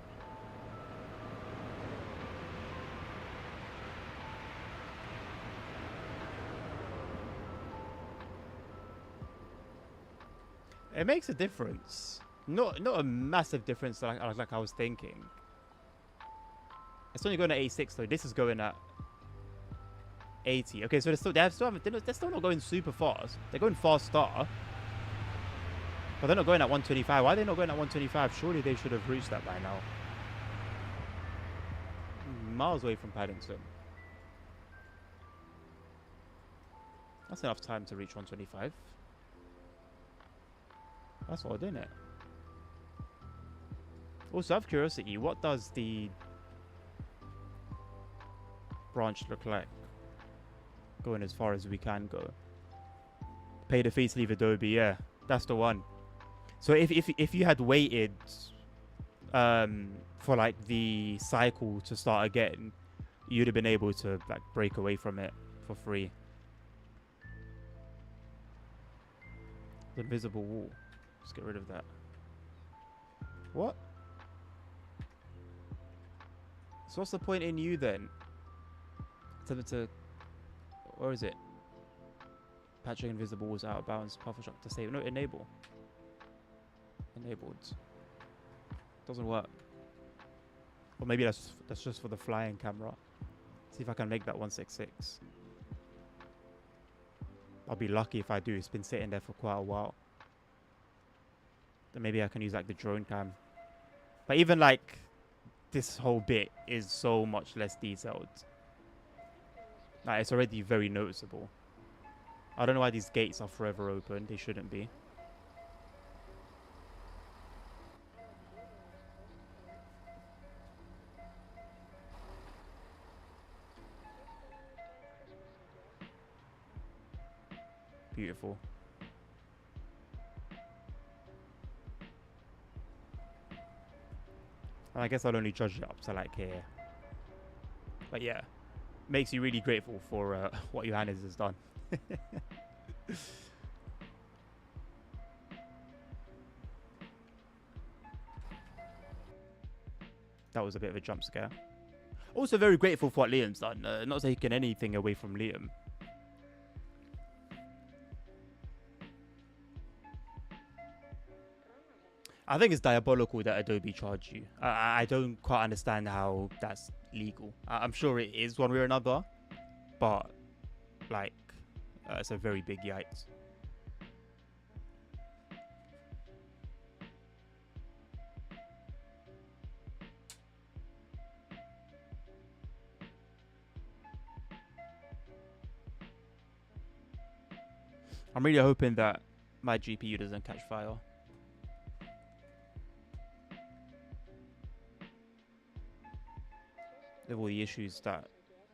It makes a difference. Not a massive difference like I was thinking. It's only going at 86 though. This is going at 80. Okay, so they're still not going super fast. They're going faster. But they're not going at 125. Why are they not going at 125? Surely they should have reached that by now. Miles away from Paddington. That's enough time to reach 125. That's odd, isn't it? Also, out of curiosity, what does the branch look like? Going as far as we can go. Pay the fee to leave Adobe. Yeah, that's the one. So if you had waited for like the cycle to start again, you'd have been able to like break away from it for free. The invisible wall. Let's get rid of that. What? So what's the point in you then? To where is it? Patching invisible walls out of bounds. Powerful shock to save. No, enable. Enabled. Doesn't work. Or maybe that's just for the flying camera. See if I can make that 166. I'll be lucky if I do. It's been sitting there for quite a while. Then maybe I can use like the drone cam. But even like this whole bit is so much less detailed. Like it's already very noticeable. I don't know why these gates are forever open. They shouldn't be. Beautiful. And I guess I'll only judge it up to like here. But yeah, makes you really grateful for what Johannes has done. That was a bit of a jump scare. Also very grateful for what Liam's done. Not taking anything away from Liam. I think it's diabolical that Adobe charged you. I don't quite understand how that's legal. I'm sure it is one way or another, but like it's a very big yikes. I'm really hoping that my GPU doesn't catch fire. With all the issues that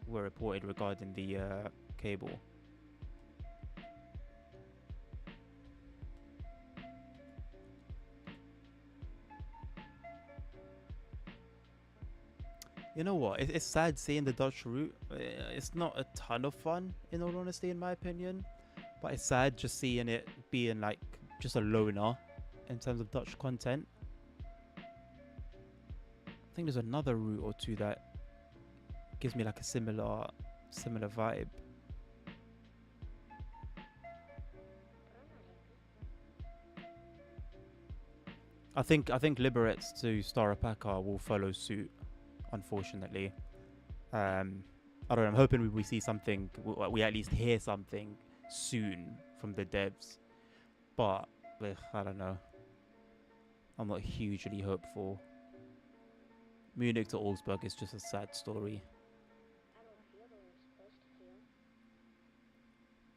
were reported regarding the cable. You know what? It's sad seeing the Dutch route. It's not a ton of fun, in all honesty, in my opinion. But it's sad just seeing it being like just a loner in terms of Dutch content. I think there's another route or two that gives me like a similar vibe. I think Liberettes to Starapaka will follow suit, unfortunately. I don't know, I'm hoping we see something, we at least hear something soon from the devs, but I don't know, I'm not hugely hopeful. Munich to Augsburg is just a sad story.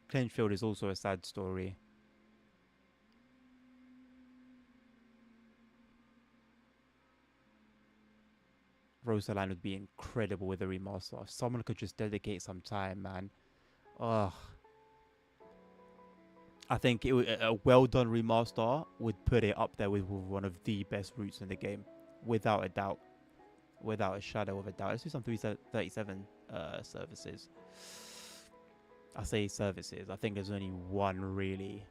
Clenchfield is also a sad story. Rosaline would be incredible with a remaster. If someone could just dedicate some time, man. Ugh. I think a well done remaster would put it up there with one of the best routes in the game, without a doubt, without a shadow of a doubt. Let's do some 337 services. I say services. I think there's only one really.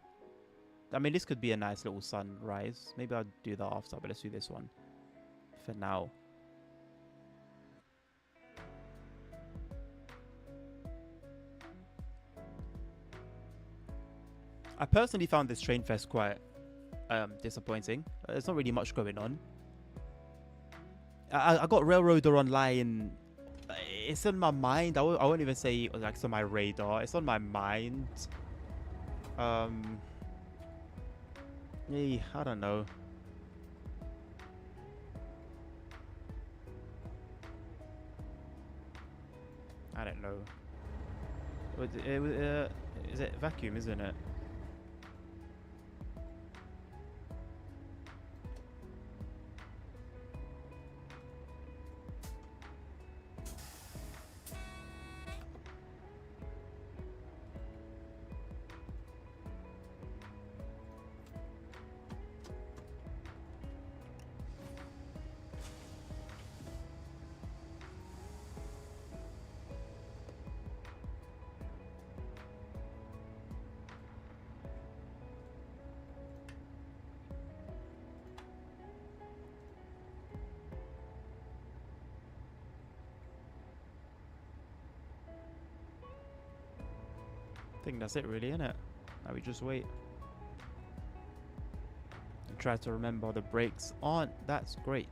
I mean, this could be a nice little sunrise. Maybe I'll do that after, but let's do this one for now. I personally found this train fest quite disappointing. There's not really much going on. I got Railroader online. It's on my mind. I won't even say like it's on my radar. It's on my mind. Yeah, I don't know. I don't know. Is it vacuum, isn't it? think that's it really, innit? Now we just wait. Try to remember the brakes aren't that great.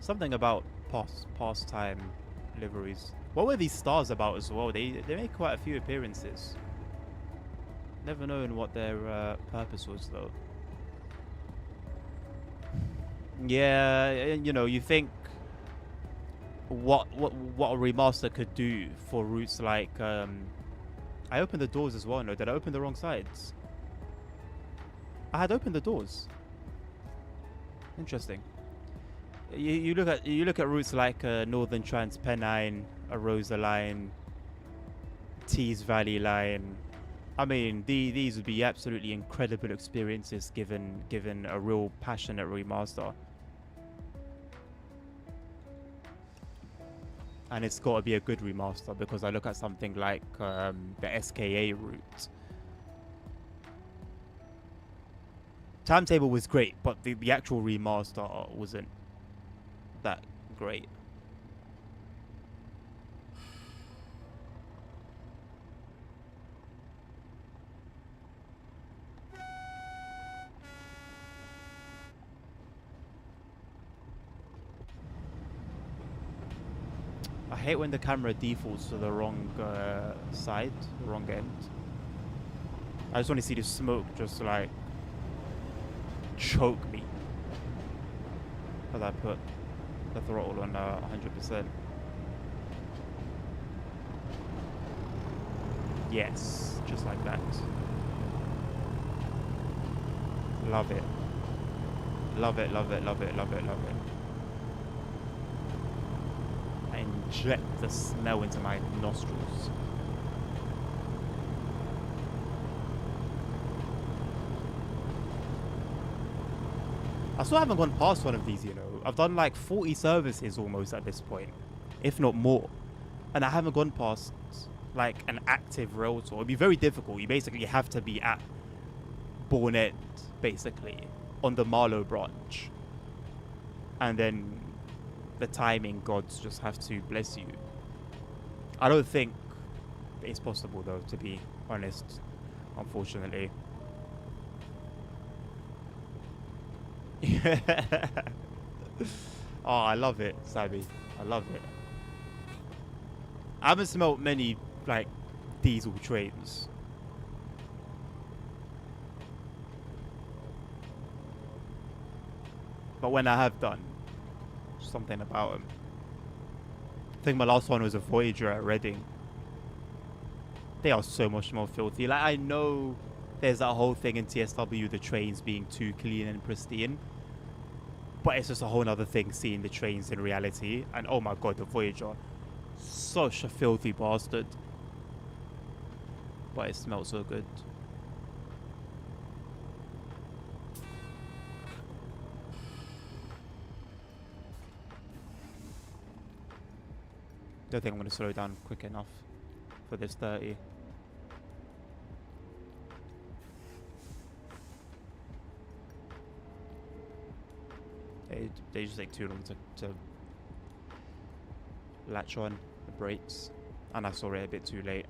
Something about pastime liveries. What were these stars about as well? They make quite a few appearances. Never known what their purpose was though. Yeah, you know, you think what a remaster could do for routes like I opened the doors as well. No, did I open the wrong sides? I had opened the doors. Interesting. You look at routes like Northern Transpennine, Arosa Line, Thames Valley Line. I mean, these would be absolutely incredible experiences given a real passionate remaster. And it's got to be a good remaster, because I look at something like the SKA route. Timetable was great, but the actual remaster wasn't that great. I hate when the camera defaults to the wrong side, the wrong end. I just want to see the smoke just like choke me as I put the throttle on 100%. Yes, just like that. Love it. Love it, love it, love it, love it, love it. I inject the smell into my nostrils. I still haven't gone past one of these, you know. I've done like 40 services almost at this point, if not more. And I haven't gone past like an active rail tour. It'd be very difficult. You basically have to be at Bourne End, basically, on the Marlow branch. And then the timing gods just have to bless you. I don't think it's possible, though, to be honest, unfortunately. Oh, I love it, Sammy. I love it. I haven't smelt many, like, diesel trains. But when I have done, something about them. I think my last one was a Voyager at Reading. They are so much more filthy. Like, I know there's that whole thing in TSW, the trains being too clean and pristine. But it's just a whole other thing seeing the trains in reality. And oh my god, the Voyager. Such a filthy bastard. But it smells so good. Don't think I'm going to slow down quick enough for this 30. They just take too long to latch on the brakes, and I saw it a bit too late.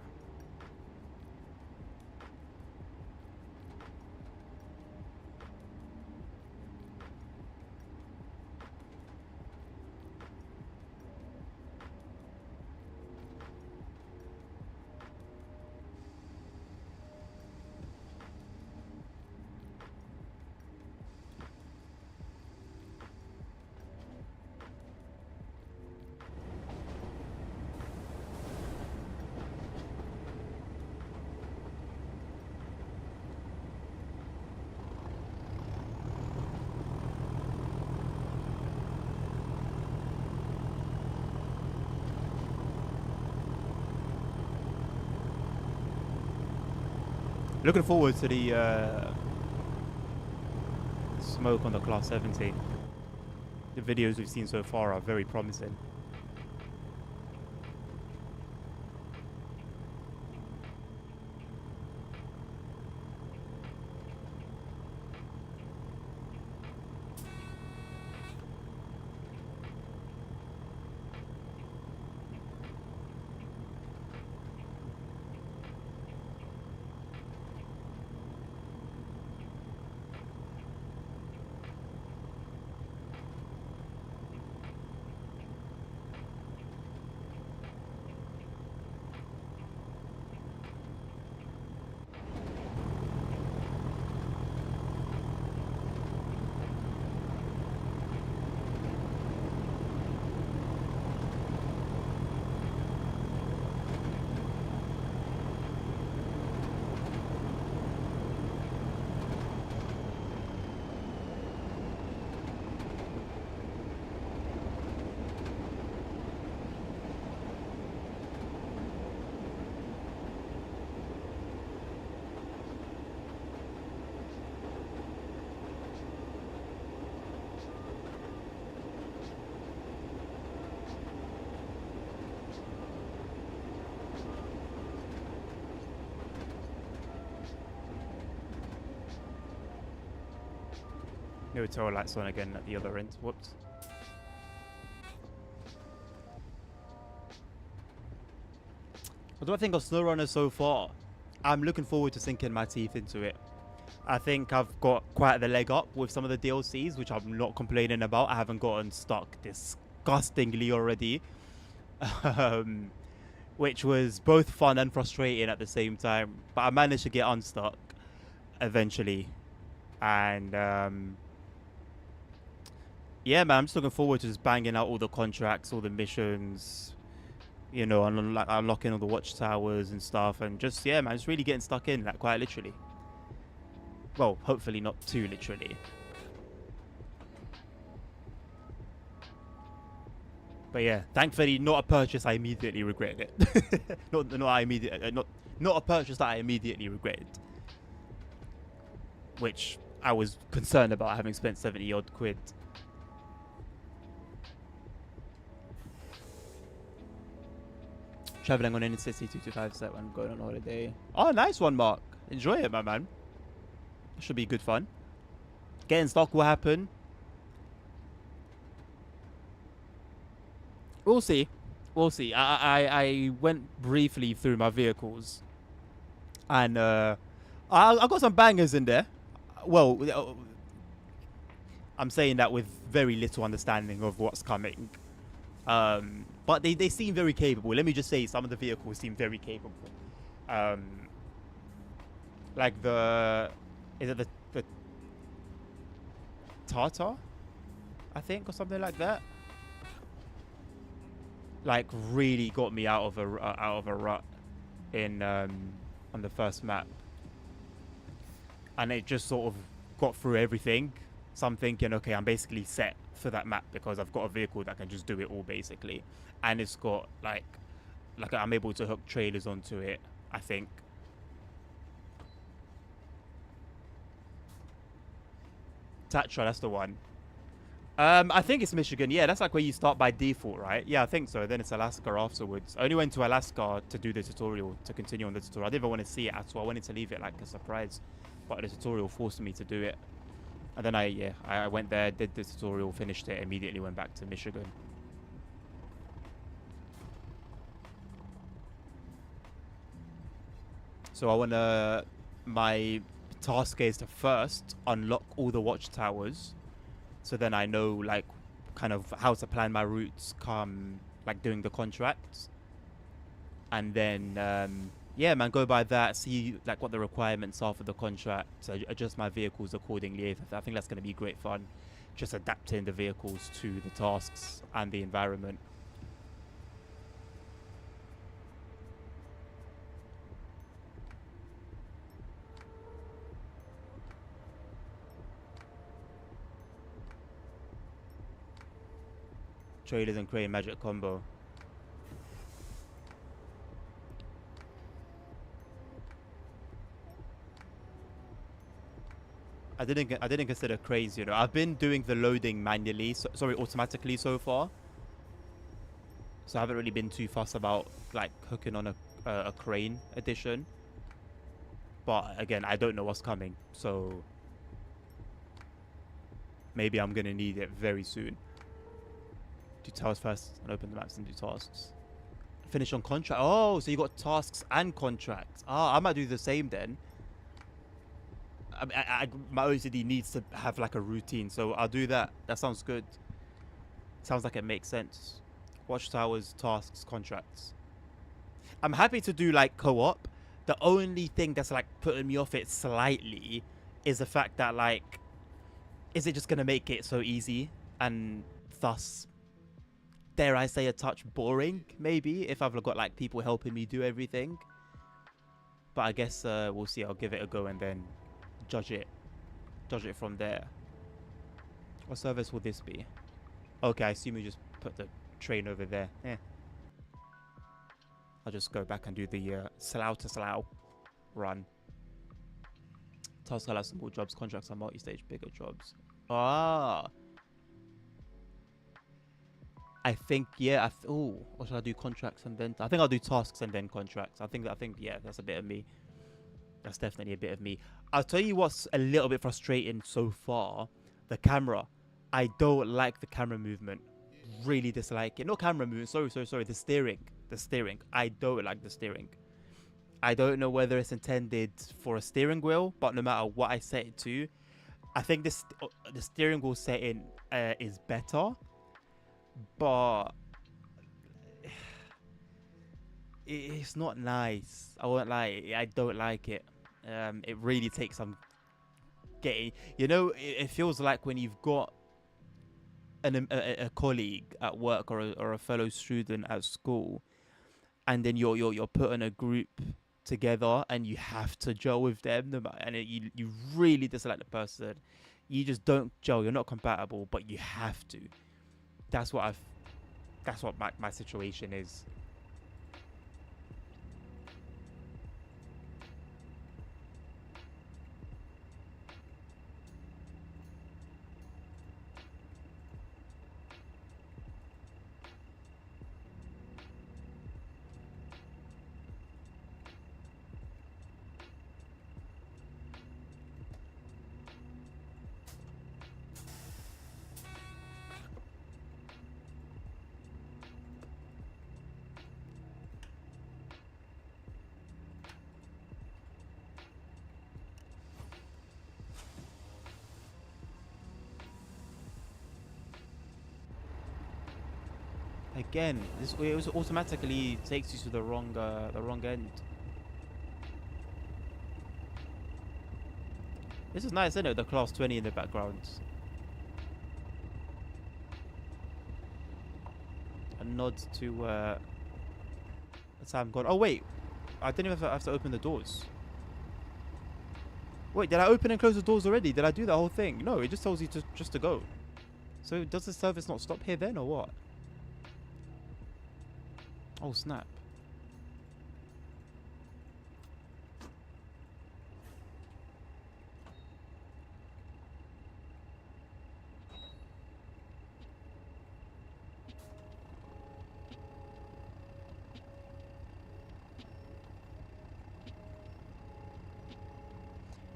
Looking forward to the smoke on the Class 70. The videos we've seen so far are very promising. No tail lights on again at the other end. Whoops. What do I think of SnowRunner so far? I'm looking forward to sinking my teeth into it. I think I've got quite the leg up with some of the DLCs, which I'm not complaining about. I haven't gotten stuck disgustingly already. Which was both fun and frustrating at the same time. But I managed to get unstuck eventually. And yeah, man, I'm just looking forward to just banging out all the contracts, all the missions, you know, and unlocking all the watchtowers and stuff. And just, yeah, man, just really getting stuck in, like, quite literally. Well, hopefully not too literally. But yeah, thankfully, not a purchase I immediately regretted it. not a purchase that I immediately regretted. Which I was concerned about, having spent 70 odd quid. Traveling on Intercity 225 set when going on holiday. Oh, nice one, Mark. Enjoy it, my man. Should be good fun. Getting stuck will happen. We'll see. We'll see. I went briefly through my vehicles. And I got some bangers in there. Well, I'm saying that with very little understanding of what's coming. But they seem very capable. Let me just say, some of the vehicles seem very capable. Like is it the Tata, I think, or something like that. Like, really got me out of a rut in on the first map, and it just sort of got through everything. So I'm thinking, okay, I'm basically set for that map because I've got a vehicle that can just do it all basically, and it's got like I'm able to hook trailers onto it, I think. Tatra, that's the one. I think it's Michigan. Yeah, that's like where you start by default, right? Yeah, I think so. Then it's Alaska afterwards. I only went to Alaska to do the tutorial, to continue on the tutorial. I didn't even want to see it at all. I wanted to leave it like a surprise, but the tutorial forced me to do it. And then I went there, did the tutorial, finished it, immediately went back to Michigan. So I wanna, my task is to first unlock all the watchtowers. So then I know, like, kind of how to plan my routes come, like, doing the contracts. And then, yeah, man, go by that, see, like, what the requirements are for the contract, adjust my vehicles accordingly. I think that's going to be great fun, just adapting the vehicles to the tasks and the environment. Trailers and crane magic combo. I didn't consider cranes, you know. I've been doing the loading manually, automatically so far. So I haven't really been too fussed about like hooking on a crane edition. But again, I don't know what's coming, so maybe I'm gonna need it very soon. Do tasks first and open the maps and do tasks. Finish on contract. Oh, so you got tasks and contracts. Ah, I might do the same then. My OCD needs to have like a routine, so I'll do that. That sounds good. Sounds like it makes sense. Watchtowers, tasks, contracts. I'm happy to do like co-op. The only thing that's like putting me off it slightly is the fact that like, is it just gonna make it so easy and thus, dare I say, a touch boring, maybe, if I've got like people helping me do everything. But I guess we'll see. I'll give it a go and then judge it from there. What service will this be? Okay, I assume we just put the train over there. I'll just go back and do the slough to slough run. Tasks allow simple jobs, contracts are multi-stage, bigger jobs. Ah, I think, yeah. Oh, or should I do contracts and then? I think I'll do tasks and then contracts. I think yeah, that's a bit of me. That's definitely a bit of me. I'll tell you what's a little bit frustrating so far. The camera, I don't like the camera movement. Really dislike it. Not camera movement. Sorry. The steering. The steering. I don't like the steering. I don't know whether it's intended for a steering wheel, but no matter what I set it to, I think this the steering wheel setting is better, but it's not nice. I won't lie. I don't like it. It really takes some getting. You know, it feels like when you've got a colleague at work or a fellow student at school, and then you're put in a group together and you have to gel with them, and you really dislike the person. You just don't gel. You're not compatible, but you have to. That's what my situation is. Again, it was automatically takes you to the wrong end. This is nice, isn't it? The class 20 in the background. A nod to the time gone. Oh wait, I didn't even have to open the doors. Wait, did I open and close the doors already? Did I do that whole thing? No, it just tells you just to go. So does the service not stop here then, or what? Oh snap.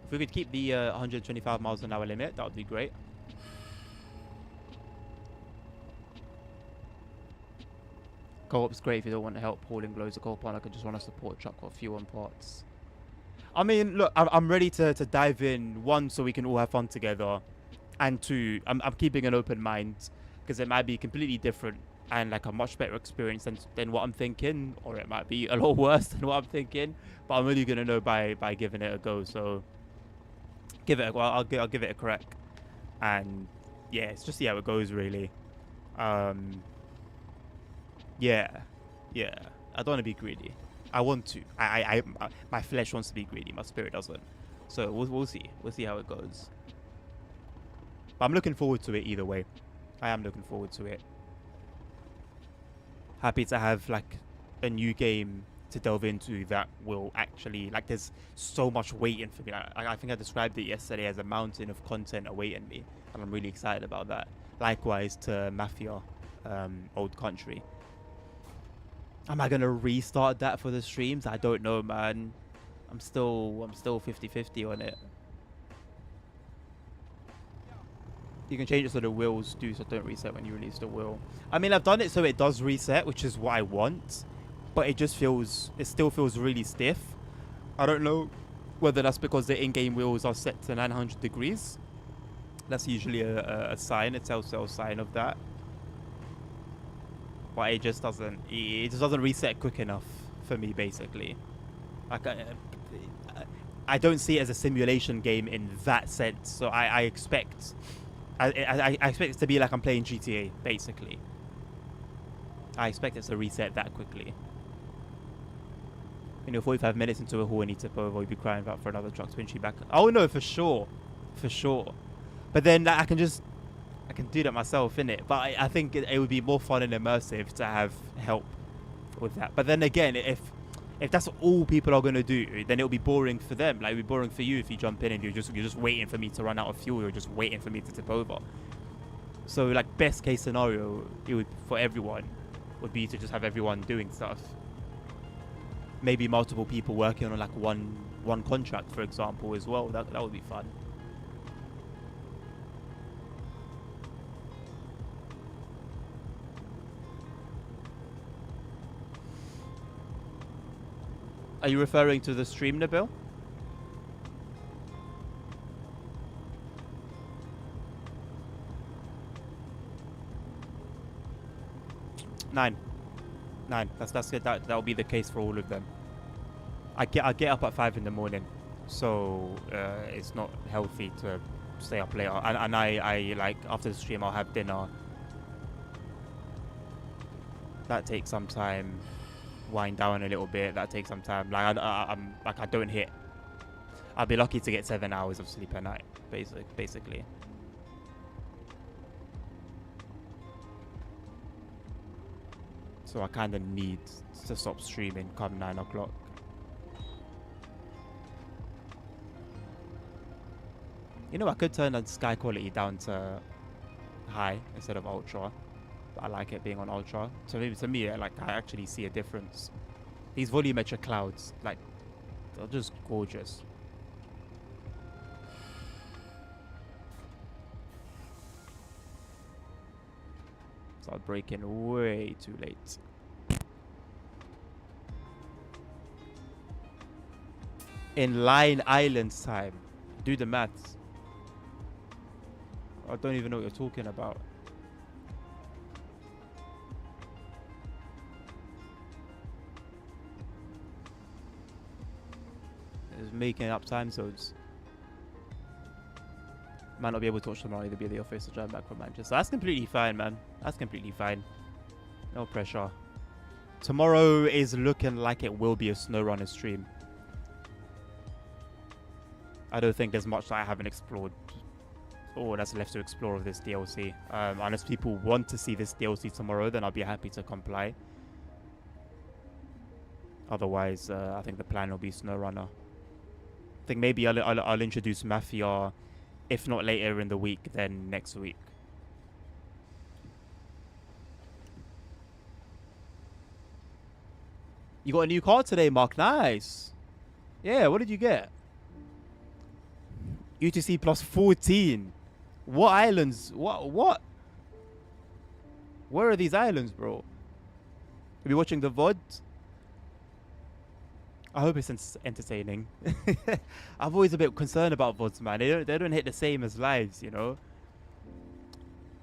If we could keep the 125 miles an hour limit, that would be great. Co-op's great if you don't want to help hauling loads of coal pan. I could just run a support truck or fuel and parts. I mean, look, I'm ready to dive in. One, so we can all have fun together. And two, I'm keeping an open mind. Because it might be completely different and like a much better experience than what I'm thinking. Or it might be a lot worse than what I'm thinking. But I'm really going to know by giving it a go. So, I'll give it a crack. And yeah, it's just see how it goes, really. Yeah. I don't want to be greedy. I want to. My flesh wants to be greedy. My spirit doesn't. So we'll see. We'll see how it goes. But I'm looking forward to it either way. I am looking forward to it. Happy to have like a new game to delve into that will actually like. There's so much waiting for me. I think I described it yesterday as a mountain of content awaiting me, and I'm really excited about that. Likewise to Mafia, Old Country. Am I gonna restart that for the streams? I don't know, man. I'm still 50-50 on it. You can change it so the wheels so don't reset when you release the wheel. I mean, I've done it so it does reset, which is what I want, but it still feels really stiff. I don't know whether that's because the in-game wheels are set to 900 degrees. That's usually a sign, a telltale sign of that. But it just doesn't reset quick enough for me, basically. Like I don't see it as a simulation game in that sense. So I expect it to be like I'm playing GTA, basically. I expect it to reset that quickly. You know, 45 minutes into a haul and you tip over, you'd be crying out for another truck to pinch you back. Oh no, for sure. But then I can do that myself, innit? But I think it would be more fun and immersive to have help with that. But then again, if that's all people are gonna do, then it'll be boring for them. Like it'll be boring for you if you jump in and you're just waiting for me to run out of fuel. You're just waiting for me to tip over. So like best case scenario, it would for everyone would be to just have everyone doing stuff. Maybe multiple people working on like one contract, for example, as well. That would be fun. Are you referring to the stream, Nabil? 9. 9. That's it. That'll be the case for all of them. I get up at 5 in the morning, so it's not healthy to stay up later. And I like after the stream I'll have dinner. That takes some time. Wind down a little bit. That takes some time. Like I'm like I don't hit. I'll be lucky to get 7 hours of sleep a night, basically. So I kind of need to stop streaming come 9 o'clock. You know, I could turn the sky quality down to high instead of ultra. But I like it being on ultra. So maybe to me, like I actually see a difference. These volumetric clouds, like, they're just gorgeous. Start breaking way too late. In Line Islands time. Do the maths. I don't even know what you're talking about. It's making up time zones. Might not be able to watch tomorrow, either be at the office or drive back from Manchester. That's completely fine, man. That's completely fine. No pressure. Tomorrow is looking like it will be a SnowRunner stream. I don't think there's much that I haven't explored or that's left to explore of this DLC. Unless people want to see this DLC tomorrow, then I'll be happy to comply. Otherwise, I think the plan will be SnowRunner. I think maybe I'll introduce Mafia, if not later in the week, then next week. You got a new car today, Mark. Nice. Yeah, what did you get? UTC plus 14. What islands? What? Where are these islands, bro? Are you watching the VOD? I hope it's entertaining. I'm always a bit concerned about VODs, man. They don't hit the same as lives, you know.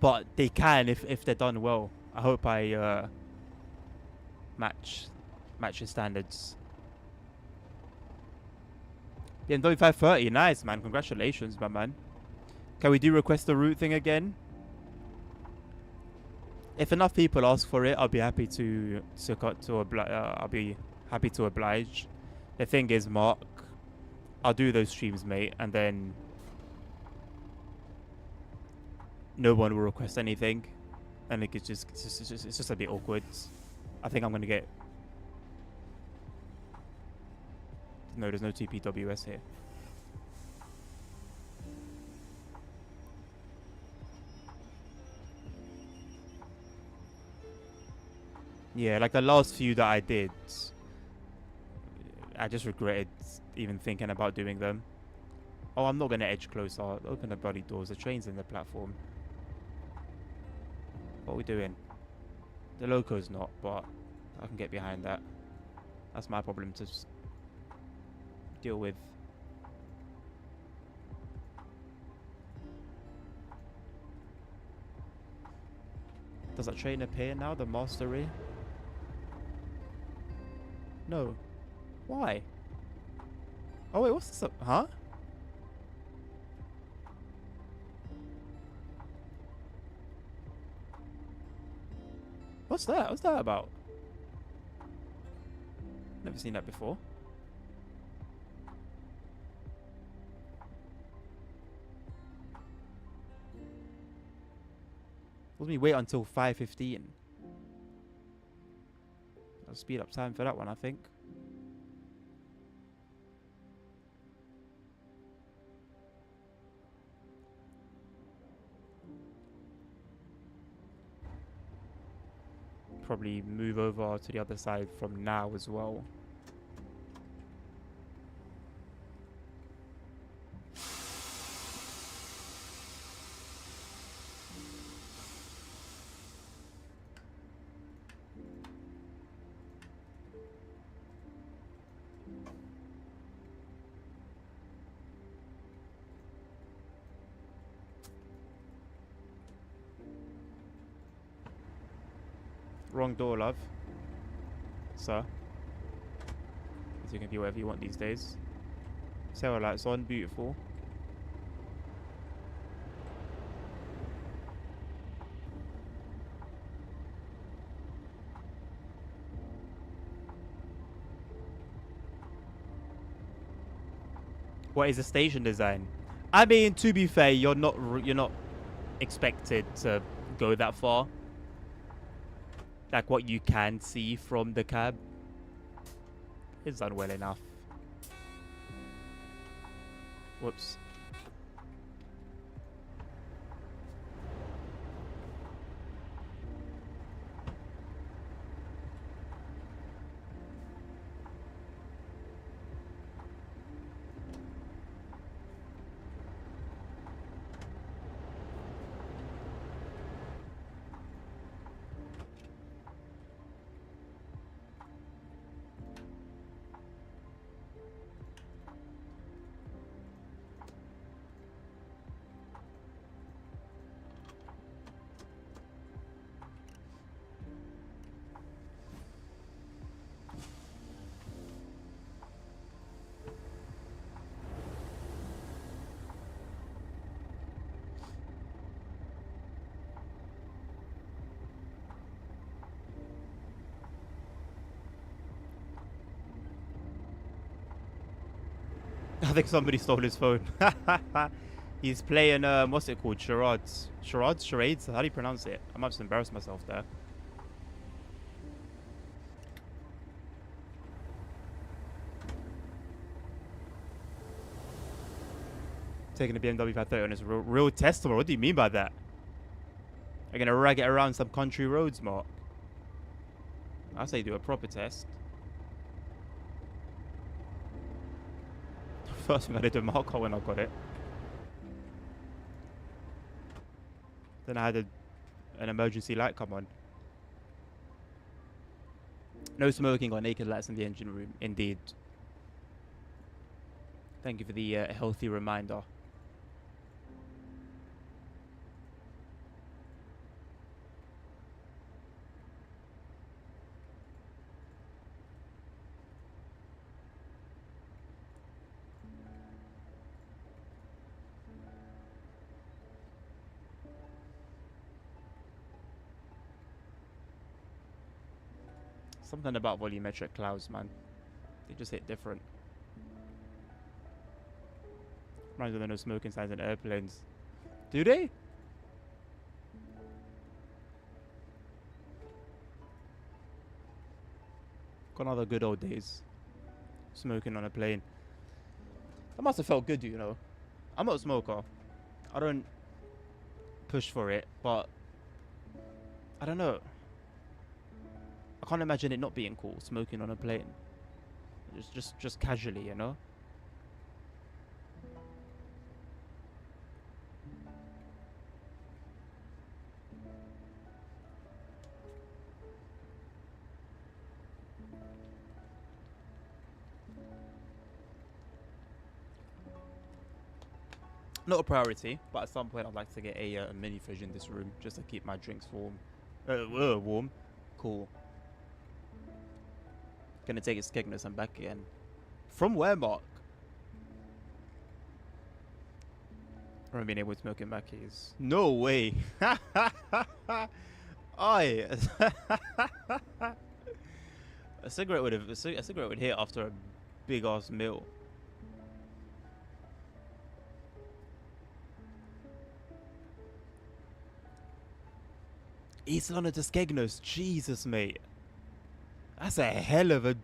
But they can if they're done well. I hope I match your standards. BMW 530, nice, man. Congratulations, my man. Can we do request the route thing again? If enough people ask for it, I'll be happy to oblige. The thing is, Mark, I'll do those streams, mate, and then no one will request anything, and it's just a bit awkward. I think I'm gonna get. No, there's no TPWS here. Yeah, like the last few that I did, I just regretted even thinking about doing them. Oh, I'm not going to edge closer. Open the bloody doors. The train's in the platform. What are we doing? The loco's not, but I can get behind that. That's my problem to deal with. Does that train appear now? The mastery? No. Why? Oh wait, what's this? Huh? What's that? What's that about? Never seen that before. Let me wait until 5:15. I'll speed up time for that one, I think. Probably move over to the other side from now as well. Wrong door, love. Sir. You can be whatever you want these days. Sail lights on, beautiful. What is the station design? I mean, to be fair, you're not expected to go that far. Like what you can see from the cab is done well enough. Whoops. I think somebody stole his phone. He's playing, what's it called? Charades? Charades? How do you pronounce it? I might just embarrass myself there. Taking a BMW 530 on his real Tesla. What do you mean by that? You're gonna rag it around some country roads, Mark? I say do a proper test. First thing I did to Mark when I got it. Then I had an emergency light come on. No smoking or naked lights in the engine room, indeed. Thank you for the healthy reminder. Something about volumetric clouds, man. They just hit different. Reminds me of the no smoking signs in airplanes. Do they? Gone other good old days. Smoking on a plane. That must have felt good, you know. I'm not a smoker. I don't push for it, but I don't know. I can't imagine it not being cool, smoking on a plane. Just casually, you know? Not a priority, but at some point I'd like to get a mini fridge in this room just to keep my drinks warm. Warm. Cool. Gonna take its Skegness and back again. From where, Mark? I remember being able to smoke in back keys. No way. Aye. A cigarette would hit after a big ass meal. East London to Skegness. Jesus, mate. That's a hell of a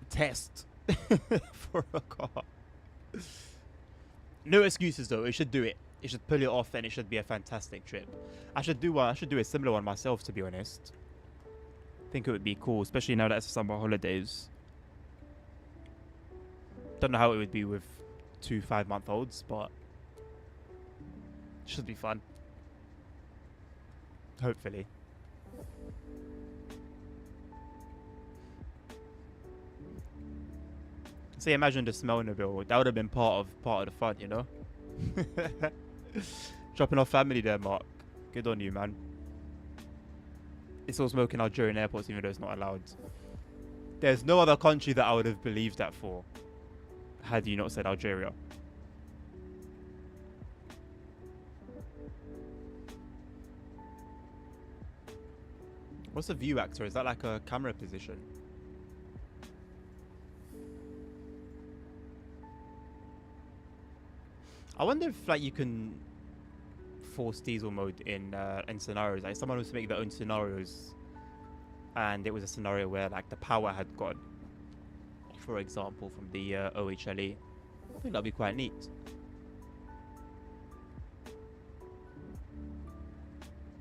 test for a car. No excuses though. It should do it. It should pull it off, and it should be a fantastic trip. I should do a similar one myself, to be honest. I think it would be cool, especially now that it's summer holidays. Don't know how it would be with 2 5-month-olds, but it should be fun. Hopefully. See, imagine the smell in the bill. That would have been part of the fun, you know. Dropping off family there, Mark. Good on you, man. It's all smoking Algerian airports, even though it's not allowed. There's no other country that I would have believed that for, had you not said Algeria. What's a view actor? Is that like a camera position? I wonder if like you can force diesel mode in scenarios. Like someone was to make their own scenarios, and it was a scenario where like the power had gone, for example, from the OHLE. I think that'd be quite neat.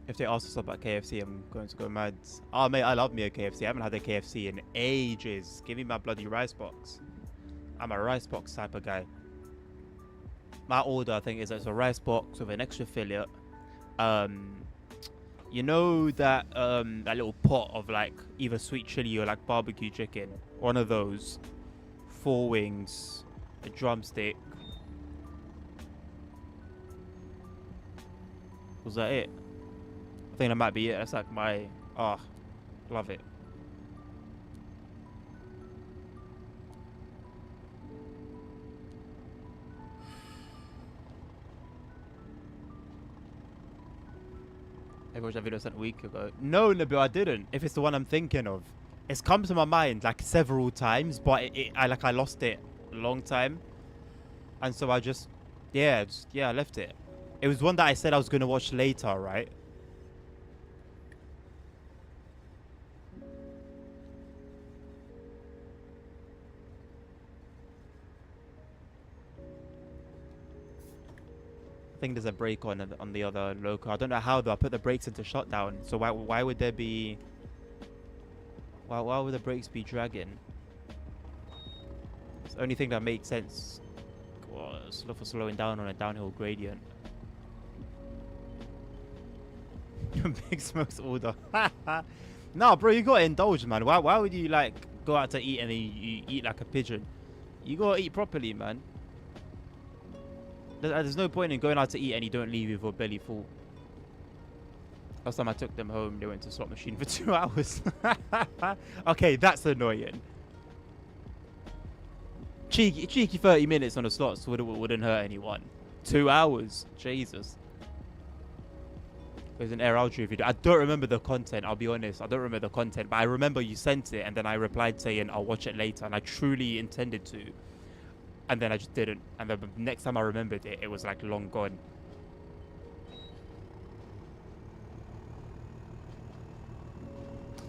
If they ask us about KFC, I'm going to go mad. Oh, mate, I love me a KFC. I haven't had a KFC in ages. Give me my bloody rice box. I'm a rice box type of guy. My order, I think, is it's a rice box with an extra fillet. You know that that little pot of like either sweet chili or like barbecue chicken. One of those. 4 wings, a drumstick. Was that it? I think that might be it. That's like my love it. I watched that video sent a week ago. No, Nabil, I didn't. If it's the one I'm thinking of, it's come to my mind like several times, but I lost it a long time, and so I just I left it. It was one that I said I was gonna watch later, right? I think there's a brake on the other local. I don't know how though. I put the brakes into shutdown. So why would there be? Why would the brakes be dragging? It's the only thing that made sense. Slow for slowing down on a downhill gradient. Big Smoke's order. No, bro, you gotta indulge, man. Why would you like go out to eat and then you eat like a pigeon? You gotta eat properly, man. There's no point in going out to eat and you don't leave with your belly full. Last time I took them home, they went to slot machine for 2 hours. Okay, that's annoying. Cheeky 30 minutes on the slots wouldn't hurt anyone. 2 hours, Jesus. It was an Air Algeria video. I don't remember the content, I'll be honest. I don't remember the content, but I remember you sent it and then I replied saying I'll watch it later, and I truly intended to. And then I just didn't. And the next time I remembered it, it was like long gone.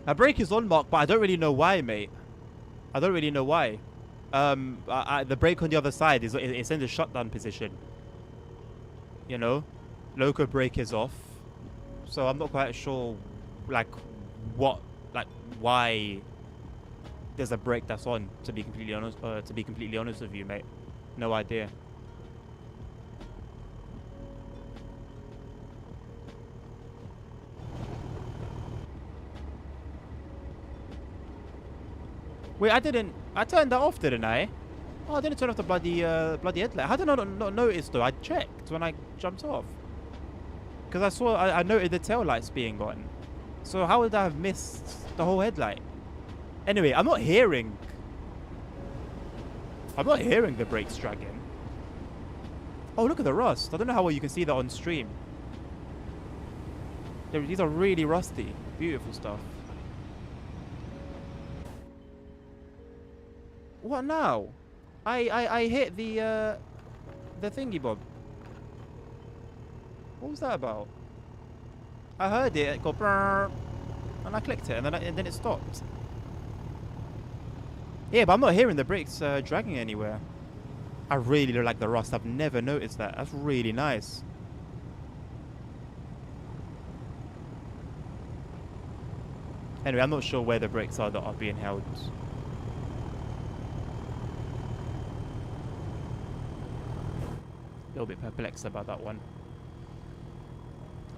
My brake is on, Mark, but I don't really know why, mate. I don't really know why. The brake on the other side it's in the shutdown position. You know, local brake is off, so I'm not quite sure, like, why there's a brake that's on. To be completely honest with you, mate, no idea. Wait, I turned that off, didn't I? Oh, I didn't turn off the bloody headlight. How did I not notice though? I checked when I jumped off. Because I noted the tail lights being on. So how would I have missed the whole headlight? Anyway, I'm not hearing the brakes dragging. Oh, look at the rust. I don't know how well you can see that on stream. These are really rusty. Beautiful stuff. What now? I hit the thingy bob. What was that about? I heard it go brrr, and I clicked it, and then it stopped. Yeah, but I'm not hearing the brakes dragging anywhere. I really like the rust. I've never noticed that. That's really nice. Anyway, I'm not sure where the brakes are that are being held. A little bit perplexed about that one.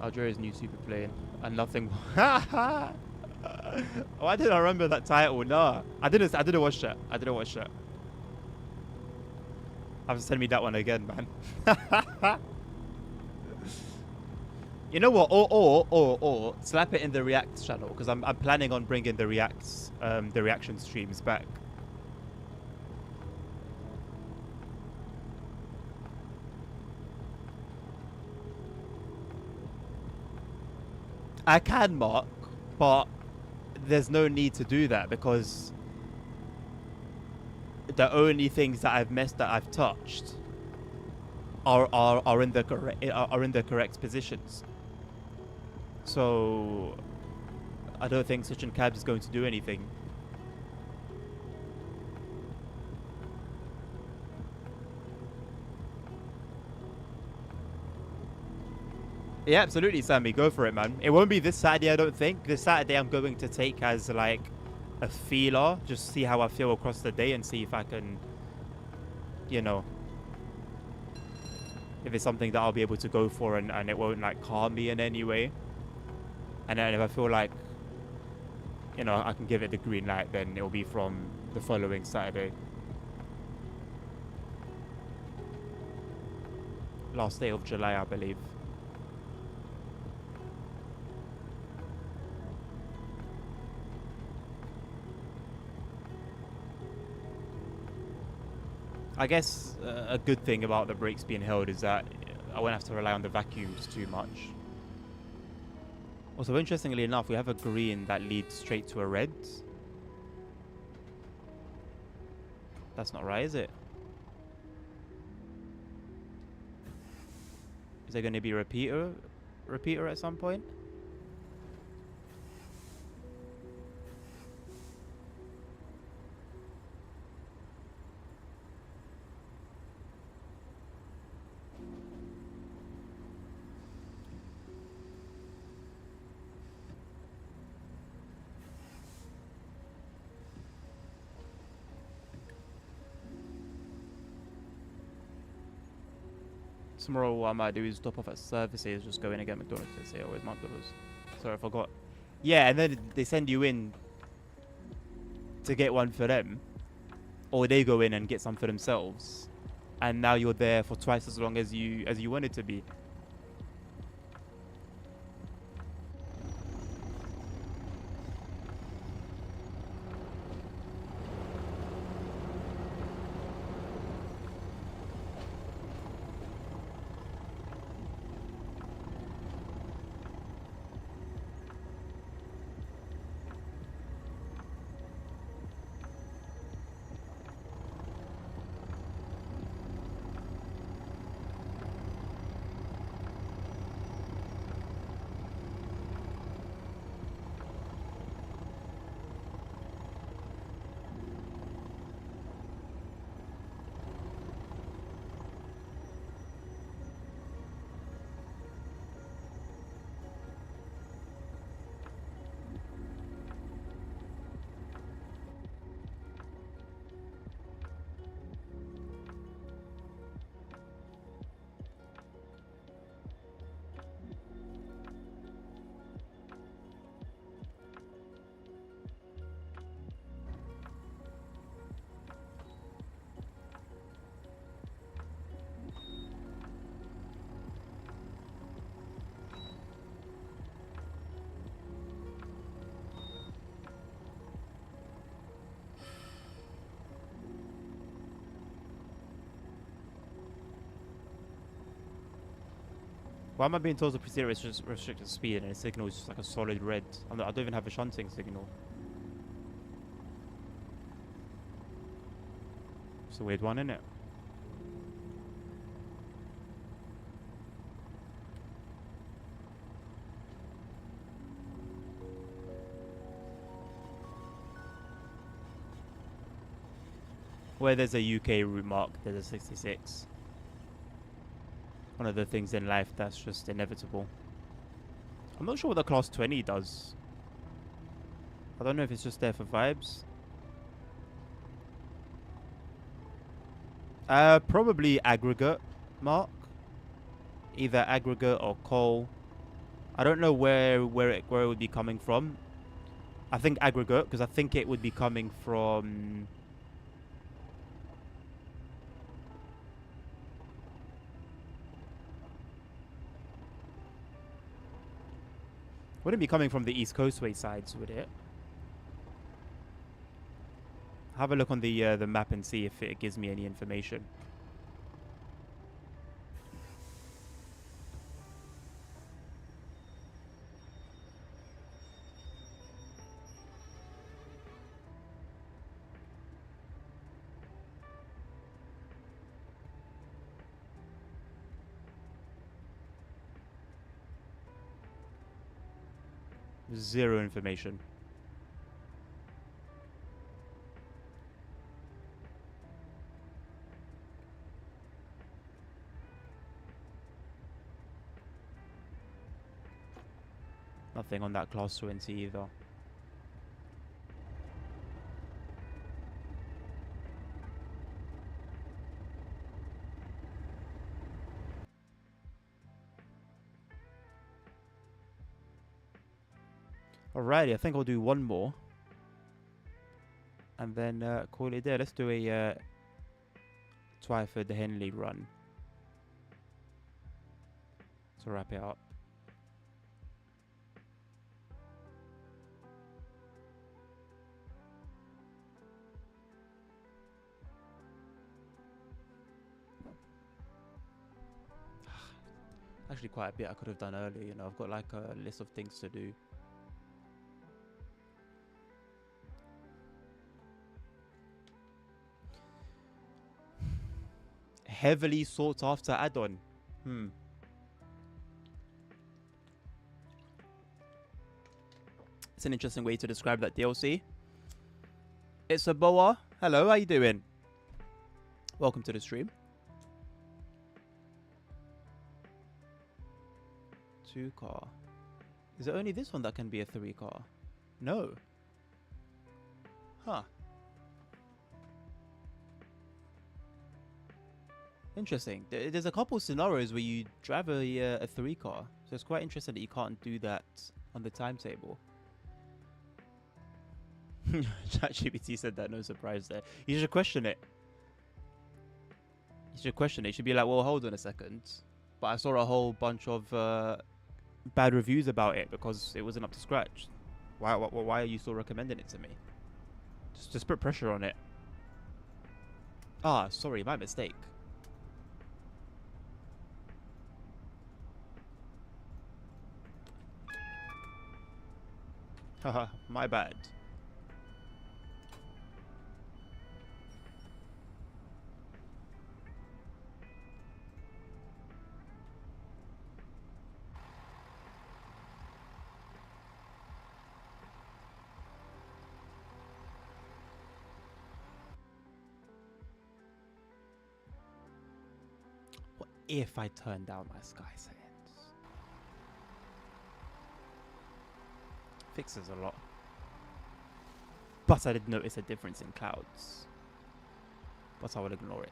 Algeria's new super plane and nothing. Why didn't I remember that title? Nah, I didn't watch that. I didn't watch that. Have to send me that one again, man. You know what? Or slap it in the React channel because I'm planning on bringing the reaction streams back. I can mark, but there's no need to do that because the only things that I've messed that I've touched are in the correct positions. So I don't think Such and Cabs is going to do anything. Yeah, absolutely, Sammy. Go for it, man. It won't be this Saturday, I don't think. This Saturday I'm going to take as like a feeler, just see how I feel across the day and see if I can, you know, if it's something that I'll be able to go for and it won't like harm me in any way. And then if I feel like, you know, I can give it the green light, then it'll be from the following Saturday. Last day of July, I believe. I guess a good thing about the brakes being held is that I won't have to rely on the vacuums too much. Also, interestingly enough, we have a green that leads straight to a red. That's not right, is it? Is there going to be a repeater at some point? Tomorrow what I might do is stop off at services, just go in and get McDonald's. They say, oh, it's McDonald's. Sorry, I forgot. Yeah, and then they send you in to get one for them. Or they go in and get some for themselves. And now you're there for twice as long as you wanted to be. Why am I being told to proceed at restricted speed and the signal is just like a solid red? I don't even have a shunting signal. It's a weird one, isn't it? Where there's a UK route mark, there's a 66. One of the things in life that's just inevitable. I'm not sure what the class 20 does. I don't know if it's just there for vibes. Probably aggregate mark. Either aggregate or coal. I don't know where it would be coming from. I think aggregate because I think it would be coming from Wouldn't be coming from the East Coastway sides, would it? Have a look on the map and see if it gives me any information. Zero information. Nothing on that class 20 either. Alrighty, I think I'll do one more. And then call it there. Let's do a Twyford Henley run to wrap it up. Actually, quite a bit I could have done earlier. You know, I've got like a list of things to do. Heavily sought after add-on. It's an interesting way to describe that DLC. It's a boa. Hello, how you doing? Welcome to the stream. 2-car. Is it only this one that can be a 3-car? No. Huh. Interesting. There's a couple scenarios where you drive a 3-car. So it's quite interesting that you can't do that on the timetable. ChatGPT said that, no surprise there. You should question it. You should question it. You should be like, well, hold on a second. But I saw a whole bunch of bad reviews about it because it wasn't up to scratch. Why are you still recommending it to me? Just put pressure on it. Ah, sorry, my mistake. Haha, my bad. What if I turn down my sky settings? Fixes a lot. But I did notice a difference in clouds. But I will ignore it.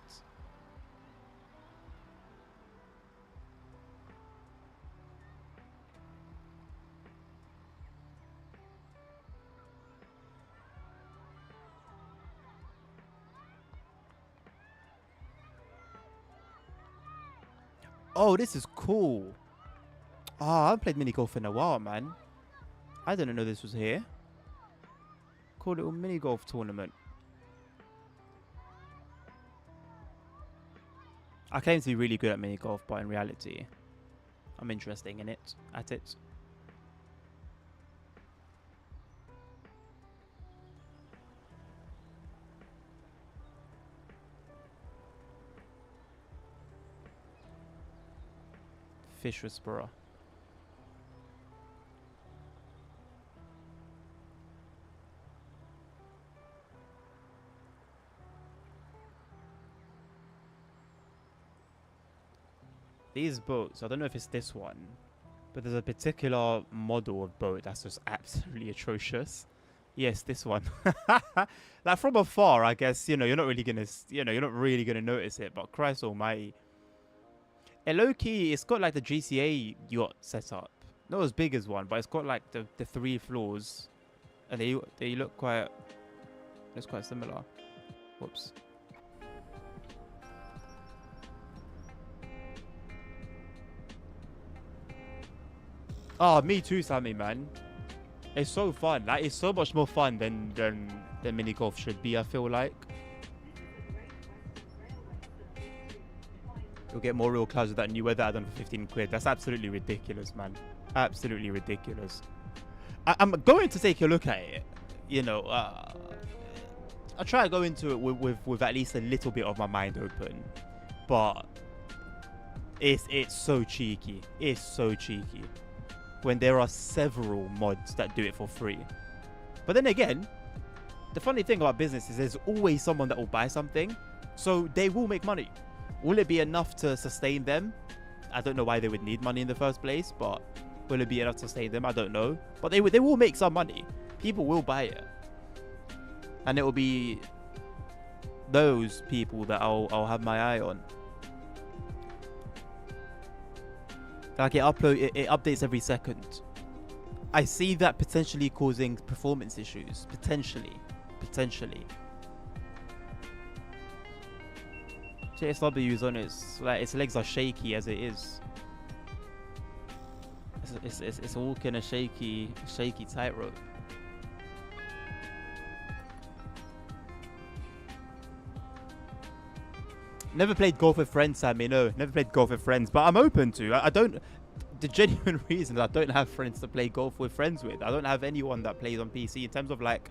Oh, this is cool. Ah, I haven't played mini golf in a while, man. I didn't know this was here. Cool little mini golf tournament. I claim to be really good at mini golf, but in reality, I'm interested in it. Fish Whisperer. These boats, I don't know if it's this one, but there's a particular model of boat that's just absolutely atrocious. Yes, this one. Like from afar, I guess, you know, you're not really gonna notice it, but Christ almighty. And low key, it's got like the GCA yacht setup. Not as big as one, but it's got like the 3 floors. And they look quite, it's quite similar. Whoops. Oh, me too, Sammy, man. It's so fun. Like, it's so much more fun than mini golf should be, I feel like. You'll get more real clouds with that new weather add-on for 15 quid. That's absolutely ridiculous, man. Absolutely ridiculous. I'm going to take a look at it. You know, I'll try to go into it with at least a little bit of my mind open. But it's so cheeky. It's so cheeky. When there are several mods that do it for free. But then again, the funny thing about business is there's always someone that will buy something. So they will make money. Will it be enough to sustain them? I don't know why they would need money in the first place, but will it be enough to sustain them? I don't know. But they will make some money. People will buy it. And it will be those people that I'll have my eye on. Like it updates every second. I see that potentially causing performance issues. Potentially. JSW is on its legs are shaky as it is. It's walking a shaky tightrope. Never played golf with friends, Sammy. No, never played golf with friends. But I'm open to. I don't. The genuine reason is I don't have friends to play golf with friends with. I don't have anyone that plays on PC in terms of like,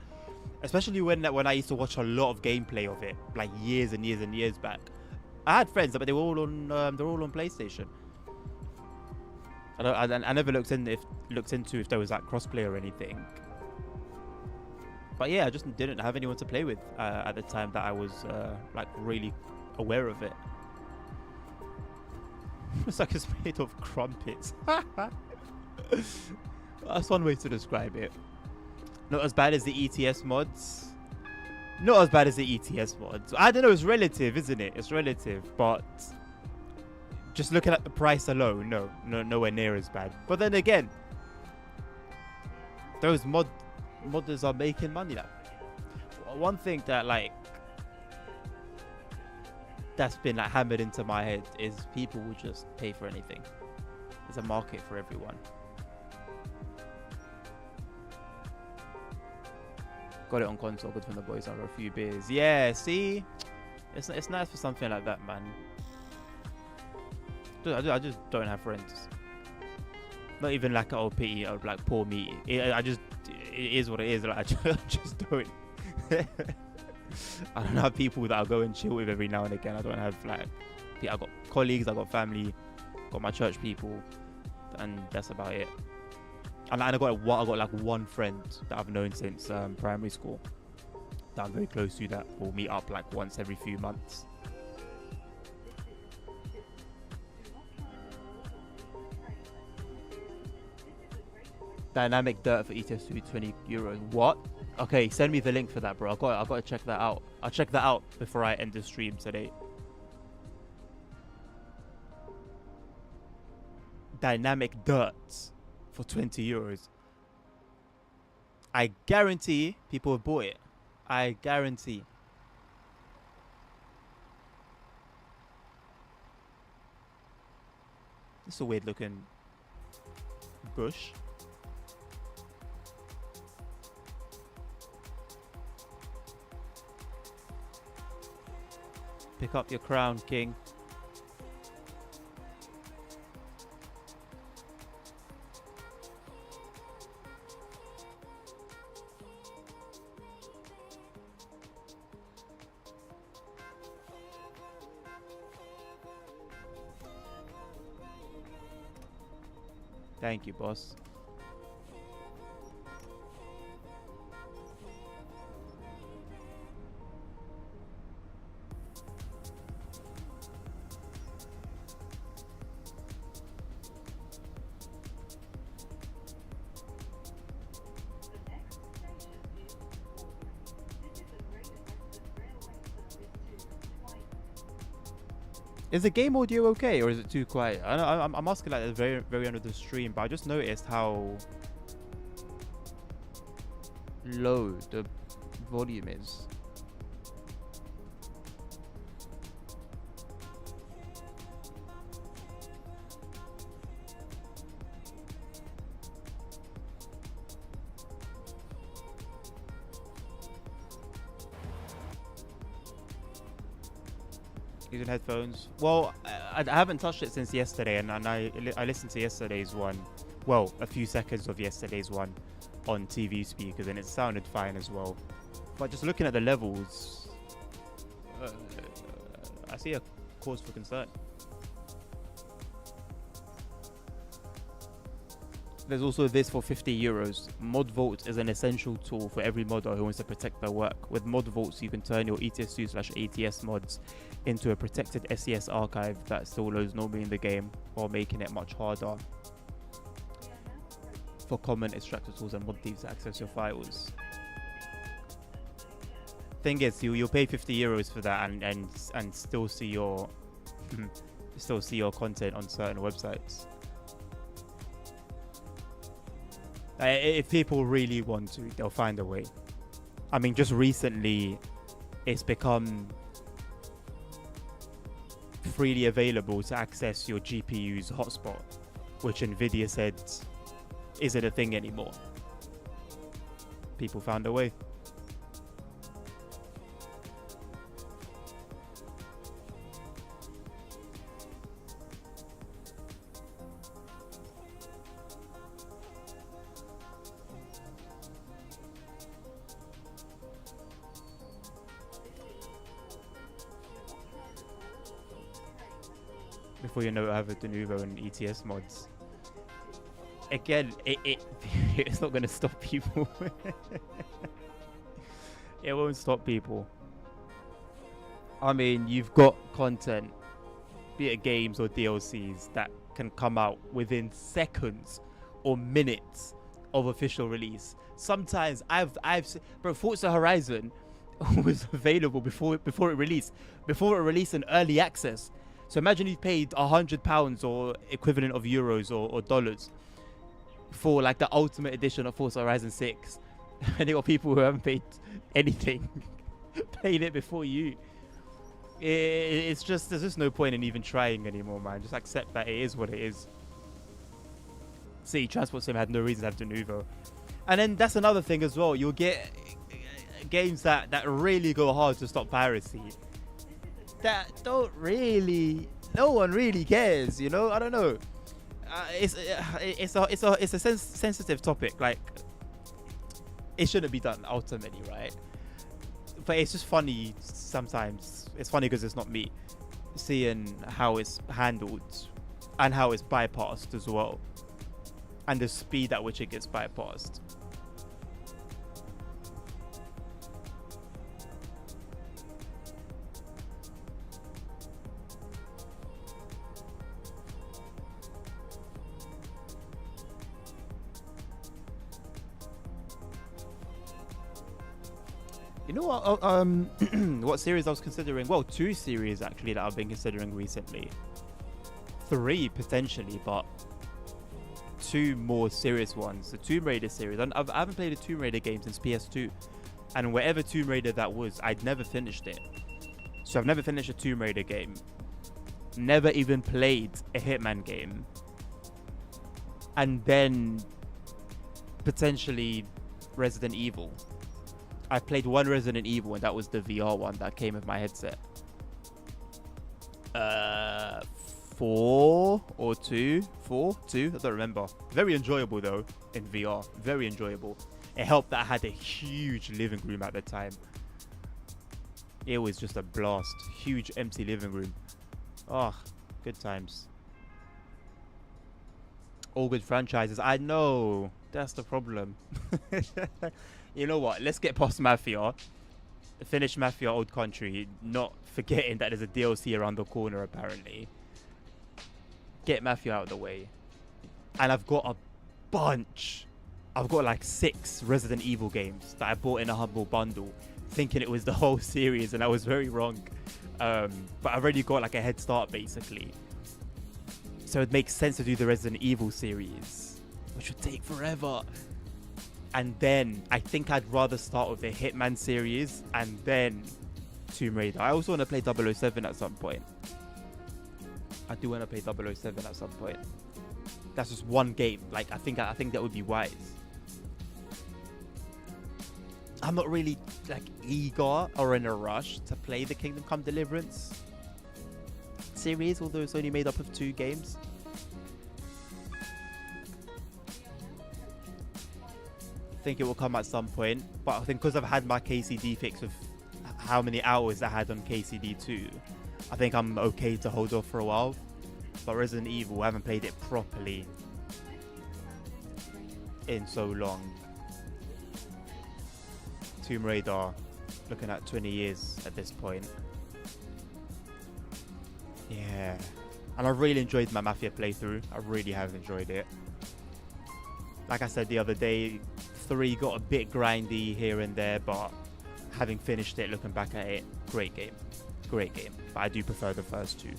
especially when I used to watch a lot of gameplay of it, like years and years and years back. I had friends, but they were all on PlayStation. I never looked into if there was like crossplay or anything. But yeah, I just didn't have anyone to play with at the time that I was like really aware of it. It's like it's made of crumpets. That's one way to describe it. Not as bad as the ETS mods. Not as bad as the ETS mods. I don't know, it's relative, isn't it? It's relative, but just looking at the price alone, nowhere near as bad. But then again, those modders are making money now. One thing that that's been like hammered into my head is people will just pay for anything. There's a market for everyone. Got it on console, good from the boys over a few beers. Yeah, see? It's nice for something like that, man. I just don't have friends. Not even like, oh, pity, or like, poor me. It is what it is. Like, I just don't. I don't have people that I'll go and chill with every now and again. I don't have like, I got colleagues, I got family, got my church people, and that's about it. And I got like one friend that I've known since primary school that I'm very close to, that will meet up like once every few months. Dynamic dirt for ETS2, 20 euros. What? Okay, send me the link for that, bro. I got to check that out. I'll check that out before I end the stream today. Dynamic dirt for 20 euros. I guarantee people have bought it. I guarantee. This is a weird looking bush. Pick up your crown, king. Thank you, boss. Is the game audio okay, or is it too quiet? I'm asking like at the very end of the stream, but I just noticed how low the volume is. Using headphones. Well, I haven't touched it since yesterday, and I listened to yesterday's one. Well, a few seconds of yesterday's one on TV speakers, and it sounded fine as well. But just looking at the levels, I see a cause for concern. There's also this for €50. Mod Vault is an essential tool for every modder who wants to protect their work. With Mod Vaults, you can turn your ETS2/ATS mods into a protected SES archive that still loads normally in the game, while making it much harder for common extractor tools and mod thieves to access your files. Thing is, you'll pay €50 for that and still see your still see your content on certain websites. If people really want to, they'll find a way. I mean, just recently, it's become freely available to access your GPU's hotspot, which Nvidia said isn't a thing anymore. People found a way. Before you know it, I have a Denuvo and ETS mods. Again, it's not going to stop people. It won't stop people. I mean, you've got content, be it games or DLCs, that can come out within seconds or minutes of official release. Sometimes bro, Forza Horizon was available before it released in early access. So imagine you paid £100 or equivalent of euros or dollars for like the ultimate edition of Forza Horizon 6. And you got people who haven't paid anything paying it before you. It's just, there's just no point in even trying anymore, man. Just accept that it is what it is. See, Transport Sim had no reason to have Denuvo. And then that's another thing as well. You'll get games that really go hard to stop piracy. That don't really, no one really cares, you know. I don't know. It's a sensitive topic. Like, it shouldn't be done ultimately, right? But it's just funny sometimes. It's funny because it's not me, seeing how it's handled and how it's bypassed as well, and the speed at which it gets bypassed. You know what? What series I was considering? Well, 2 series actually that I've been considering recently. 3 potentially, but 2 more serious ones. The Tomb Raider series. I haven't played a Tomb Raider game since PS2, and whatever Tomb Raider that was, I'd never finished it. So I've never finished a Tomb Raider game. Never even played a Hitman game. And then potentially Resident Evil. I played one Resident Evil, and that was the VR one that came with my headset. 4 or 2? 4? 2? I don't remember. Very enjoyable though in VR. Very enjoyable. It helped that I had a huge living room at the time. It was just a blast. Huge empty living room. Oh, good times. All good franchises. I know. That's the problem. You know what? Let's get past Mafia. Finish Mafia Old Country. Not forgetting that there's a DLC around the corner, apparently. Get Mafia out of the way. And I've got a bunch. I've got like 6 Resident Evil games that I bought in a Humble Bundle, thinking it was the whole series, and I was very wrong. But I've already got like a head start, basically. So it makes sense to do the Resident Evil series, which would take forever. And then I think I'd rather start with the Hitman series and then Tomb Raider. I also want to play 007 at some point. I do want to play 007 at some point. That's just one game. Like, I think that would be wise. I'm not really like eager or in a rush to play the Kingdom Come Deliverance. series, although it's only made up of 2 games. I think it will come at some point, but I think because I've had my KCD fix of how many hours I had on KCD 2, I think I'm okay to hold off for a while. But Resident Evil, I haven't played it properly in so long. Tomb Raider, looking at 20 years at this point. Yeah. And I've really enjoyed my Mafia playthrough. I really have enjoyed it. Like I said the other day, 3 got a bit grindy here and there, but having finished it, looking back at it, great game. Great game. But I do prefer the first 2.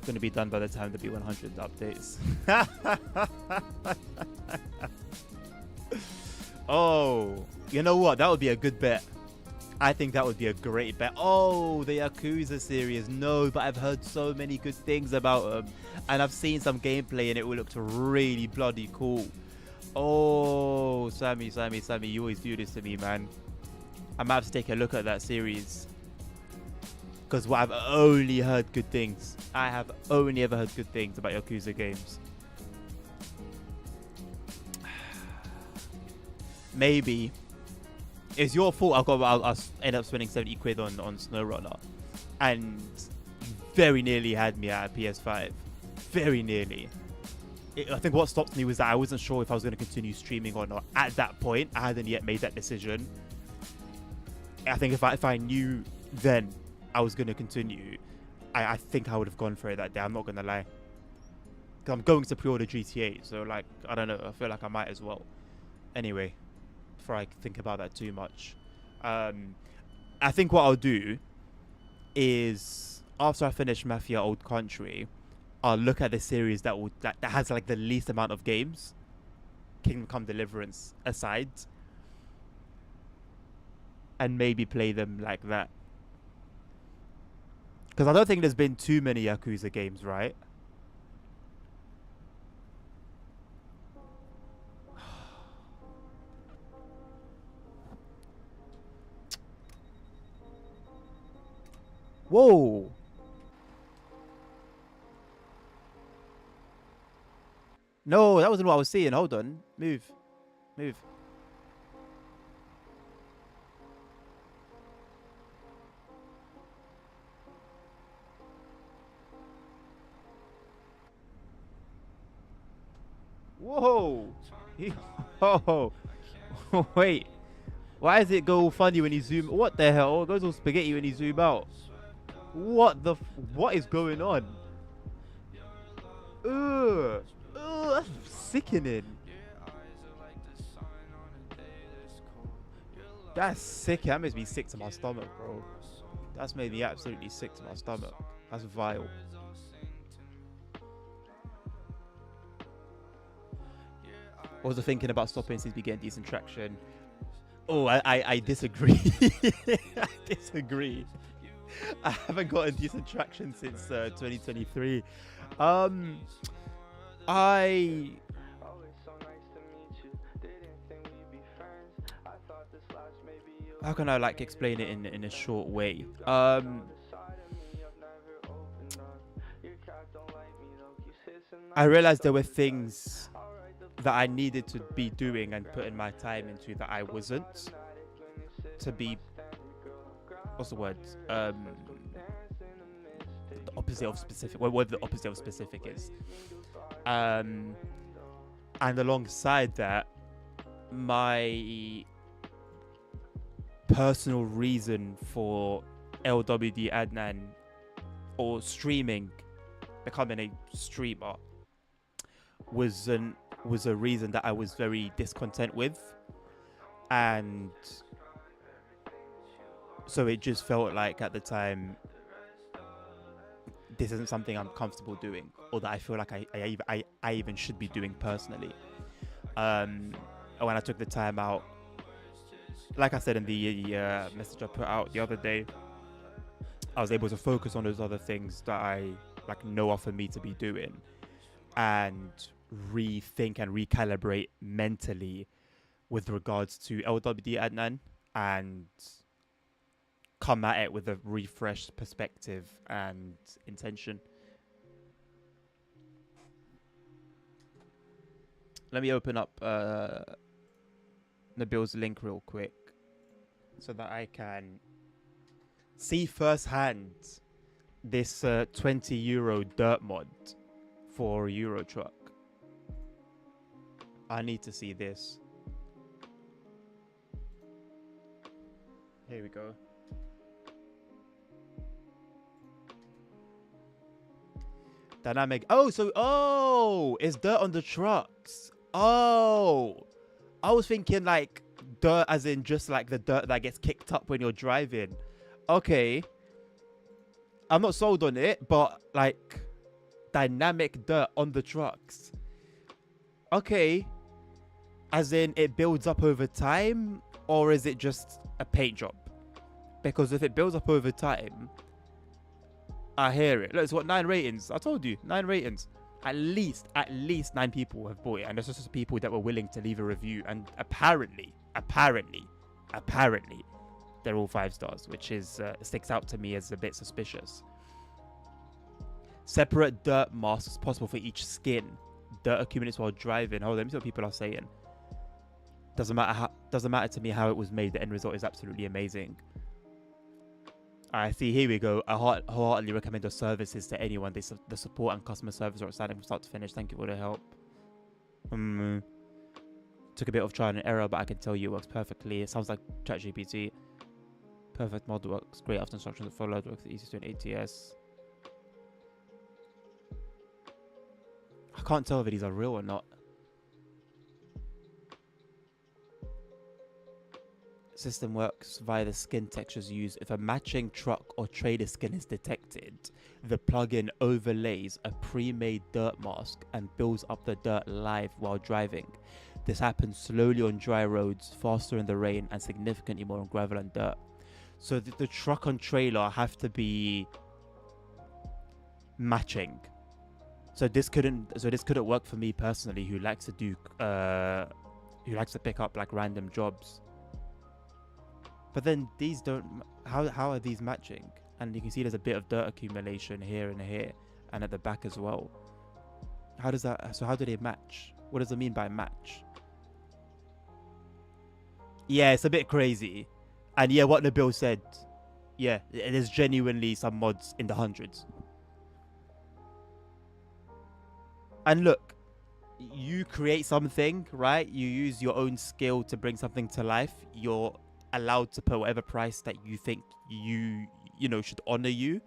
Going to be done by the time the B100 updates. Oh, you know what? That would be a good bet. I think that would be a great bet. Oh, the Yakuza series. No, but I've heard so many good things about them. And I've seen some gameplay and it looked really bloody cool. Oh, Sammy, you always do this to me, man. I might have to take a look at that series. Because I've only heard good things. I have only ever heard good things about Yakuza games. Maybe. It's your fault I'll end up spending 70 quid on SnowRunner. And you very nearly had me at a PS5. Very nearly. I think what stopped me was that I wasn't sure if I was going to continue streaming or not. At that point, I hadn't yet made that decision. I think if I knew then I was going to continue, I think I would have gone for it that day. I'm not going to lie. Because I'm going to pre-order GTA. So, like, I don't know. I feel like I might as well. Anyway, before I think about that too much. I think what I'll do is, after I finish Mafia Old Country, I'll look at the series that has like the least amount of games, Kingdom Come Deliverance aside, and maybe play them like that. Because I don't think there's been too many Yakuza games, right? Whoa! No, that wasn't what I was seeing. Hold on. Move. Whoa! Oh, wait. Why does it go all funny when you zoom? What the hell? It goes all spaghetti when you zoom out. What is going on? Ugh. That's sickening. That's sick. That makes me sick to my stomach, bro. That's made me absolutely sick to my stomach. That's vile. I was thinking about stopping since we get decent traction. Oh, I disagree. I disagree. I haven't gotten decent traction since 2023. How can I like explain it in a short way? I realized there were things that I needed to be doing and putting my time into that I wasn't. To be, what's the word? The opposite of specific. What the opposite of specific is. And alongside that, my personal reason for LWD Adnan or streaming, becoming a streamer, was a reason that I was very discontent with, and so it just felt like at the time this isn't something I'm comfortable doing, or that I feel like I even should be doing personally. When I took the time out, like I said in the message I put out the other day, I was able to focus on those other things that I like know are for me to be doing, and rethink and recalibrate mentally with regards to LWD Adnan and come at it with a refreshed perspective and intention. Let me open up Nabil's link real quick so that I can see firsthand this 20 euro dirt mod for Euro Truck. I need to see this. Here we go. Dynamic. Oh, it's dirt on the trucks. Oh, I was thinking like dirt as in just like the dirt that gets kicked up when you're driving. Okay. I'm not sold on it, but like dynamic dirt on the trucks. Okay. As in it builds up over time, or is it just a paint job? Because if it builds up over time, I hear it. Look, it's got 9 ratings. I told you, 9 ratings. At least 9 people have bought it, and there's just people that were willing to leave a review. And apparently, they're all 5 stars, which is sticks out to me as a bit suspicious. Separate dirt masks possible for each skin. Dirt accumulates while driving. Hold on, let me see what people are saying. Doesn't matter to me how it was made. The end result is absolutely amazing. I see. Here we go. I wholeheartedly recommend your services to anyone. The support and customer service are outstanding from start to finish. Thank you for the help. Took a bit of trial and error, but I can tell you it works perfectly. It sounds like ChatGPT. Perfect mod, works great after instructions are followed. Works easy to an ATS. I can't tell if these are real or not. System works via the skin textures used. If a matching truck or trailer skin is detected, the plugin overlays a pre-made dirt mask and builds up the dirt live while driving. This happens slowly on dry roads, faster in the rain, and significantly more on gravel and dirt. So the truck and trailer have to be matching. So this couldn't work for me personally, who likes to pick up like random jobs. But then these don't. How are these matching? And you can see there's a bit of dirt accumulation here and here, and at the back as well. How does that? So how do they match? What does it mean by match? Yeah, it's a bit crazy. And yeah, what Nabil said. Yeah, there's genuinely some mods in the hundreds. And look, you create something, right? You use your own skill to bring something to life. You're allowed to put whatever price that you think you know should honor you.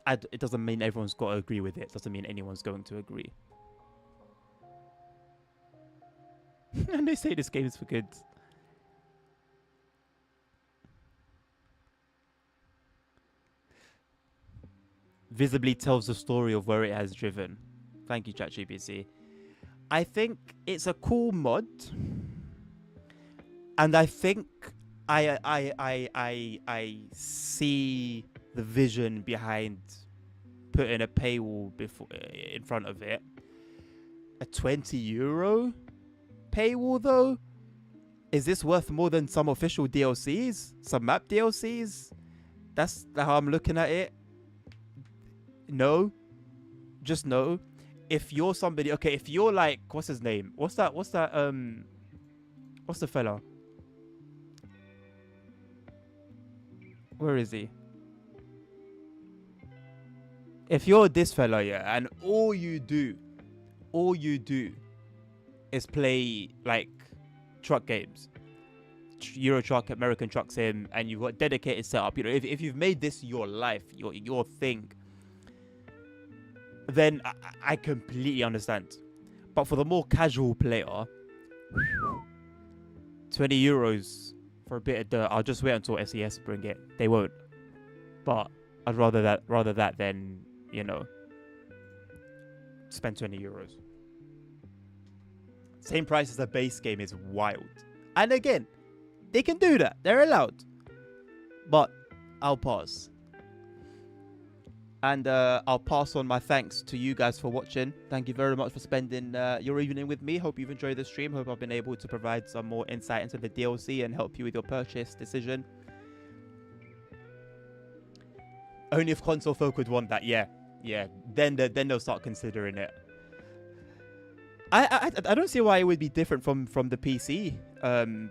It doesn't mean everyone's got to agree with it. It doesn't mean anyone's going to agree. And they say this game is for kids. Visibly tells the story of where it has driven. Thank you, ChatGPT. I think it's a cool mod, and I think I see the vision behind putting a paywall in front of it. A 20 euro paywall though? Is this worth more than some official DLCs? Some map DLCs? That's how I'm looking at it. No. Just no. If you're somebody, okay, if you're like, what's his name? What's the fella? Where is he? If you're this fella, yeah, and all you do is play like truck games, Euro Truck, American Truck Sim, and you've got dedicated setup, you know, if you've made this your life, your thing, then I completely understand. But for the more casual player, 20 euros for a bit of dirt, I'll just wait until SES bring it. They won't. But I'd rather that than, you know, spend 20 euros. Same price as the base game is wild. And again, they can do that. They're allowed. But I'll pause. And I'll pass on my thanks to you guys for watching. Thank you very much for spending your evening with me. Hope you've enjoyed the stream. Hope I've been able to provide some more insight into the DLC and help you with your purchase decision. Only if console folk would want that, yeah. Then they'll start considering it. I don't see why it would be different from the PC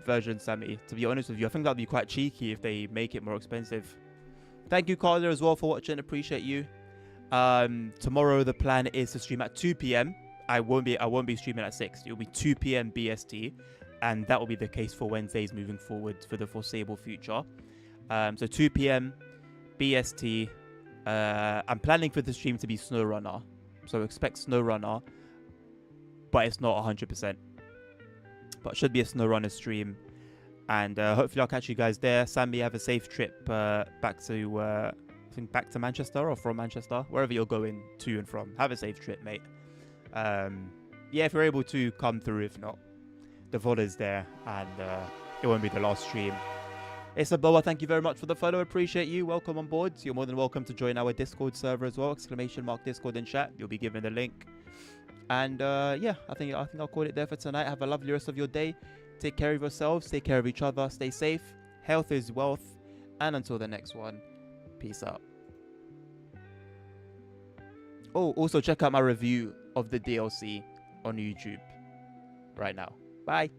version, Sammy. To be honest with you, I think that'd be quite cheeky if they make it more expensive. Thank you, Carla, as well, for watching. Appreciate you. Tomorrow the plan is to stream at 2 p.m. I won't be streaming at 6. It'll be 2 p.m. BST, and that will be the case for Wednesdays moving forward for the foreseeable future. So 2 p.m. BST. I'm planning for the stream to be SnowRunner, so expect SnowRunner, but it's not 100%. But it should be a SnowRunner stream, and hopefully I'll catch you guys there. Sammy, have a safe trip back to I think back to Manchester or from Manchester, wherever you're going to and from. Have a safe trip, mate. Yeah, if you're able to come through, if not, the VOD is there, and it won't be the last stream. Isaboa, thank you very much for the follow. Appreciate you. Welcome on board. You're more than welcome to join our Discord server as well. !Discord in chat. You'll be given the link. And yeah, I think I'll call it there for tonight. Have a lovely rest of your day. Take care of yourselves. Take care of each other. Stay safe. Health is wealth. And until the next one, peace out. Oh, also check out my review of the DLC on YouTube right now. Bye.